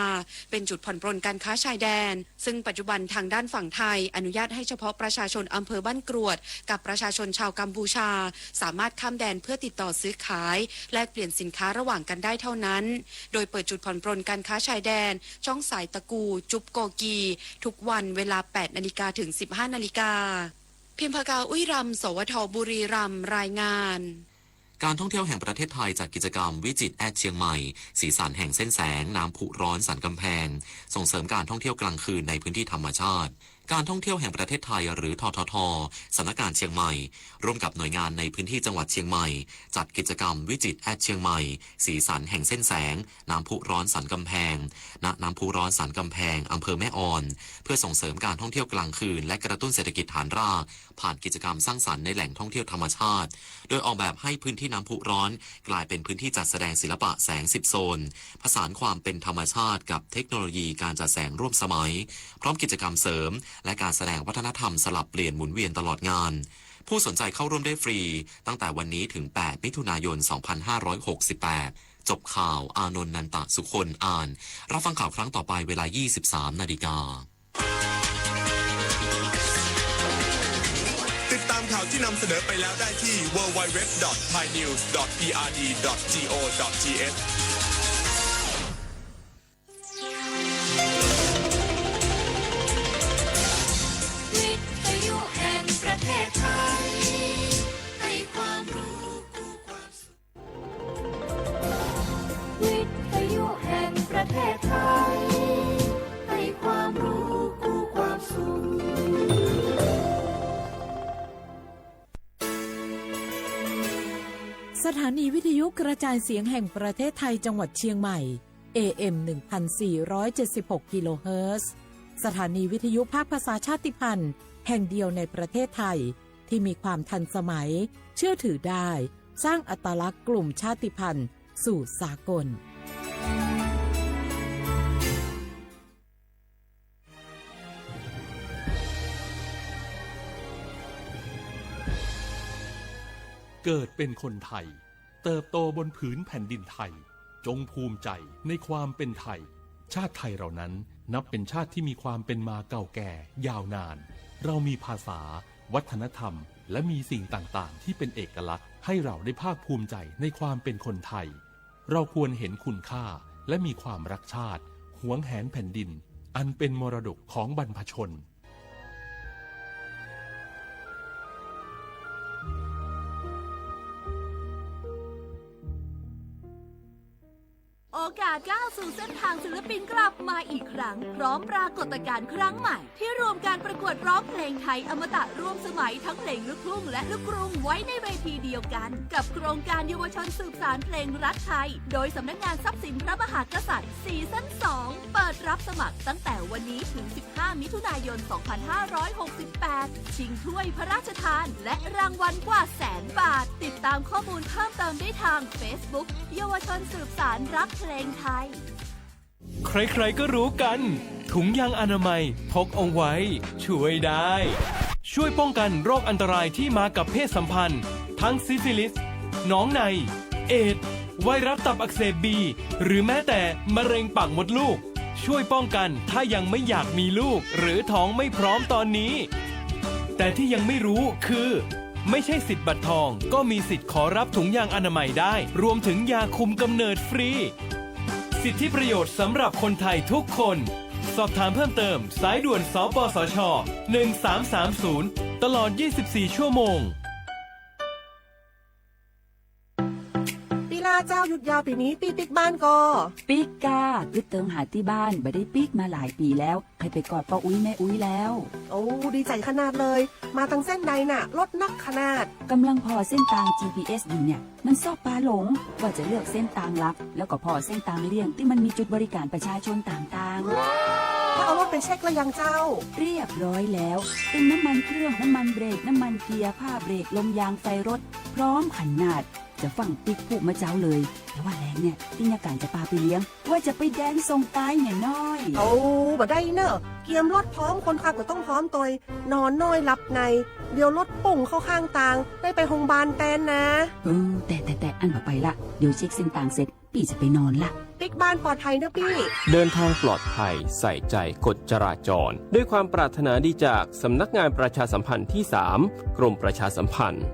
เป็นจุดผ่อนปรนการค้าชายแดนซึ่งปัจจุบันทางด้านฝั่งไทยอนุญาตให้เฉพาะประชาชนอำเภอบ้านกรวดกับประชาชนชาวกัมพูชาสามารถข้ามแดนเพื่อติดต่อซื้อขายแลกเปลี่ยนสินค้าระหว่างกันได้เท่านั้นโดยเปิดจุดผ่อนปรนการค้าชายแดนช่องสายตะกูจุบโกกีทุกวันเวลา 8 นาฬิกาถึง 15 นาฬิกาพิมพากาอุ้ยรำสวทบุรีรัมย์รายงานการท่องเที่ยวแห่งประเทศไทยจัดกิจกรรมวิจิตรแอดเชียงใหม่สีสันแห่งเส้นแสงน้ำผุร้อนสันกำแพงส่งเสริมการท่องเที่ยวกลางคืนในพื้นที่ธรรมชาติ การท่องเที่ยวแห่งประเทศไทยหรือททท.สำนักงานเชียงใหม่ร่วมกับหน่วยงานในพื้นที่จังหวัดเชียงใหม่จัดกิจกรรมวิจิตรเชียงใหม่สีสันแห่งเส้นแสงน้ำพุร้อนสันกำแพงณน้ำพุร้อนสันกำแพงอำเภอแม่ออนเพื่อส่งเสริมการท่องเที่ยวกลางคืนและกระตุ้นเศรษฐกิจฐานรากผ่านกิจกรรมสร้างสรรค์ในแหล่งท่องเที่ยวธรรมชาติโดยออกแบบให้พื้นที่น้ำพุร้อนกลายเป็นพื้นที่จัดแสดงศิลปะแสง10โซนผสานความเป็นธรรมชาติกับเทคโนโลยีการจัดแสงร่วมสมัยพร้อมกิจกรรมเสริมและการแสดงวัฒนธรรมสลับเปลี่ยนหมุนเวียนตลอดงานผู้สนใจเข้าร่วมได้ฟรีตั้งแต่วันนี้ถึง8มิถุนายน2568จบข่าวอานนท์นันตะสุคนอ่านรับฟังข่าวครั้งต่อไปเวลา 23:00 น.ติดตามข่าวที่นำเสนอไปแล้วได้ที่ www.thainews.prd.go.thวิทยุแห่งประเทศไทยให้ความรู้คู่ความสุขวิทยุแห่งประเทศไทยให้ความรู้คู่ความสุขสถานีวิทยุกระจายเสียงแห่งประเทศไทยจังหวัดเชียงใหม่ AM 1476 กิโลเฮิรตซ์สถานีวิทยุภาคภาษาชาติพันธุ์แห่งเดียวในประเทศไทยที่มีความทันสมัยเชื่อถือได้สร้างอัตลักษณ์กลุ่มชาติพันธุ์สู่สากลเกิดเป็นคนไทยเติบโตบนผืนแผ่นดินไทยจงภูมิใจในความเป็นไทยชาติไทยเรานั้นนับเป็นชาติที่มีความเป็นมาเก่าแก่ยาวนานเรามีภาษาวัฒนธรรมและมีสิ่งต่างๆที่เป็นเอกลักษณ์ให้เราได้ภาคภูมิใจในความเป็นคนไทยเราควรเห็นคุณค่าและมีความรักชาติหวงแหนแผ่นดินอันเป็นมรดกของบรรพชนโอกาสก้าวสู่เส้นทางศิลปินกลับมาอีกครั้งพร้อมปรากฏการณ์ครั้งใหม่ที่รวมการประกวดร้องเพลงไทยอมตะร่วมสมัยทั้งเพลงลูกทุ่งและลูกกรุงไว้ในเวทีเดียวกันกับโครงการเยาวชนสืบสานเพลงรักไทยโดยสำนักงานทรัพย์สินพระมหากษัตริย์ซีซั่น 2เปิดรับสมัครตั้งแต่วันนี้ถึง15มิถุนายน2568ชิงถ้วยพระราชทานและรางวัลกว่า100,000 บาทติดตามข้อมูลเพิ่มเติมได้ทาง Facebook เยาวชนสืบสานรักเพลงไทยใครๆก็รู้กันถุงยางอนามัยพกเอาไว้ช่วยได้ช่วยป้องกันโรคอันตรายที่มากับเพศสัมพันธ์ทั้งซิฟิลิสหนองในเอดส์ไวรัสตับอักเสบบีหรือแม้แต่มะเร็งปากมดลูกช่วยป้องกันถ้ายังไม่อยากมีลูกหรือท้องไม่พร้อมตอนนี้แต่ที่ยังไม่รู้คือไม่ใช่สิทธิ์บัตรทองก็มีสิทธิ์ขอรับถุงยางอนามัยได้รวมถึงยาคุมกำเนิดฟรีสิทธิประโยชน์สำหรับคนไทยทุกคนสอบถามเพิ่มเติมสายด่วนสปสช1330ตลอด24ชั่วโมงปีลาเจ้าหยุดยาวปีนี้ปีปิกบ้านก็ปิกกาคือเติมหาที่บ้านไม่ได้ปิกมาหลายปีแล้วใครไปกอดป้าอุ้ยแม่อุ้ยแล้วโอ้ดีใจขนาดเลยมาทางเส้นใดน่ะรถนักขนาดกำลังพอเส้นทาง GPS อยู่เนี่ยมันซอกปลาหลงว่าจะเลือกเส้นทางลับแล้วก็พอเส้นทางเลี่ยงที่มันมีจุดบริการประชาชนต่างๆถ้าเอารถไปเช็คแล้วยังเจ้าเรียบร้อยแล้วตึงน้ำมันเครื่องน้ำมันเบรกน้ำมันเกียร์ผ้าเบรกลมยางไฟรถพร้อมขนาดจะฟังปิ๊กผูกมาเจ้าเลยแต่ว่าแรงเนี่ยที่ยาการจะพาไปเลี้ยงว่าจะไปแดนส่งตายเนี่ยน้อยโอ้บ่ได้เนอะเกียมรถพร้อมคนขับก็ต้องพร้อมตัวนอนน้อยหลับในเดี๋ยวรถปุ่งเข้าข้างทางได้ไปโรงพยาบาลแตนนะแต่อันมาไปละเดี๋ยวเช็คเส้นทางเสร็จพี่จะไปนอนละปิ๊กบ้านปลอดภัยนะพี่เดินทางปลอดภัยใส่ใจกฎจราจรด้วยความปรารถนาดีจากสำนักงานประชาสัมพันธ์ที่ 3 กรมประชาสัมพันธ์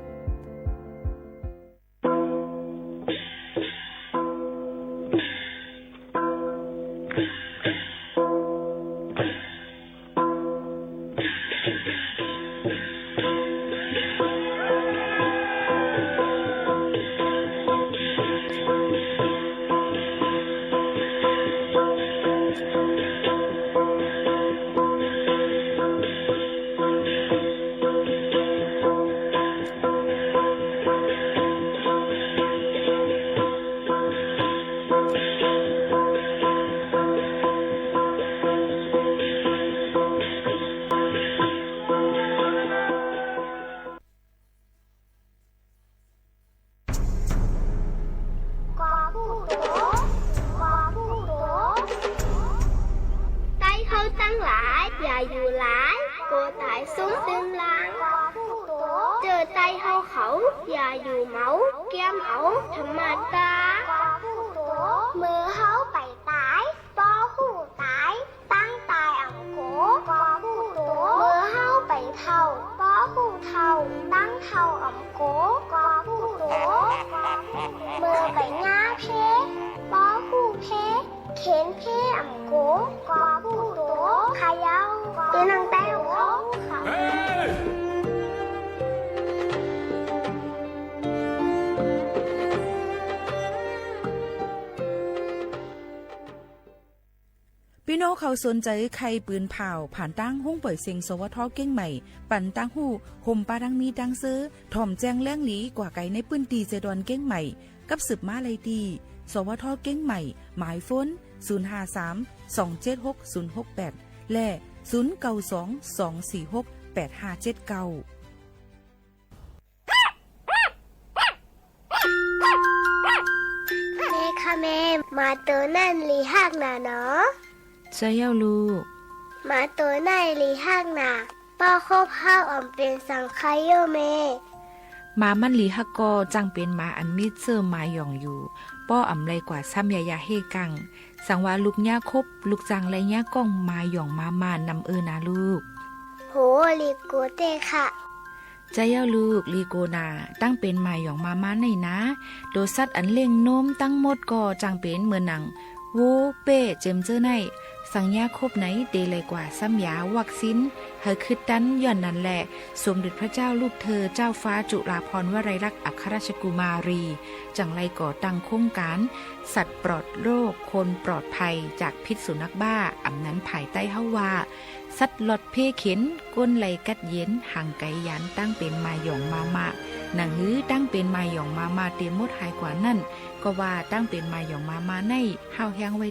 ตั้งหลายอย่าอยู่หลายกลัวตายสูงตึงหลังเจอใจเฮาเขาอย่าอยู่เมาแก้มเอาธรรมดามือเฮาไปตายบ่หูตายตั้งตายอ่ำโกมือเฮาไปเท่าบ่หูเท่าตั้งเท่าอ่ำโกมือไปง่าเพบ่หูเพเข็นเพอ่ำโกขายาวตีนังแต้วพี่น้องเขาสนใจใครปืนเผาผ่านตั้งห้องเปิดเสียงสวทเก้งใหม่ปั่นตั้งหูห่มปาดังมีดังซื้อถ่อมแจ้งแล้งหลีกว่าไก่ในปืนตีเจดอนเก้งใหม่กับสืบมาเลยดีสวทเก้งใหม่หมายฟ้น053-276-068และ0922468579แม่ค่ะแม่มาตัวนั่นลีหักหนาเนาะใช่แล้วลูกมาตัวนั่นลีหักหนาป้าคบข้าวอ่อมเป็นสังไคโยแม่มามันลีฮักกอจังเป็นมาอันมิดเซอร์มาหย่องอยู่ป้ออำไรกว่าซ้ำยายาเฮกังสังว่าลูกย่าคบลูกจังไรย่าก้องมาหย่องมานำนะลูกโหลีโกเต้ค่ะใจเย้าลูกลีโกนาตั้งเป็นมาหย่องมาในนะโดสัตว์อันเล่งโน้มตั้งหมดก็จังเป็นเหมือนหนังโวเป้เจมเจอในสังยาคบไหนเดเลยกว่าซ้ำยาวักซินเฮอคือดันย่อนนั่นแหละสมเด็จพระเจ้าลูกเธอเจ้าฟ้าจุฬาภรณ์วลัยลักษณ์อัครราชกุมารีจังไรก่อตั้งโครงการสัตว์ปลอดโรคคนปลอดภัยจากพิษสุนัขบ้าอำนั้นภายใต้เฮาว่าสัตว์หลอดเพเข็นก้นไหลกัดเย็นห่างไกยันตั้งเป็นมาหยองมาหนังหื้อตั้งเป็นมาหยองมาเตรียมมดหายกว่านั่นก็ว่าตั้งเป็นมาหยองมาในห้าวแห้งไว้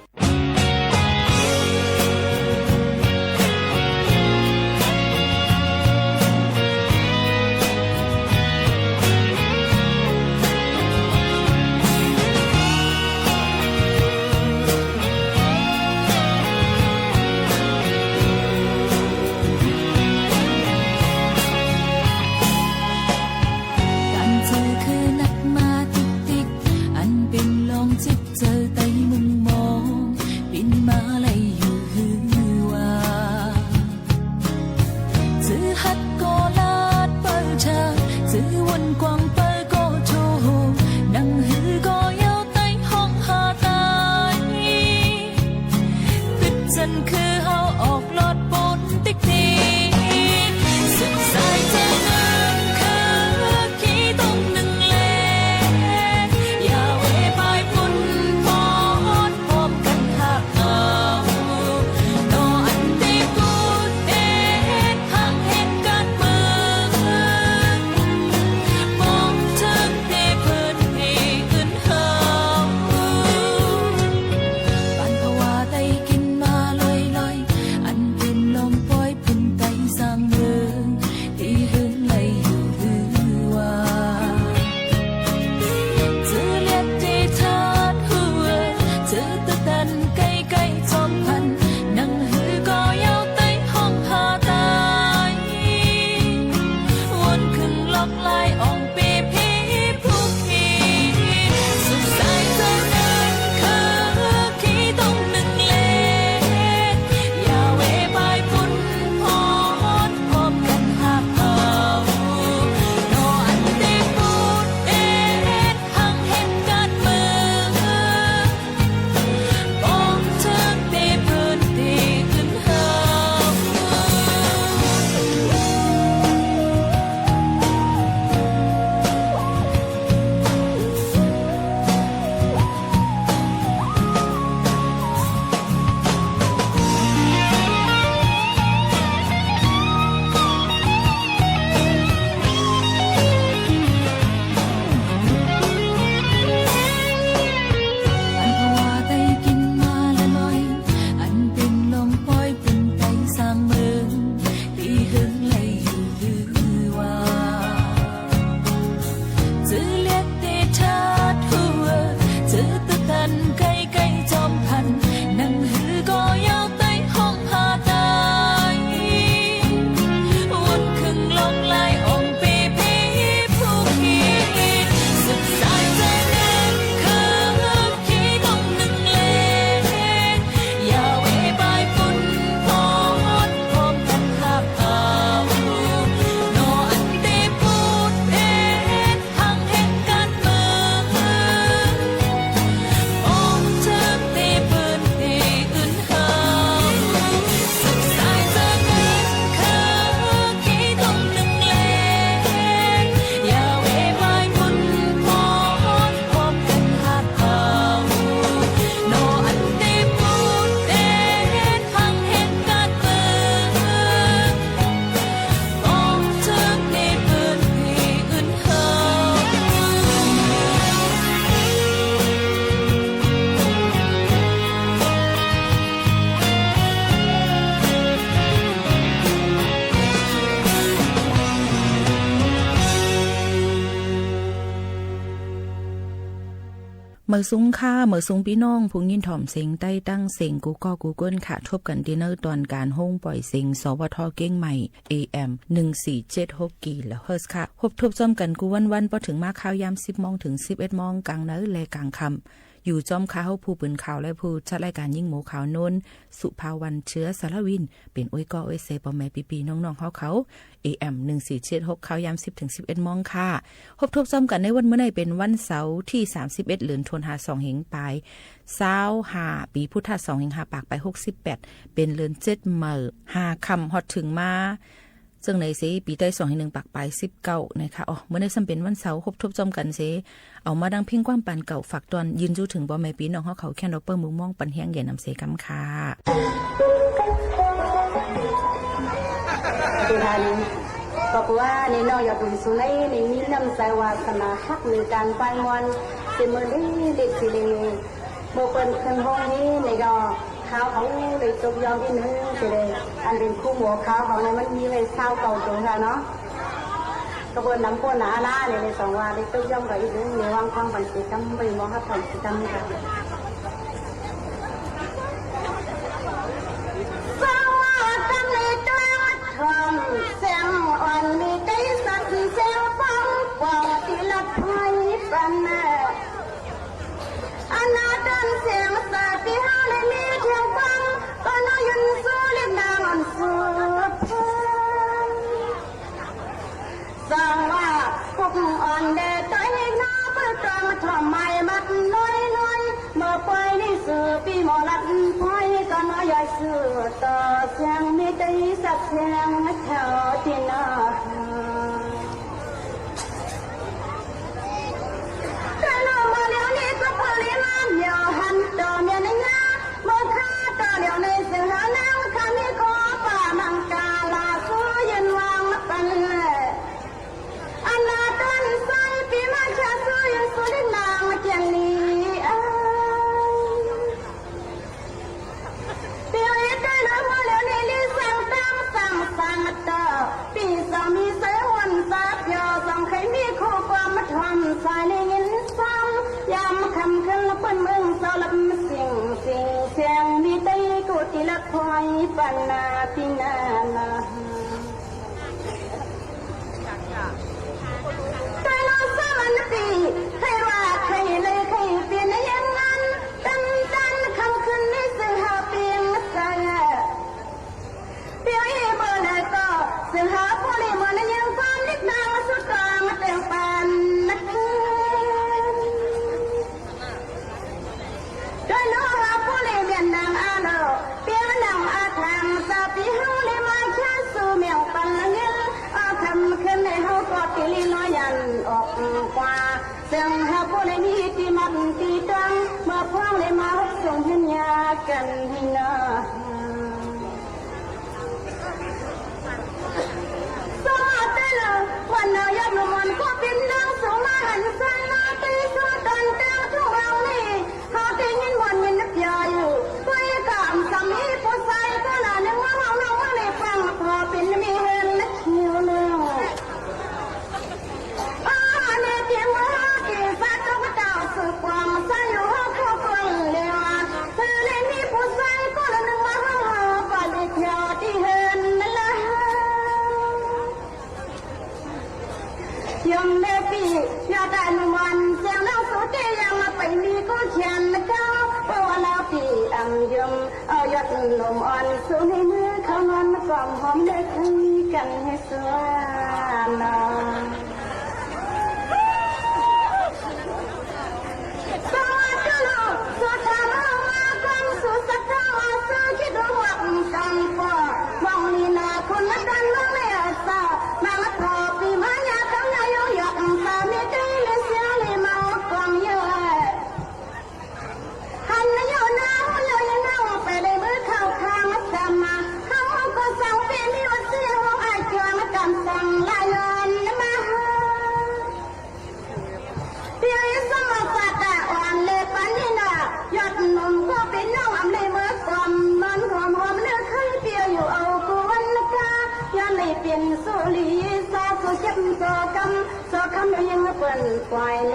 เมื่อสูงค่าเมื่อสูงพี่น้องผู้ยินถ่อมเสียงใต้ตั้งเสียงกูก็กูเกิลค่ะทบกันดินเนอร์ตอนการห้องปล่อยเสียงสวทเก้งใหม่ AM 1476กิโลเฮิรตซ์ค่ะพบทบจอมกันกูวันพอถึงมาข่าวยาม10 โมงถึง 11 โมงกลางเนื้อและกลางค่ำอยู่จอมข่าวผู้ปืนข่าวและผู้จัดรายการยิ่งหมูข่าวโน้นสุภาวันเชื้อสารวินเป็นอ้อยก็อ้อยเซปอแม่ปีน้องๆเขา AM 1476ข่าวยาม10ถึง11 โมงค่ะพบทบจอมกันในวันเมื่อไหร่เป็นวันเสาร์ที่31เดือนธันวาคม2เหงปลาย25ปีพุทธศักราช2เหง5ปากไป68เป็นเดือน7เมื่อ5ค่ำฮอดถึงมาซึ่งในสิปีใต้2 1ปากไป19นะคะอ๋อเมื่อในซ้ำเป็นวันเสาร์ครบทบจอมกันสิเอามาดังเพ่งกว้างปานเก่าฝากตอนยืนจู้ถึงบ่แม่ปีน้องเขาแค่นเปอร์มือม่วงปันแห้งใหญ่นำเสกำค่ะตุลานี้บอกว่าในนอกอย่าบุญสุนัยในมีน้ำใจวาสนาฮักในการไปวันเสมอได้เด็กสิเลงโบเป็นคนห้องนี้ในก็ข้าวของเลยจบยอมที่นึงสิเลยอันเป็นคู่หัวข้าวของนั้นมันมีเลยเศร้าเก่าตรงค่ะเนาะกระบวนน้ำโคหนาล่าเนี่ยใน2 วันได้จบยอมกับอีกนึงในวางความบันเทิงจำไปมองหัดผ่อนจำกันเสียงอ่อนมีใจสั่นเสียงฟังกว่าที่ลัดไว้ปันแม่อนาดันเสียงสาธิหาในมีเทียงฟังก็น้อยยืนสู้เรียกนางอ่อนสุดสั่งว่าพวกอ่อนเด็กใจหน้าเปิดตามาทำไมมัดน้อยเมื่อไปนี่สื่อปีหมอลัดพอยก็น้อยใหญ่สื่อต่อเสียงมีใจสักเสียงแถวที่น่าแต่เรามาเดี๋ยวนี้ก็พลิมานอย่าหันต่อเมียในงาเมื่อข้าต่อเดี๋ยวในเสียงหาแนวข้ามีขอป่ามังกาลาสู้ยืนวางนับปันอันนาตันใส่ปีมาชาสู้ยืนสู้ดินางมาเจียงนี้เดี๋ยวนี้ได้แล้วมาแล้วนี่ลิสั่งตั้งสั่งต่อปีสามีเสวันสาบยอสั่งใครมีข้อความมาทำสายในยินซ้ำยามคำขึ้นละเปิ้นเมืองเศร้าลำเสียงมีใจกุฏิละคอยปันนาพินานาใจเราสมันตีใครว่าใครเลยใครเปลี่ยนอย่างนั้นดันคำขึ้นนี่สื่อหาเปลี่ยนใจเดี๋ยวอีเบอร์ไหนก็สื่อหาพอดีเมื่อนั้นยังความนิดนางมาสุดกลางมาเต็มปานนักด้วยน้องหาพอดีเมียนนางอาโลเปียนางอาทางสาปีเฮาเลยมาแค่สู่เมียวปันละเงินอาทำขึ้นในเฮาก็ตีลีน้อยยันออกกว่าเสียงหาพอดีมีที่มันตีตังเมื่อพวงเลยมาส่งเห็นยากันที่นาวันนายนมันก็เป็นนางสมาหันสันนาตีสุดันเตงทุกเรานี่หาตีนินวันมินนับยาอยู่ตัวเอกามสามีผู้ชายก็น่านึกว่าเราไม่ได้ฟังพอเป็นมีเห็นนักเที่ยวเรื่องเนี่ยเพียงว่าที่สัตว์พระเจ้าสืบความใส่อยู่ห้องครอบครัวเลยว่าเธอเลยมีผู้ชายก็นึกว่าเราไปเที่ยวที่เห็นนั่นแหละยังแม่ปีอยากได้นวันเสียงเราสุดที่ยังมาไปมีก็เขียนเจ้าเพราะว่าเราปีอังยมเอายอดนมอ่อนสูในมือเขานอนมากล่อมหอมได้คุยกันให้สวยนอนสวัสดีลูกสุดท้ายมาคนสุดสักท่ามาซื้อคิดว่ากันพอมองนี่นาคนละกันว่าไม่อาสามาละพอปีมายาทั้งนายอยากตาไม่ได้เลยเสียเลยมากองเยอะหันมาอยู่หน้าหัวเลยนั่งไปเลยมือเข้าข้างมาจำมาเขาก็สั่งเป็นที่ว่าเสียหัวไอ้เจ้ามาจำสั่งลายเงินมา นปล่อยเล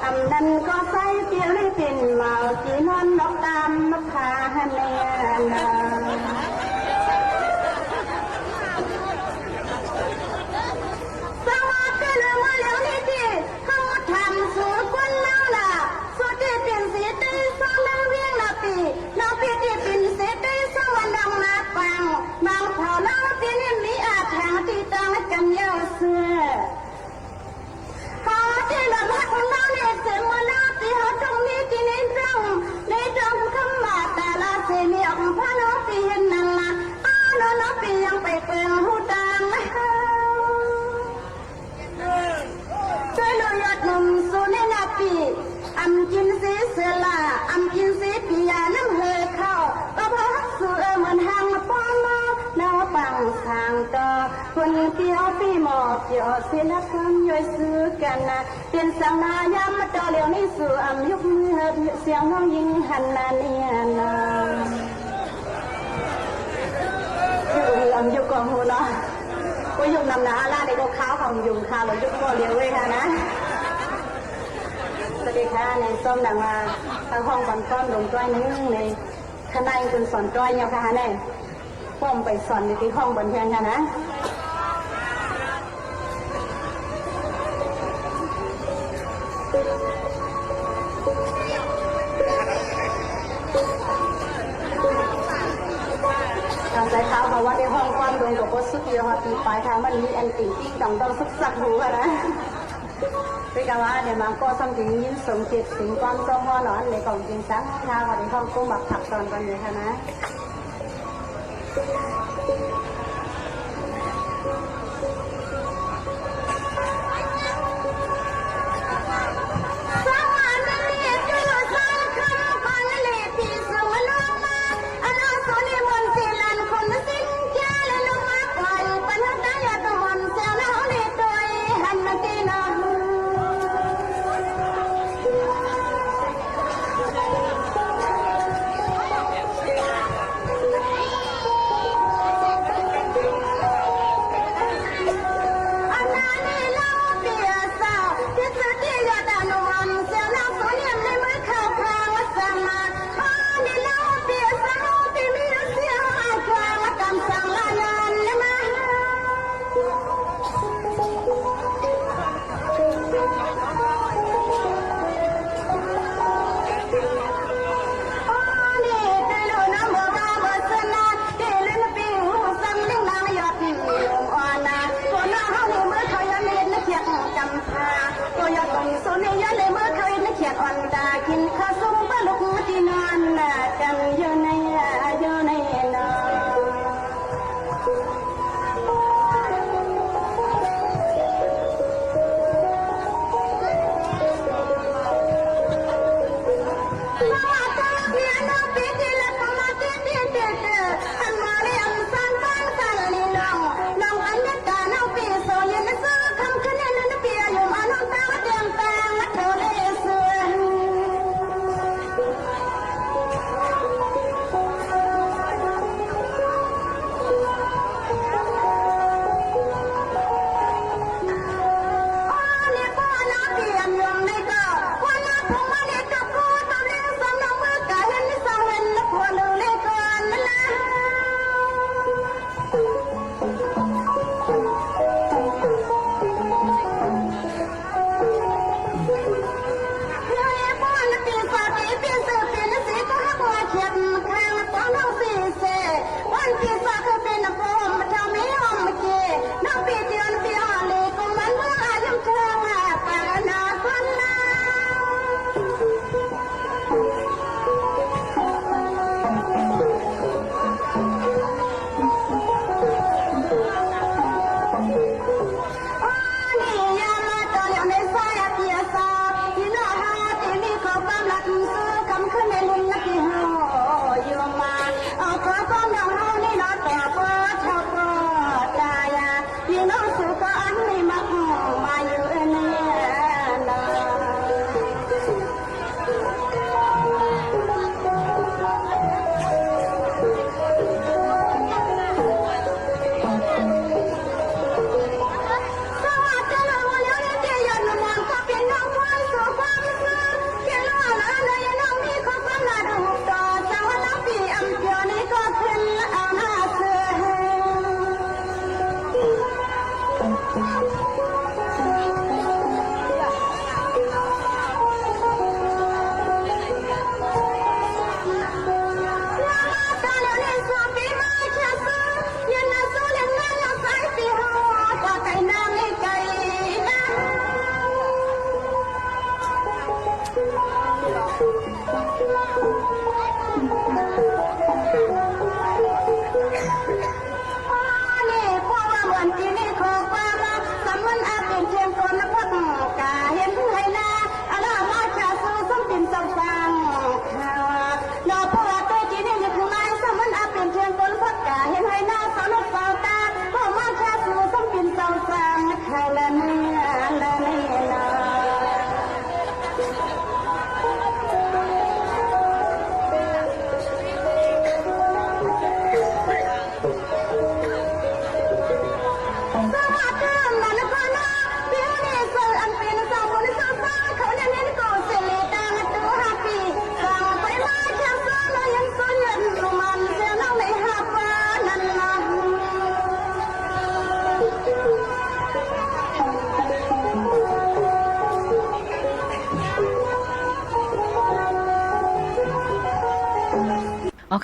อำดันก็ใส่เปียวได้เป็นเมาจีนอนนกตามนกพาเนียนาสวัสดีเลยมาแล้วนี่ที่เขาทำสูตรคนเล่าล่ะสูตรที่เป็นสีตีสองนางเวียงนาปีน้องพี่ที่เป็นสีตีสองวันดังมาปังบางเผาน้องพี่นี่มีอาถรรพ์ที่ต้องกันเยอะเสือเขาที่เราพักคนเราเนี่ยเสียมันน่าตีเขาตรงนี้ที่นี่ตรงในตรงคำว่าแต่ละเสียมีออกพระน้องพี่เห็นนั่นละน้องพี่ยังไปเปลืองหูตังช่วยดูยอดหนุ่มสุนินาปีอำกินสีเสือละอำกินสีปียาน้ำเฮเข้าก็เพราะสูเหมือนหางป้อนมาน้าปังทางต่อคนเปียวปีหมอกเกี่ยวศิลธรรมย่อยซื้อกันนะเป็นสังนายามมาต่อเลี้ยวนี่สู่อำยุคมือเสียงน้องยิงหันนาเนียนะอำยุคกองหูเนาะก็ยุคนำนาล่าในก็ข้าวของยุงข้าวเรายุคก็เลี้ยวเว้ยค่ะนะสวัสดีค่ะในส้มดังมาทางห้องก่อนก้อนลงจ้อยนึงในข้างในคุณสอนจ้อยเนี่ยค่ะเนี่ยพ่อมไปสอนอยู่ที่ห้องบนเทียงค่ะนะทางสายเท้าบอกว่าในห้องความลงกับโพสต์เดียวค่ะปีปลายทางมันมีแอนตี้ที่ต้องศึกษาดูค่ะนะพี่กว่าเนี่ยมันก็สังเกตยินสมเกียรติสิ่งความทรงว่าหนอนในกล่องกินสังชาวันในห้องกุ้งแบบถักตอนกันเลยค่ะนะ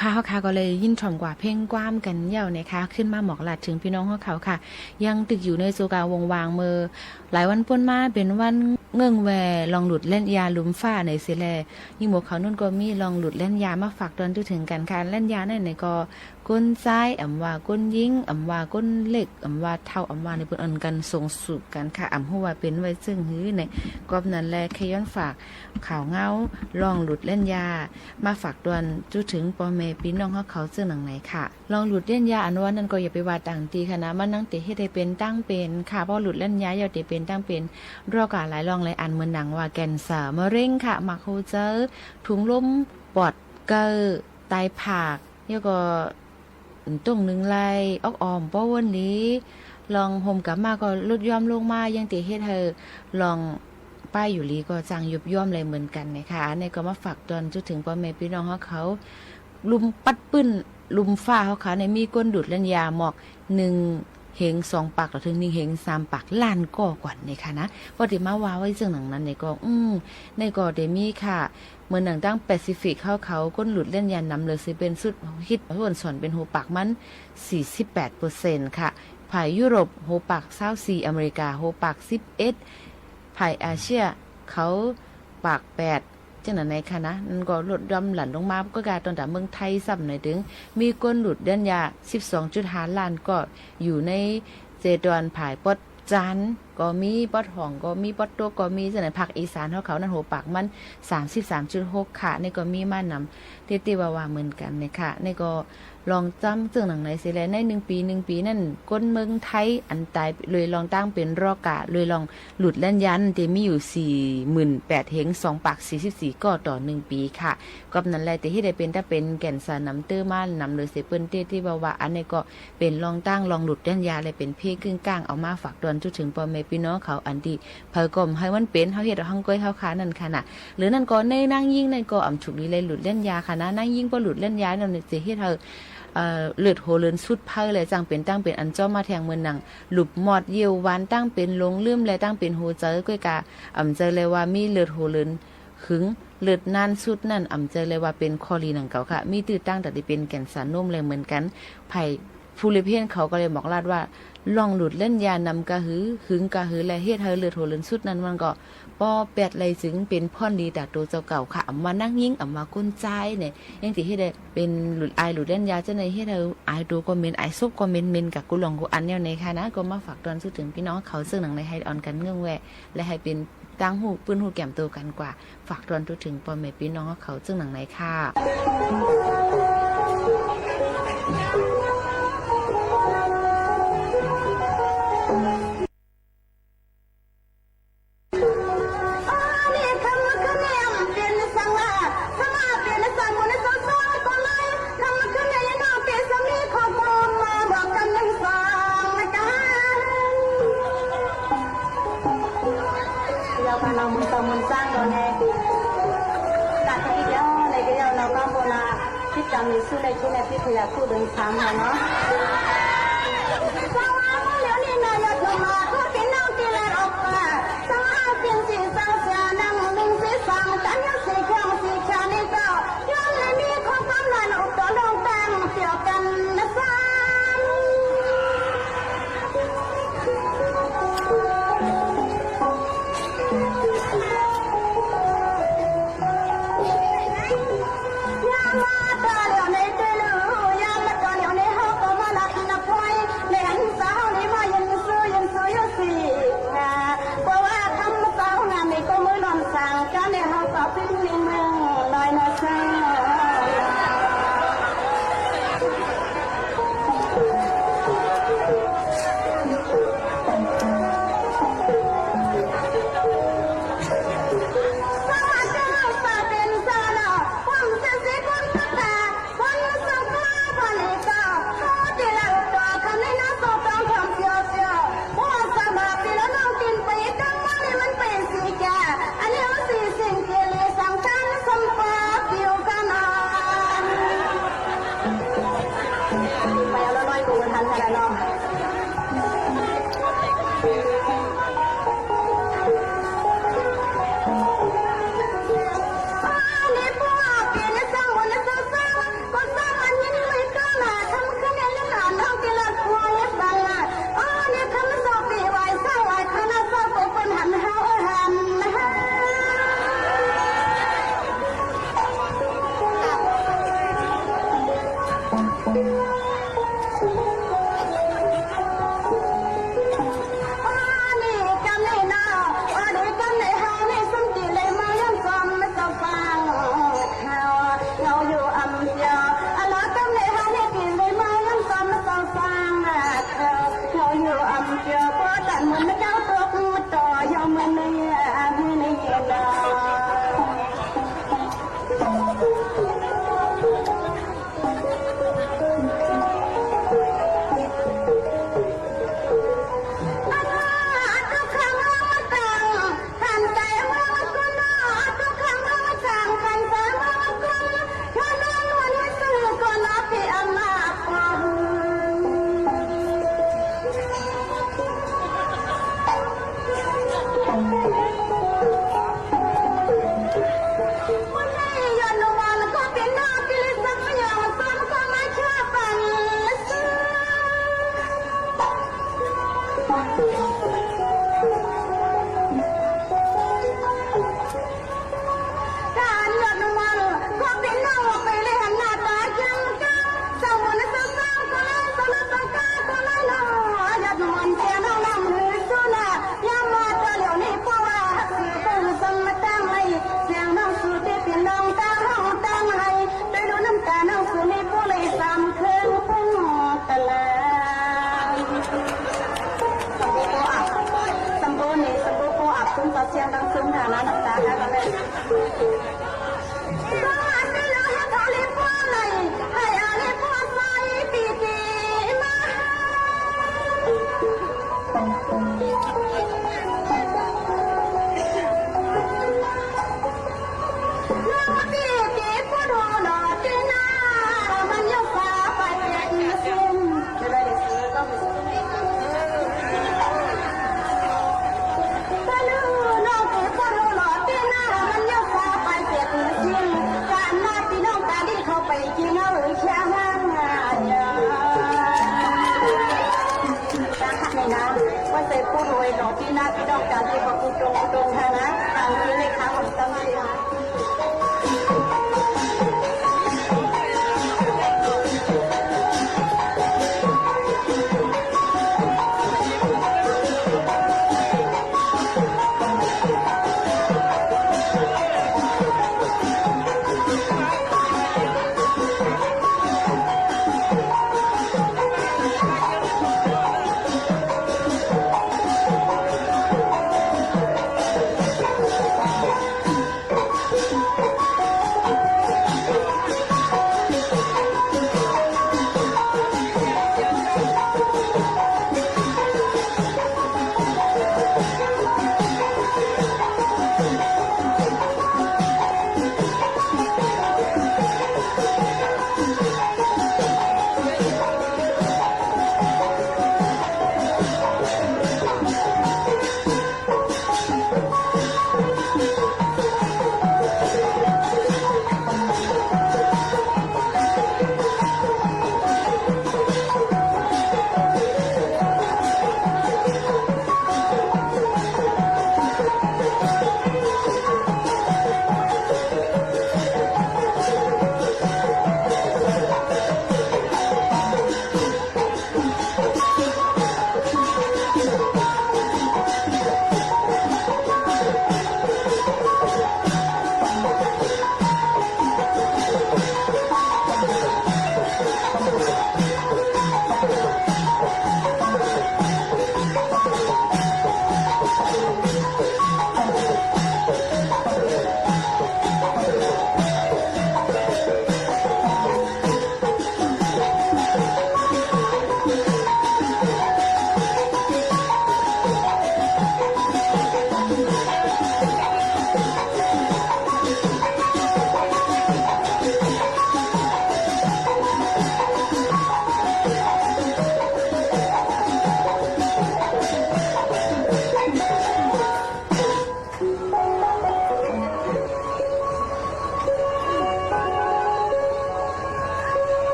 ค่ะเขาค่ะก็เลยยิ่งถ่อมกว่าเพ่งกว้ามกันเย่านะคะขึ้นมาหมอกหลัดถึงพี่น้องเขาค่ะยังตึกอยู่ในโซกาวงวางมือหลายวันป่นมาเป็นวันเงื่องแวลองหลุดเล่นยาลุมฟ้าในเสแลยิ่งหมวกเขานุ่นก็มีลองหลุดเล่นยามาฝากตอนถึงกันค่ะเล่นยาในก็ก้นซ้ายว่าก้นยิงว่าก้นเล็กว่าเท่าว่าในเปิ้นอันกันส่งสูบกันค่ะหัวว่าเป็นไว้ซึ่งหื้อในกอบนั้นแลขย้อนฝากข่าวเงาลองหลุดเล่นยามาฝากตอนจุถึงปอเมพี่น้องเขาซึ่งหนังไหนค่ะลองหลุดเล่นยาอันว่านั้นก็อย่าไปว่าต่างตีค่ะนะมันนั่งเตะให้ได้เป็นตั้งเป็นค่ะเพราะหลุดเล่นยาอย่าเตะเป็นตั้งเป็นรอกาหลายลองหลายอันเหมือนหนังว่าแกนสามะเร็งค่ะมักโฮเจอถุงลมปอดเกอไตผากแล้วก็ตุ้งหนึ่งไล่ออกอ่อมป้อวันนี้ลองห่มกลับมาก็ลดย่อมลงมายังตีให้เธอลองป้ายอยู่ลีก็จังยุบย่อมเลยเหมือนกันนะคะในก็มาฝากตอนจนถึงพ่อแม่พี่น้องเขาลุมปัดปื้นลุมฟ้าเขาในมีก้นดูดเล่นยาหมอก1เหง2ปากถึง1เหง3ปากล้านก่อนนะคะนะพอดีมาว่าไว้เรื่องหนังนั้นในก็ในก็เดมีค่ะเมื่อหนังตั้งแปซิฟิกเขาก้นหลุดเล่นยานำเลยสิเป็นสุดฮิตส่วนสอนเป็นหูปากมัน 48% ค่ะภายยุโรปหูปาก24อเมริกาหูปาก11ภายอาเซียเขาปาก8จังนั้นในค่ะนะนั่นก็ลดย่อมหลั่นลงมาก็กลายตอนแต่เมืองไทยซ้ำหน่อยถึงมีก้นหลุดเล่นยา 12.5 ล้านก็อยู่ในเจดอนภายปดจันก็มีปอดห่องก็มีปอดโตก็มีจังไหนภาคอีสานเขานั่นหัวปากมัน 33.6 ค่ะนี่ก็มีมานำเตว่าเหมือนกันนะคะนี่ก็ลองจำซึ่งหนังไหนสิแลใน1 ปีนั่นก้นเมืองไทยอันตายเลยลองตั้งเป็นรอกะเลยลองหลุดเล่นยันเตมีอยู่ 48,000 เหง2ปาก44ก็ต่อ1ปีค่ะก็นั้นแหละแต่ที่ได้เป็นถ้าเป็นแก่นสารน้ำเตอร์มานำเลยเสเปิ้นที่ว่าอันนี้ก็เป็นลองตั้งลองหลุดเล่นยาเลยเป็นเพกึ่งกลางเอามาฝากตอนจนถึงพ่อแม่พี่น้องเขาอันที่เพิ่นก็ให้มันเป็นเฮาเฮ็ดเอาหังก้อยเฮาขานั่นค่ะน่ะหรือนั่นก็ในนั่งยิ่งนั่นก็อำฉุกนี้เลยหลุดเล่นยาค่ะนะนั่งยิ่งบ่หลุดเล่นยานั่นสิเฮ็ดเฮาเลือดโหเลินสุดเพ้อเลยจังเป็นตั้งเป็นอันเจ้ามาแทงเมืองหนังหลุบหมอดเยี่ยววานตั้งเป็นลงลืมและตั้งเป็นโหเจอก้อยกาเจอเลยว่ามีเลือดโหเลินหึงเลือดนานสุดนั่นเจอเลยว่าเป็นคอลีหนังเก่าค่ะมีตื้อตั้งแต่ที่เป็นแก่นสารนุ่มเลยเหมือนกันไผ่ฟูริเพียนเขาก็เลยบอกลาดว่าลองหลุดเล่นยานำกะหือหึงกะหือและเฮ็ดให้เลือดโหเลินสุดนั้นมันก็ป้อแปดเลยถึงเป็นพ่อนดีแต่ตัวเจ้าเก่าค่ะมานั่งยิ่งมาก้นใจเนี่ยยังติให้ได้เป็นหลุดไอหลุดเล่นยาจะในให้เราไอดูก็เมนไอซุปก็เมนกับกุหลงกุอันเนี่ยในค่ะนะก็มาฝากตอนสู้ถึงพี่น้องเขาซึ่งหนังในให้ออนกันเงื่องแวะและให้เป็นตั้งหูปืนหูแก้มตัวกันกว่าฝากตอนสู้ถึงพ่อแม่พี่น้องเขาซึ่งหนังในค่ะมีสู้ในที่ในพิทยาคู่เดินทางเนาะ ตรงฐานะตามที่เลขาของจังหวัด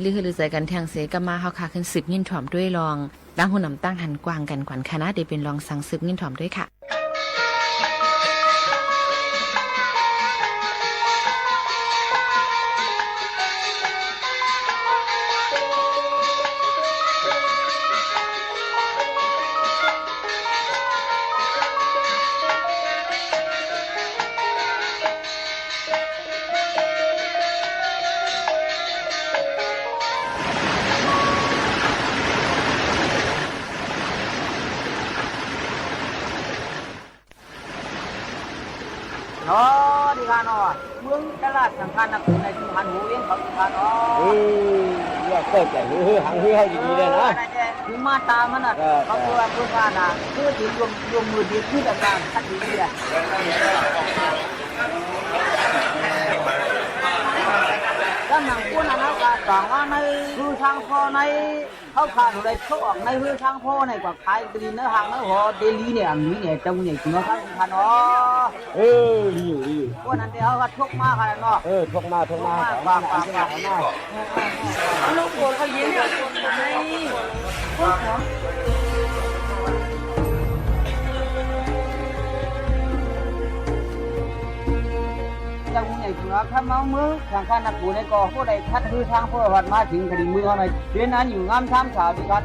ลือหือใจกันแทงเสกมาเฮาค่ะขึ้น10ยินถ่อมด้วยรองตั้งหุ่นนำตั้งหันกวางกันขวัญคณะได้เป็นรองสัง10ยินถ่อมด้วยค่ะเนาะดีค่ะเนาะเมืองตลาดสำคัญนะคุณในชุมชนหูเลี้ยงเขาดีค่ะเนาะเนี่ยเกิดจากหังเฮ้ยดีๆเลยนะคือมาตามันน่ะเขาตัวพูดว่าน่ะคือที่รวมมือดีขึ้นต่างๆทัดดีเลยก็หนังพวกนั้นก็ต่างว่าในคือทางพอในเขาขาดอะไรเขาออกในคือทางพอในกว่าขายกรีนเนื้อหางเนื้อหัวเดลี่เนี่ยอันนี้เนี่ยจังเนี่ยคุณเนาะครับเนาะดีพวกนั้นเดี๋ยวเขาชกมากกันเนาะชกมาปากลูกโกรธเขายิ้มเนี่ยคนไหนคนเขาจังหวะนี้คือข้าเมามือทางการนักบุญในก่อผู้ใดทัดคือทางผู้วัดมาถึงคดีมือเขาในเดือนนั้นอยู่งามช้ำสาวดีกัน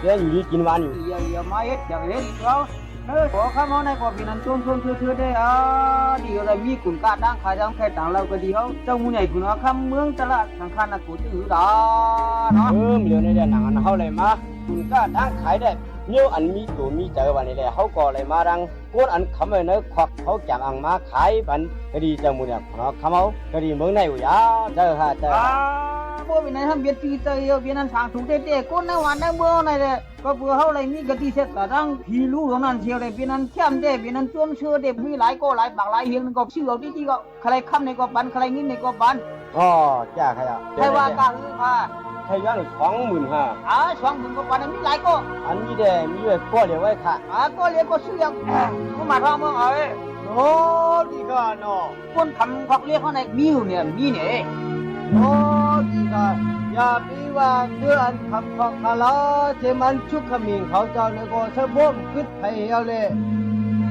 เดือนอยู่กินวันอยู่อย่ามาเฮ็ดอย่าเฮ็ดเราขอข้าเมาในก่อพี่นั้นชวนเชื่อได้ดีอะไรมีกุ่นกาดังขายดังแค่ต่างเราก็ดีเขาจังหวะนี้คือข้าเมืองตลาดทางการนักบุญถือดาเนาะมีเรื่องในเดือนหนังอันเขาเลยมากุ่นกาดังขายได้nhiều anh mi tụ mi chờวันนี้เลยเขาก่อเลยมาดังก้นอันขำเลยเนื้อควักเขาจับอังมาขายบันก็ดีจังมุเนี่ยเขาขำเอาก็ดีเมืองในอยู่ยาเจอค่ะเจอพวกวินัยทำเบียดตีเจอเบียดนั้นทางถูกเตะก้นในวันในเมืองในเลยก็เพื่อเขาเลยมีกติเสร็จแต่ดังพีรู้ของนั้นเชียวเลยเบียดนั้นเข้มเด้เบียดนั้นจ้วงเชื่อเด็กมีหลายก็หลายปากหลายเฮียงก็ชื่อเอาที่ก็ใครค้ำในก็ปันใครงิ้นในก็ปันอ๋อจ้าใครอ่ะใครว่าการคือค่ะใครย้อน20,00020,000ก็ปันมีหลายก็อันนี้เด้มีไว้ก็เลี้ยงไว้ค่ะก็เลี้ยงก็ชื่อยังก็มาทำเมืองเอาโอ้ดีก็เนาะคนทำควักเลี้ยงเขาในมีอยู่เนี่ยมีเนี่ยโอ้ดีก็อย่าปีว่าเดือนคำของคาลาเจมันชุกขมิ้นเขาเจ้าเนี่ยก็สะบ่มขึ้นไปเอาเลย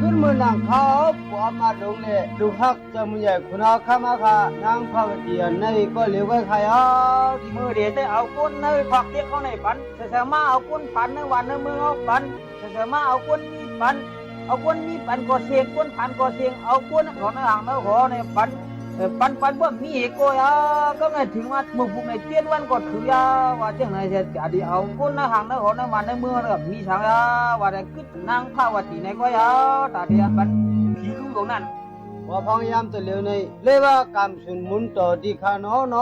ขึ้นมือหนังเขาปวดมาลงเลยดูฮักจะมือใหญ่คุณอาข้ามาค่ะนางพระเดียนในก็เลี้ยวไว้ใครที่มือเดียได้เอาก้นในผักเลี้ยงเขาในปันเสมาเอาก้นปันในวันในมือเอาปันเสมาเอาก้นมีปันเอาก้นมีปันก็เสียงก้นปันก็เสียงเอาก้นของในหางในหัวในปันเบิ่มมีก็ก็ไงถึงว่ามือบุกในเตี้ยนวันก็ถือยาว่าจังไหนเสียอดีเอาก้นในหางในหัวในวันในมือเนี่ยมีทางยาว่าได้กึศนางพระวัติในก็ยาตาเดียบันผีรู้ตรงนั้นว่าพยายามจะเลี้ยวในเรียกว่ากำสุนมุนต่อดีขานอน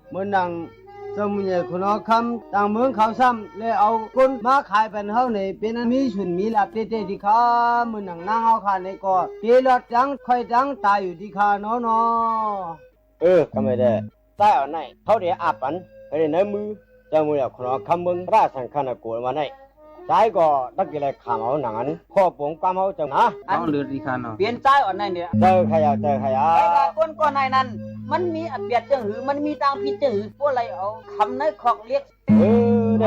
เมื่อนังสมุนใหญ่คุณเอาคำต่างเมืองเขาซ้ำเลยเอาคนมาขายเป็นเฮาในเป็นมีสุนมีหลับเตๆดีขาเมื่อนังนางเอาขาในก็เกลอดจังค่อยจังตายอยู่ดีขาเนาะก็ไม่ได้ตายเอาไหนเขาเดี๋ยวอาปันเขาเดี๋ยวในมือสมุนใหญ่คุณเอาคำเมืองราชขันธ์โกนมาไหนใจก็ตักอะไรขามเอาหนังอันข้อปงความเอาจังนะอันเลือดดีขนาดเปลี่ยนใจอ่อนในเนี่ยเจอใครไอ้ก้นในนั้นมันมีอับเบียดจังหือมันมีตังพิษจังหือพวกอะไรเอาคำในของเรียก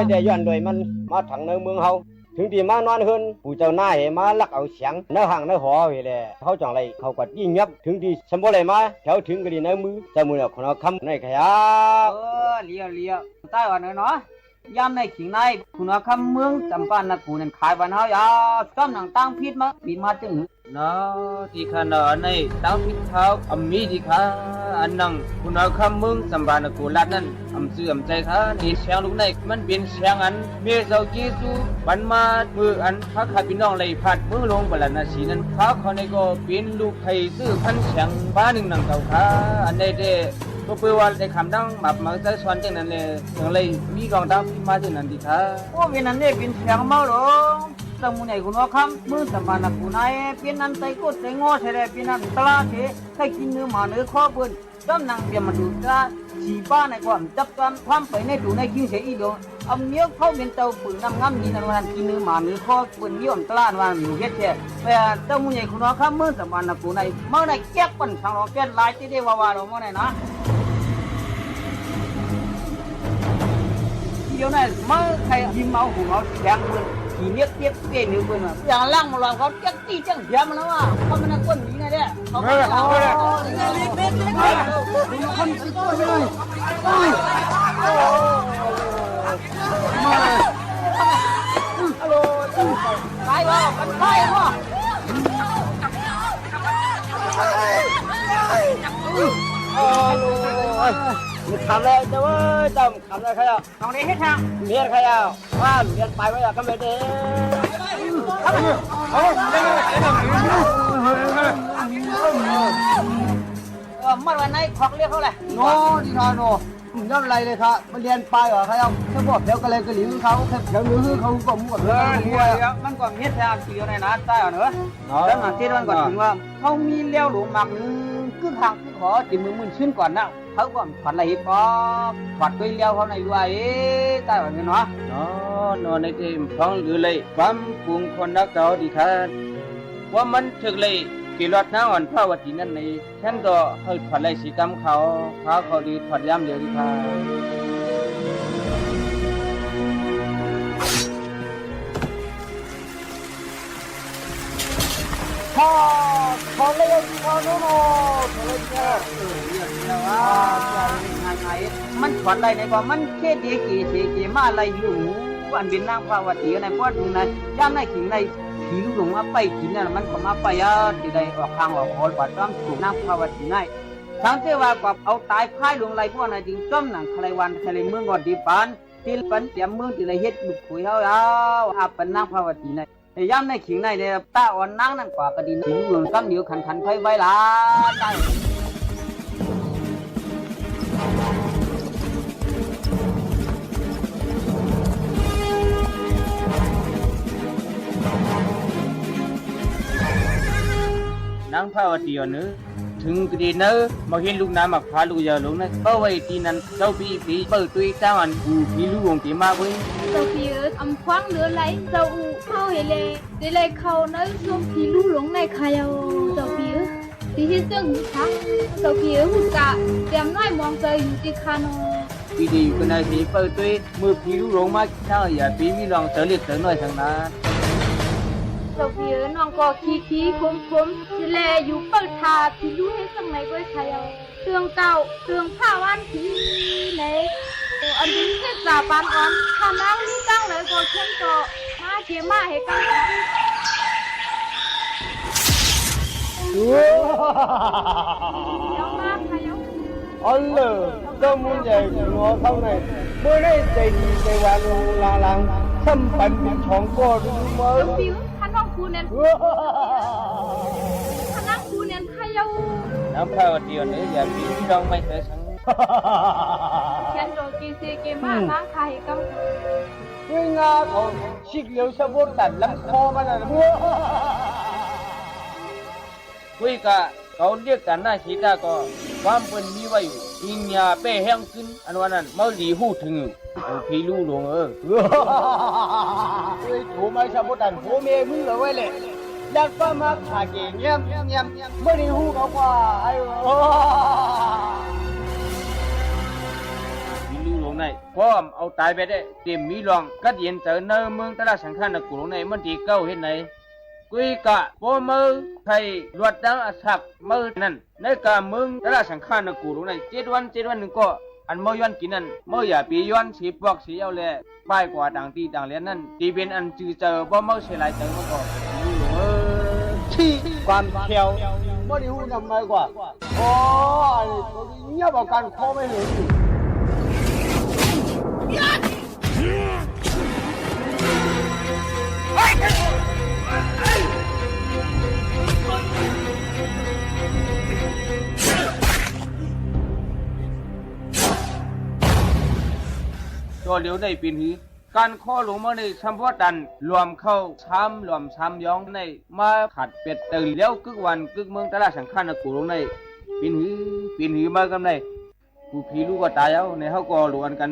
ได้ย้อนโดยมันมาถังในเมืองเฮาถึงที่มานอนเฮินผู้เจ้าหน้าเห็นมาลักเอาเสียงในห่างในหอเห็นแหละเขาจังไรเขาก็ยิ่งยับถึงที่สมบูรณ์เลยมาแถวถึงก็ดีในมือสมุนของเราคำในขยะเลี้ยวใต้วันเนาะยามในขิงในคุณคำเมืองจำปานักกูนั่นขายบ้านเฮายาซ้ำหนังตั้งพิษมาปีมาจึงเนาะที่ขนาดในตั้งพิษเท้าอมีดีค่ะอันนังคุณคำเมืองจำปานักกูลัดนั่นซื้อใจค่ะนี่เสียงลูกในมันเป็นเสียงอันเมียเจ้าเยซูบันมามืออันพระขับพี่น้องเลยพัดมือลงบาลนาสีนั้นพระเขาในก็เป็นลูกไทยซื้อพันเสียงบ้านหนึ่งหนังเก่าค่ะอันใดเด้ก็เพื่อว่าได้คำดังแบบมาจะสอนจังนั้นเลยอย่างไรมีกองดังที่มาจังนั้นดีค่ะโอ้เป็นนั้นเนี่ยเป็นเสียงเมาหลงสมุนไพรคุณว่าคำมือสมานคุณนายเป็นนั้นใจกดใจงอใช่ไหมเป็นนั้นตลาดเถใครกินเนื้อหมาเนื้อข้อเปิ้ลจำนางเบียมาดูตาฉีบ้านในความจับกันความไปในดูในคิ้วเสียอีดงเอาเนื้อเข้าเป็นเตาปืนน้ำงำนี่นั่นวันกินเนื้อหมาเนื้อข้อเปิ้ลย้อนตลาดวันอยู่เฮ็ดแค่แต่สมุนไพรคุณว่าคำมือสมานคุณนายเมื่อในแก้ปันสังเราแก้ลายที่ได้ว่าเราเมื่อไหร่นะ เดียวน่ะมาใครยิ้มเอาหูเอาแข็งมันขี่เรียกเตี้ยเตี้ยนิ้วมันอย่างล่างมาลองเขาเจ๊กตีจังเดียมันแล้วอ่ะเขามันก้นหนีไงเนี่ยเขาไม่เอาเลยคนติดตัวเลยฮัลโหลไปวะกันไปวะมันทำอะไรจะว่าจำทำอะไรใครอ่ะทำอะไรให้ทางเมียใครอ่ะว่าเมียไปไม่อยากก็ไม่ได้เมื่อวันไหนคอกเรียกเขาแหละโน่ดีทาโน่ย่อมไรเลยครับมาเรียนไปเหรอใครเอาแค่บอกเดี๋ยวก็เลยกระหลิวเขาแค่เดี๋ยวนื้อเขาก็มั่วเลยมันก็มีทางเกี่ยวในนั้นได้เหรอแล้วมาที่นั่นก่อนถึงว่าเขามีเลี้ยวหลงหมักนึงcứ hàng cứ khó thì mình xuyên quản nàoเขาก่อนฝันอะไรก็ฝันด้วยเลี้ยวเขาในรวยตายแบบนี้เนาะนอนในทีมท้องหรือเลยความปรุงคนนักเก่าดีท่านว่ามันถึกเลยกี่รถน้าอ่อนพระวัตินั่นในฉันก็ให้ฝันอะไรสีกรรมเขาดีฝันย้ำเดียวดีท่านพอเลยพอโน่เลยเนี่ยว่าไงมันถอดอะไรในบ่มันแค่เดียกี่เสียกี่มาอะไรอยู่อันเป็นนางภาวตีในพอดในย่ำในขิงในผีลูกหลงมาไปกินน่ะมันก็มาไปที่ใดออกทางออกหอลกว่าจ้อมถูกนางภาวตีในทั้งที่ว่ากับเอาตายพ่ายลงไรพวกนั้นจริงจ้อมหนังใครวันใครเมืองก่อนดีปานที่ปันเตรียมเมืองที่ไรเฮ็ดบุกคุยเอาอาเป็นนางภาวตีในย้ำในขิงในเนี่ยตาอ่อนนั่งนั่นกว่ากระดินหิวหลวงตั้งเหนียวขันไฟไว้ละได้นางภาวตีอ่อนนึถึงกระดินเนอมาเห็นลูกน้ำมาพาลูกยาลงนะเพราะไว้ที่นั้นเจ้าปีเปิดตุยเจ้าอันกูมีลูกวงตีมาเว้ยเจ้าพี่คว้างเหลือไรเจ้าเข้าเฮเลเดเลเขาเนื้อช่วงพี่ลูกหลงในใครเอาเจ้าพี่ที่ที่เจ้าหูชักเจ้าพี่หูกะเตรียมน้อยมองเจออยู่ที่คานปีดีอยู่กันในที่เปิดตุยมือพี่ลูกหลงมาเจ้าอย่าปีมีลองเจอเรียกเจอหน่อยทางนั้นเจ้าพี่น้องก็ขี้คมเดเลอยู่เปิดทาพี่ลูกให้สังไหนก็ใครเอาเครื่องเก่าเครื่องผ้าวันพี่ไหนอันนี้เส้นจ่าปานอ่อนถ้านั่งนี่ตั้งเลยก็เช่นก็มาเกี่ยมาให้กันอ๋อเลยเจ้ามุ่งใหญ่หัวเขาในเมื่อได้ใจดีใจหวานลางซ้ำปันเป็นช่องก้อนมาผิวท่านน้องคูเนียนท่านน้องคูเนียนใครเอาน้ำข้าวเดียวเนี่ยอย่าปีร้องไม่เสียสังแค่โดนกีซีเกมาล้างไข่กันด้วยงาของชิกเหลียวสะบดตัดลำคอมันนะคุยกะเขาเรียกกันหน้าชีตาก็ความเป็นมีไว้อยู่อินยาเป้แห้งขึ้นอันวันนั้นเมื่อหลีหูถึงพี่ลูกหลงเฮ้ยถูไม่สะบดตัดผัวเมียมึงเลยไว้เลยอยากก็มาขาเกี่ยเงี้ยเมื่อหลีหูเขาว่าไอ้ในพร้อมเอาตายไปได้เต็มมีลองกัดเย็นเจอเนื้อเมืองตลาดสังขารนักกุลในมันที่เก้าเห็นไหนกุยกะโปมือไทยรวดดังอาศักมือนั่นในกะเมืองตลาดสังขารนักกุลใน7 วันหนึ่งก็อันเมื่อย้อนกินนั่นเมื่ออย่าปีย้อนสีปอกสีเอาเลยป้ายกว่าต่างตีต่างเลี้ยนนั่นตีเป็นอันจือเจอบ่เมื่อเสียหลายเจอมาก่อนที่ความเขียวไม่ได้หูทำไมกว่าโอ้ยเงียบเอาการข้อไม่เห็นตัวเหลียวในปีนี้การข้อลงมาในสัมพดันรวมเข้าช้ำย้องในมาขัดเป็ดตื่นแล้วกึกวันกึกเมืองตลาดสังขารนักกุลงในปีนี้มากันในผู้พี่ลูกก็ตายแล้วในเขาก็หลวนกัน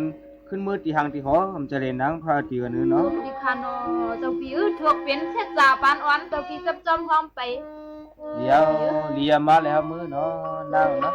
ขึ้นมือตีหางตีหอผมจะเล่นนังพาตีกันเนาะดิคานอเจ้าพี่ถูกเป็นเทศจ่าปานอ่อนเจ้าพี่จับจอมพร้อมไปเดี๋ยวเลียมาแล้วมือเนาะนั่งนะ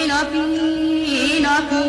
นอพี่นอพี่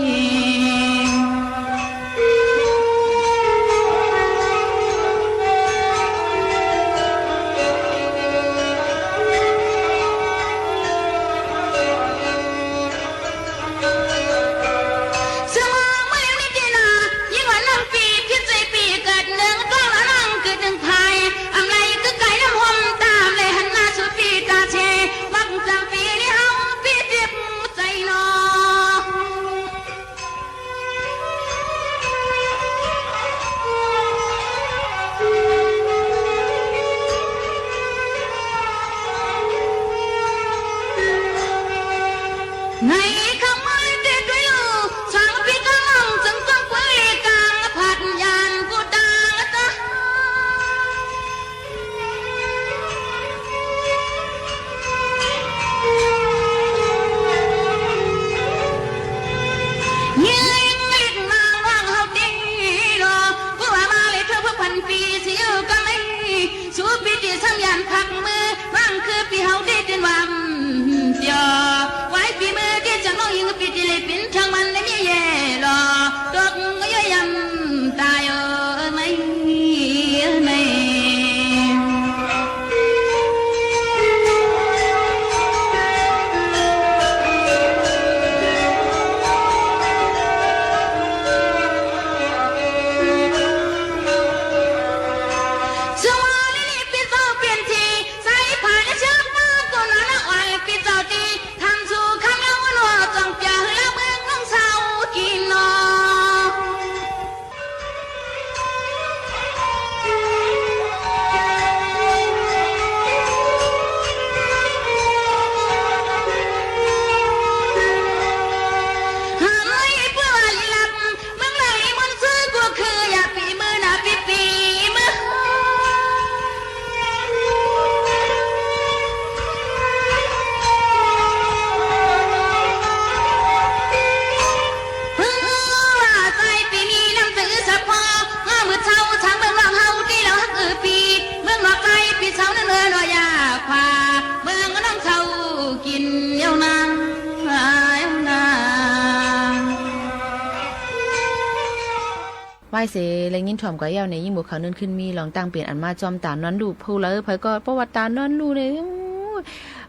ไหว้เสแรงยินถ่อมก็ยาวในยิ่งบุกเขาเนินขึ้นมีลองตั้งเปลี่ยนอันมาจอมตานอนดูพูแล้วไผก็ประวัติตานอนดูเลย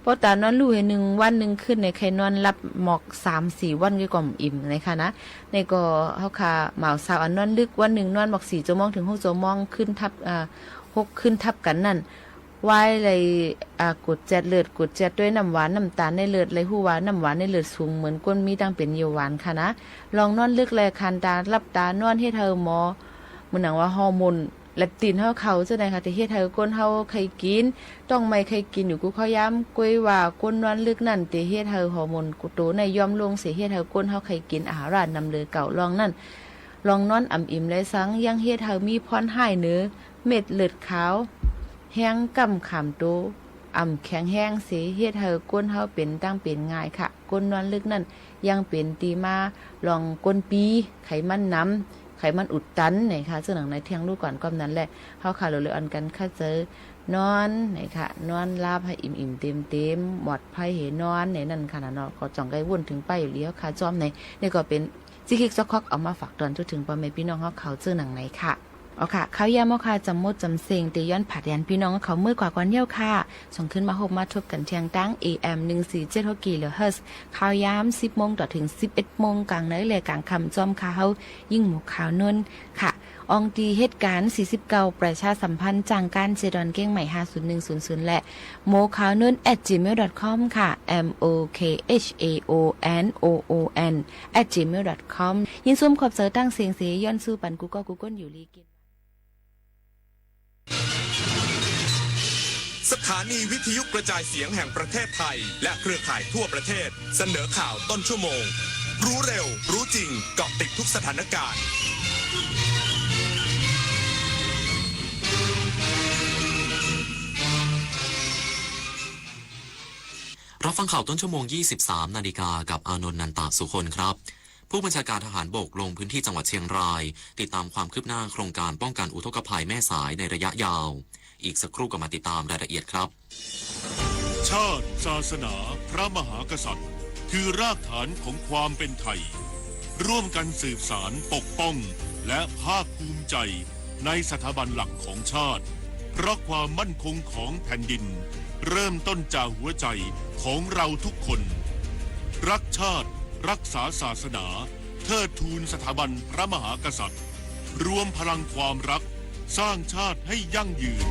พอตานอนดูให้1วันนึงขึ้นในใครนอนรับหมอก 3-4 วันก็ก่อมอิ่มนะคะนะในก็เฮาค่ะหมาวสาวอันนอนลึกวันนึงนอนหมอก4ชั่วโมงถึง6ชั่วโมงขึ้นทับ6ขึ้นทับกันนั่นไหว้เลยกดแจดเลือดกดแจดด้วยน้ำหวานน้ำตาลในเลือดเลยฮู้ว่าน้ำหวานในเลือดสูงเหมือนก้นมีตั้งเป็นเยาหวานค่ะนะลองนอนลึกเลยคันตารับตานอนให้เธอหมอเหมือนหนังว่าฮอร์โมนเล็ปตินเฮาเขาจังได๋ค่ะแต่เฮ็ดให้ก้นเฮาใครกินต้องไม่ใครกินอยู่กูเขาย้ำกุ้ยว่าก้นนอนลึกนั่นแต่เฮ็ดให้ฮอร์โมนกูโตในยอมลงสิเฮ็ดให้ก้นเฮาใครกินอาหารนำเลยเก่าลองนั่นลองนอนอ่ำอิ่มเลยสังยังเฮ็ดให้มีพรหายเนื้อเม็ดเลือดขาวแห้งกำขามโตอ่ำแข็งแห้งสิเฮ็ดให้ก้นเฮาเป็นตั้งเป็นง่ายค่ะก้นนอนลึกนั่นยังเป็นตีมาลองก้นปีไขมันน้ำไขมันอุดตันไหนคะซึ่งหนังในเที่ยงลูกก่อนก็นั้นแหละเฮาค่ะเหลือๆอันกันค่ะเจอนอนไหนค่ะนอนลาบให้อิ่มๆเต็มๆหมดไผเหนอนไหนนั่นค่ะเนาะก็จ่องไกวนถึงไปอยู่แล้วค่ะจอมไหนนี่ก็เป็นจิกิกซอกคอกเอามาฝากตอนจนถึงพ่อแม่พี่น้องเฮาเขาเจอหนังไหนค่ะเอาค่ะข้าวยามเอาค่ะจำมดจำเซงเตย้อนผัดยันพี่น้องเขาเมื่อกว่าก่อนเยี่ยวค่ะส่งขึ้นมา6มาทบกันเที่ยงตั้ง AM 147กิโลเฮิรตซ์ข้าวยาม 10 โมงต่อถึง 11 โมงกลางในเลยกลางคำจอมข่าวยิ่งหมูขาวนนค่ะอองตีเหตุการณ์49ประชาสัมพันธ์จางการเจดอนเก้งใหม่50100และโมขาวนน @gmail.com ค่ะ mokhaonon@gmail.com ยินซุ่มขอบเสอตั้งเสียงเสียย้อนสู้ปันกูก็กูก้นอยู่ลีกินสถานีวิทยุกระจายเสียงแห่งประเทศไทยและเครือข่ายทั่วประเทศเสนอข่าวต้นชั่วโมงรู้เร็วรู้จริงเกาะติดทุกสถานการณ์รับฟังข่าวต้นชั่วโมง 23 นาฬิกากับอานนท์นันตาสุคนครับผู้บัญชาการทหารบกลงพื้นที่จังหวัดเชียงรายติดตามความคืบหน้าโครงการป้องกันอุทกภัยแม่สายในระยะยาวอีกสักครู่ก็มาติดตามรายละเอียดครับชาติศาสนาพระมหากษัตริย์ท คือรากฐานของความเป็นไทย ร่วมกันสืบสารปกป้องและภาคภูมิใจในสถาบันหลักของชาติเพราะความมั่นคงของแผ่นดินเริ่มต้นจากหัวใจของเราทุกคน รักชาติรักษาศาสนาเทิดทูนสถาบันพระมหากษัตริย์รวมพลังความรักสร้างชาติให้ยั่งยืน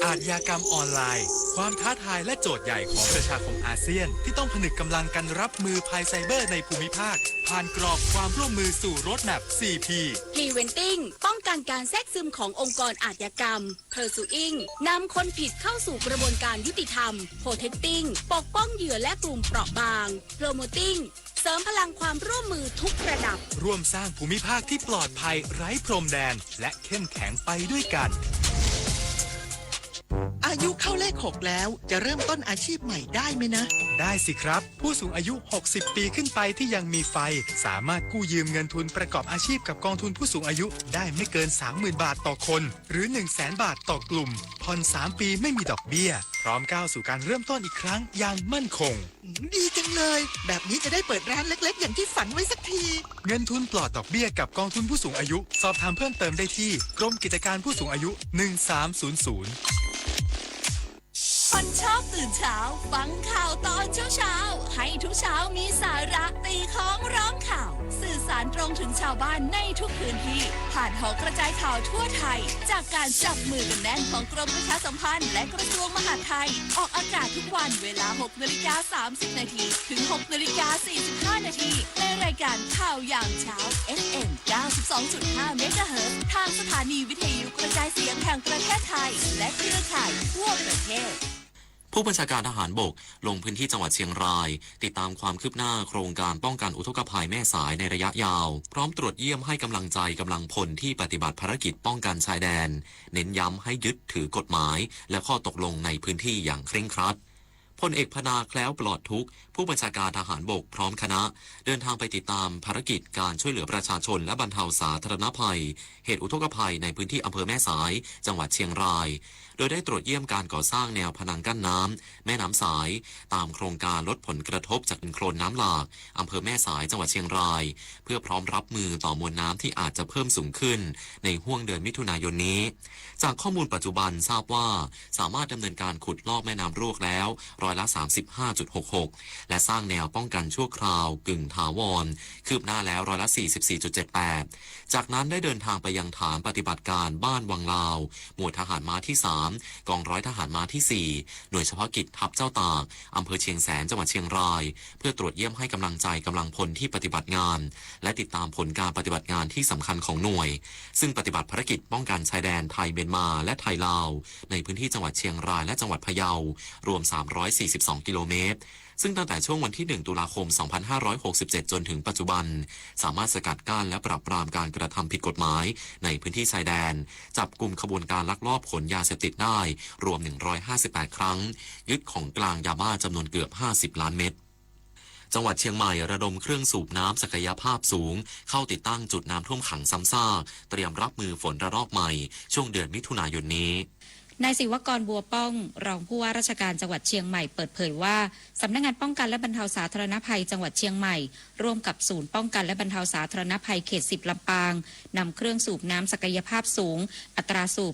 อาชญากรรมออนไลน์ความท้าทายและโจทย์ใหญ่ของประชาคมอาเซียนที่ต้องผนึกกำลังกันรับมือภัยไซเบอร์ในภูมิภาคผ่านกรอบความร่วมมือสู่โรดแมพ 4P Preventing ป้องกันการแทรกซึมขององค์กรอาชญากรรม Pursuing นำคนผิดเข้าสู่กระบวนการยุติธรรม Protecting ปกป้องเหยื่อและกลุ่มเปราะบาง Promoting เสริมพลังความร่วมมือทุกระดับร่วมสร้างภูมิภาคที่ปลอดภัยไร้พรมแดนและเข้มแข็งไปด้วยกันอายุเข้าเลข 6 แล้วจะเริ่มต้นอาชีพใหม่ได้ไหมนะ ได้สิครับผู้สูงอายุ60ปีขึ้นไปที่ยังมีไฟสามารถกู้ยืมเงินทุนประกอบอาชีพกับกองทุนผู้สูงอายุได้ไม่เกิน 30,000 บาทต่อคนหรือ 100,000 บาทต่อกลุ่มผ่อน3 ปีไม่มีดอกเบี้ยพร้อมก้าวสู่การเริ่มต้นอีกครั้งอย่างมั่นคงดีจังเลยแบบนี้จะได้เปิดร้านเล็กๆอย่างที่ฝันไว้สักทีเงินทุนปลอดดอกเบี้ยกับกองทุนผู้สูงอายุสอบถามเพิ่มเติมได้ที่กรมกิจการผู้สูงอายุ 1300คนชอบตื่นเช้าฟังข่าวตอนเช้าให้ทุกเช้ามีสาระตีของร้องข่าวสื่อสารตรงถึงชาวบ้านในทุกพื้นที่ผ่านหอกระจายข่าวทั่วไทยจากการจับมือกันแน่นของกรมประชาสัมพันธ์และกระทรวงมหาดไทยออกอากาศทุกวันเวลา 6:30 น.ถึง 6:45 น.ในรายการข่าวอย่างเช้า FM 92.5 เมกะเฮิรตซ์ทางสถานีวิทยุกระจายเสียงแห่งประเทศไทยและเครือข่ายทั่วประเทศผู้บัญชาการทหารบกลงพื้นที่จังหวัดเชียงรายติดตามความคืบหน้าโครงการป้องกันอุทกภัยแม่สายในระยะยาวพร้อมตรวจเยี่ยมให้กำลังใจกำลังพลที่ปฏิบัติภารกิจป้องกันชายแดนเน้นย้ำให้ยึดถือกฎหมายและข้อตกลงในพื้นที่อย่างเคร่งครัดพลเอกพนาแคล้วปลอดทุกข์ผู้บัญชาการทหารบกพร้อมคณะเดินทางไปติดตามภารกิจการช่วยเหลือประชาชนและบรรเทาสาธารณภัยเหตุอุทกภัยในพื้นที่อำเภอแม่สายจังหวัดเชียงรายโดยได้ตรวจเยี่ยมการก่อสร้างแนวพนังกั้นน้ำแม่น้ำสายตามโครงการลดผลกระทบจากดินโคลนน้ำหลากอำเภอแม่สายจังหวัดเชียงรายเพื่อพร้อมรับมือต่อมวลน้ำที่อาจจะเพิ่มสูงขึ้นในห้วงเดือนมิถุนายนนี้จากข้อมูลปัจจุบันทราบว่าสามารถดำเนินการขุดลอกแม่น้ำรวกแล้ว35.66%และสร้างแนวป้องกันชั่วคราวกึ่งถาวรคืบหน้าแล้ว44.78%จากนั้นได้เดินทางไปยังฐานปฏิบัติการบ้านวังลาวหมวดทหารม้าที่3กองร้อยทหารม้าที่4หน่วยเฉพาะกิจทัพเจ้าตากอำเภอเชียงแสนจังหวัดเชียงรายเพื่อตรวจเยี่ยมให้กำลังใจกำลังพลที่ปฏิบัติงานและติดตามผลการปฏิบัติงานที่สำคัญของหน่วยซึ่งปฏิบัติภารกิจป้องกันชายแดนไทยเมียนมาและไทยลาวในพื้นที่จังหวัดเชียงรายและจังหวัดพะเยารวม342กิโลเมตรซึ่งตั้งแต่ช่วงวันที่1ตุลาคม2567จนถึงปัจจุบันสามารถสกัดกั้นและปราบปรามการกระทำผิดกฎหมายในพื้นที่ชายแดนจับกลุ่มขบวนการลักลอบขนยาเสพติดได้รวม158ครั้งยึดของกลางยาบ้าจำนวนเกือบ50ล้านเม็ดจังหวัดเชียงใหม่ระดมเครื่องสูบน้ำศักยภาพสูงเข้าติดตั้งจุดน้ำท่วมขังซ้ำซากเตรียมรับมือฝนระลอกใหม่ช่วงเดือนมิถุนายนนี้นายศิวกรบัวป้องรองผู้ว่าราชการจังหวัดเชียงใหม่เปิดเผยว่าสำนักงานป้องกันและบรรเทาสาธารณภัยจังหวัดเชียงใหม่ร่วมกับศูนย์ป้องกันและบรรเทาสาธารณภัยเขต10ลำปางนำเครื่องสูบน้ำศักยภาพสูงอัตราสูบ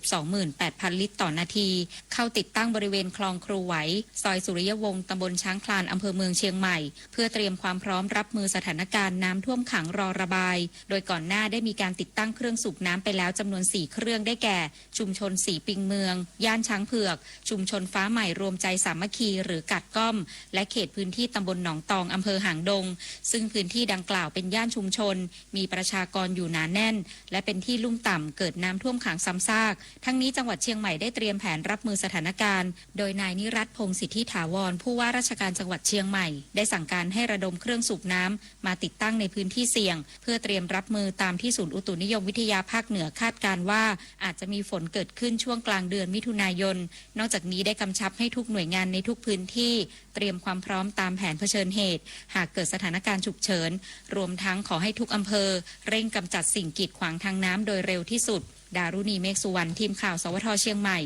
28,000 ลิตรต่อนาทีเข้าติดตั้งบริเวณคลองครูไหวซอยสุริยวงศ์ตำบลช้างคลานอำเภอเมืองเชียงใหม่เพื่อเตรียมความพร้อมรับมือสถานการณ์น้ำท่วมขังรอระบายโดยก่อนหน้าได้มีการติดตั้งเครื่องสูบน้ำไปแล้วจำนวน4เครื่องได้แก่ชุมชน4ปิงเมืองย่านช้างเผือกชุมชนฟ้าใหม่รวมใจสามัคคีหรือกัดก้อมและเขตพื้นที่ตำบลหนองตองอำเภอหางดงซึ่งพื้นที่ดังกล่าวเป็นย่านชุมชนมีประชากรอยู่หนาแน่นและเป็นที่ลุ่มต่ำเกิดน้ำท่วมขังซ้ำซากทั้งนี้จังหวัดเชียงใหม่ได้เตรียมแผนรับมือสถานการณ์โดยนายนิรัตน์พงษ์สิทธิถาวรผู้ว่าราชการจังหวัดเชียงใหม่ได้สั่งการให้ระดมเครื่องสูบน้ำมาติดตั้งในพื้นที่เสี่ยงเพื่อเตรียมรับมือตามที่ศูนย์อุตุนิยมวิทยาภาคเหนือคาดการว่าอาจจะมีฝนเกิดขึ้นช่วงกลางเดือนมิถุนายนนอกจากนี้ได้กำชับให้ทุกหน่วยงานในทุกพื้นที่เตรียมความพร้อมตามแผนเผชิญเหตุหากเกิดสถานการณ์ฉุกเฉินรวมทั้งขอให้ทุกอำเภอเร่งกำจัดสิ่งกีดขวางทางน้ำโดยเร็วที่สุดดารุณีเมฆสุวรรณทีมข่าวสวทเชียงใหม่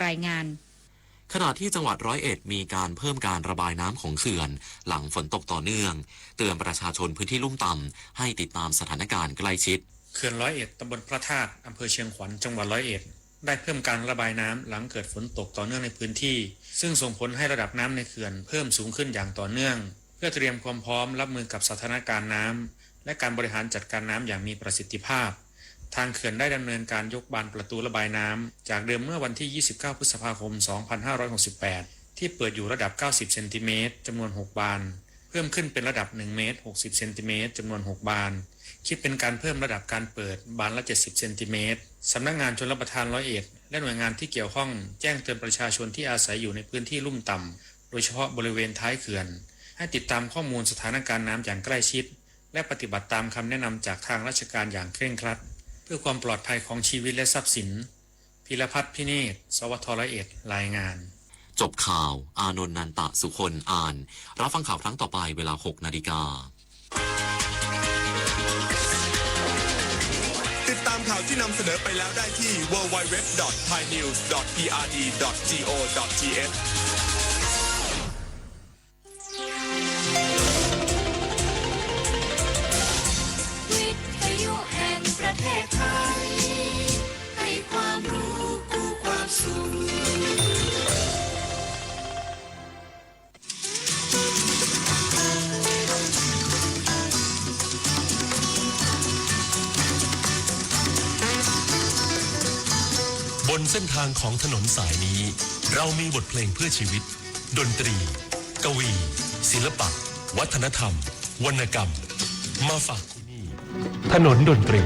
รายงาน ขณะที่จังหวัดร้อยเอ็ดมีการเพิ่มการระบายน้ำของเขื่อนหลังฝนตกต่อเนื่องเตือนประชาชนพื้นที่ลุ่มต่ำให้ติดตามสถานการณ์ใกล้ชิดเขื่อนร้อยเอ็ดตำบลพระธาตุอำเภอเชียงขวัญจังหวัดร้อยเอ็ดได้เพิ่มการระบายน้ำหลังเกิดฝนตกต่อเนื่องในพื้นที่ซึ่งส่งผลให้ระดับน้ำในเขื่อนเพิ่มสูงขึ้นอย่างต่อเนื่องเพื่อเตรียมความพร้อมรับมือกับสถานการณ์น้ำและการบริหารจัดการน้ำอย่างมีประสิทธิภาพทางเขื่อนได้ดำเนินการยกบานประตูระบายน้ำจากเดิมเมื่อวันที่ 29 พฤษภาคม 2568 ที่เปิดอยู่ระดับ 90 เซนติเมตรจำนวน 6 บานเพิ่มขึ้นเป็นระดับ 1 เมตร 60 เซนติเมตรจำนวน 6 บานคิดเป็นการเพิ่มระดับการเปิดบานละ 70 เซนติเมตรสำนักงานชลประทานร้อยเอ็ดและหน่วยงานที่เกี่ยวข้องแจ้งเตือนประชาชนที่อาศัยอยู่ในพื้นที่ลุ่มต่ำโดยเฉพาะบริเวณท้ายเขื่อนให้ติดตามข้อมูลสถานการณ์น้ำอย่างใกล้ชิดและปฏิบัติตามคำแนะนำจากทางราชการอย่างเคร่งครัดเพื่อความปลอดภัยของชีวิตและทรัพย์สินพิรพัฒน์พิเนศสวทร้อยเอ็ดรายงานจบข่าวอานนท์นันตะสุคนอ่านรับฟังข่าวครั้งต่อไปเวลา 6 นาฬิกาติดตามข่าวที่นำเสนอไปแล้วได้ที่ www.thainews.prd.go.thวิทยุแห่งประเทศไทยให้ความรู้คู่ความสุขบนเส้นทางของถนนสายนี้เรามีบทเพลงเพื่อชีวิตดนตรีกวี ศิลปะวัฒนธรรมวรรณกรรมมาฝากที่นี่ถนนดนตรี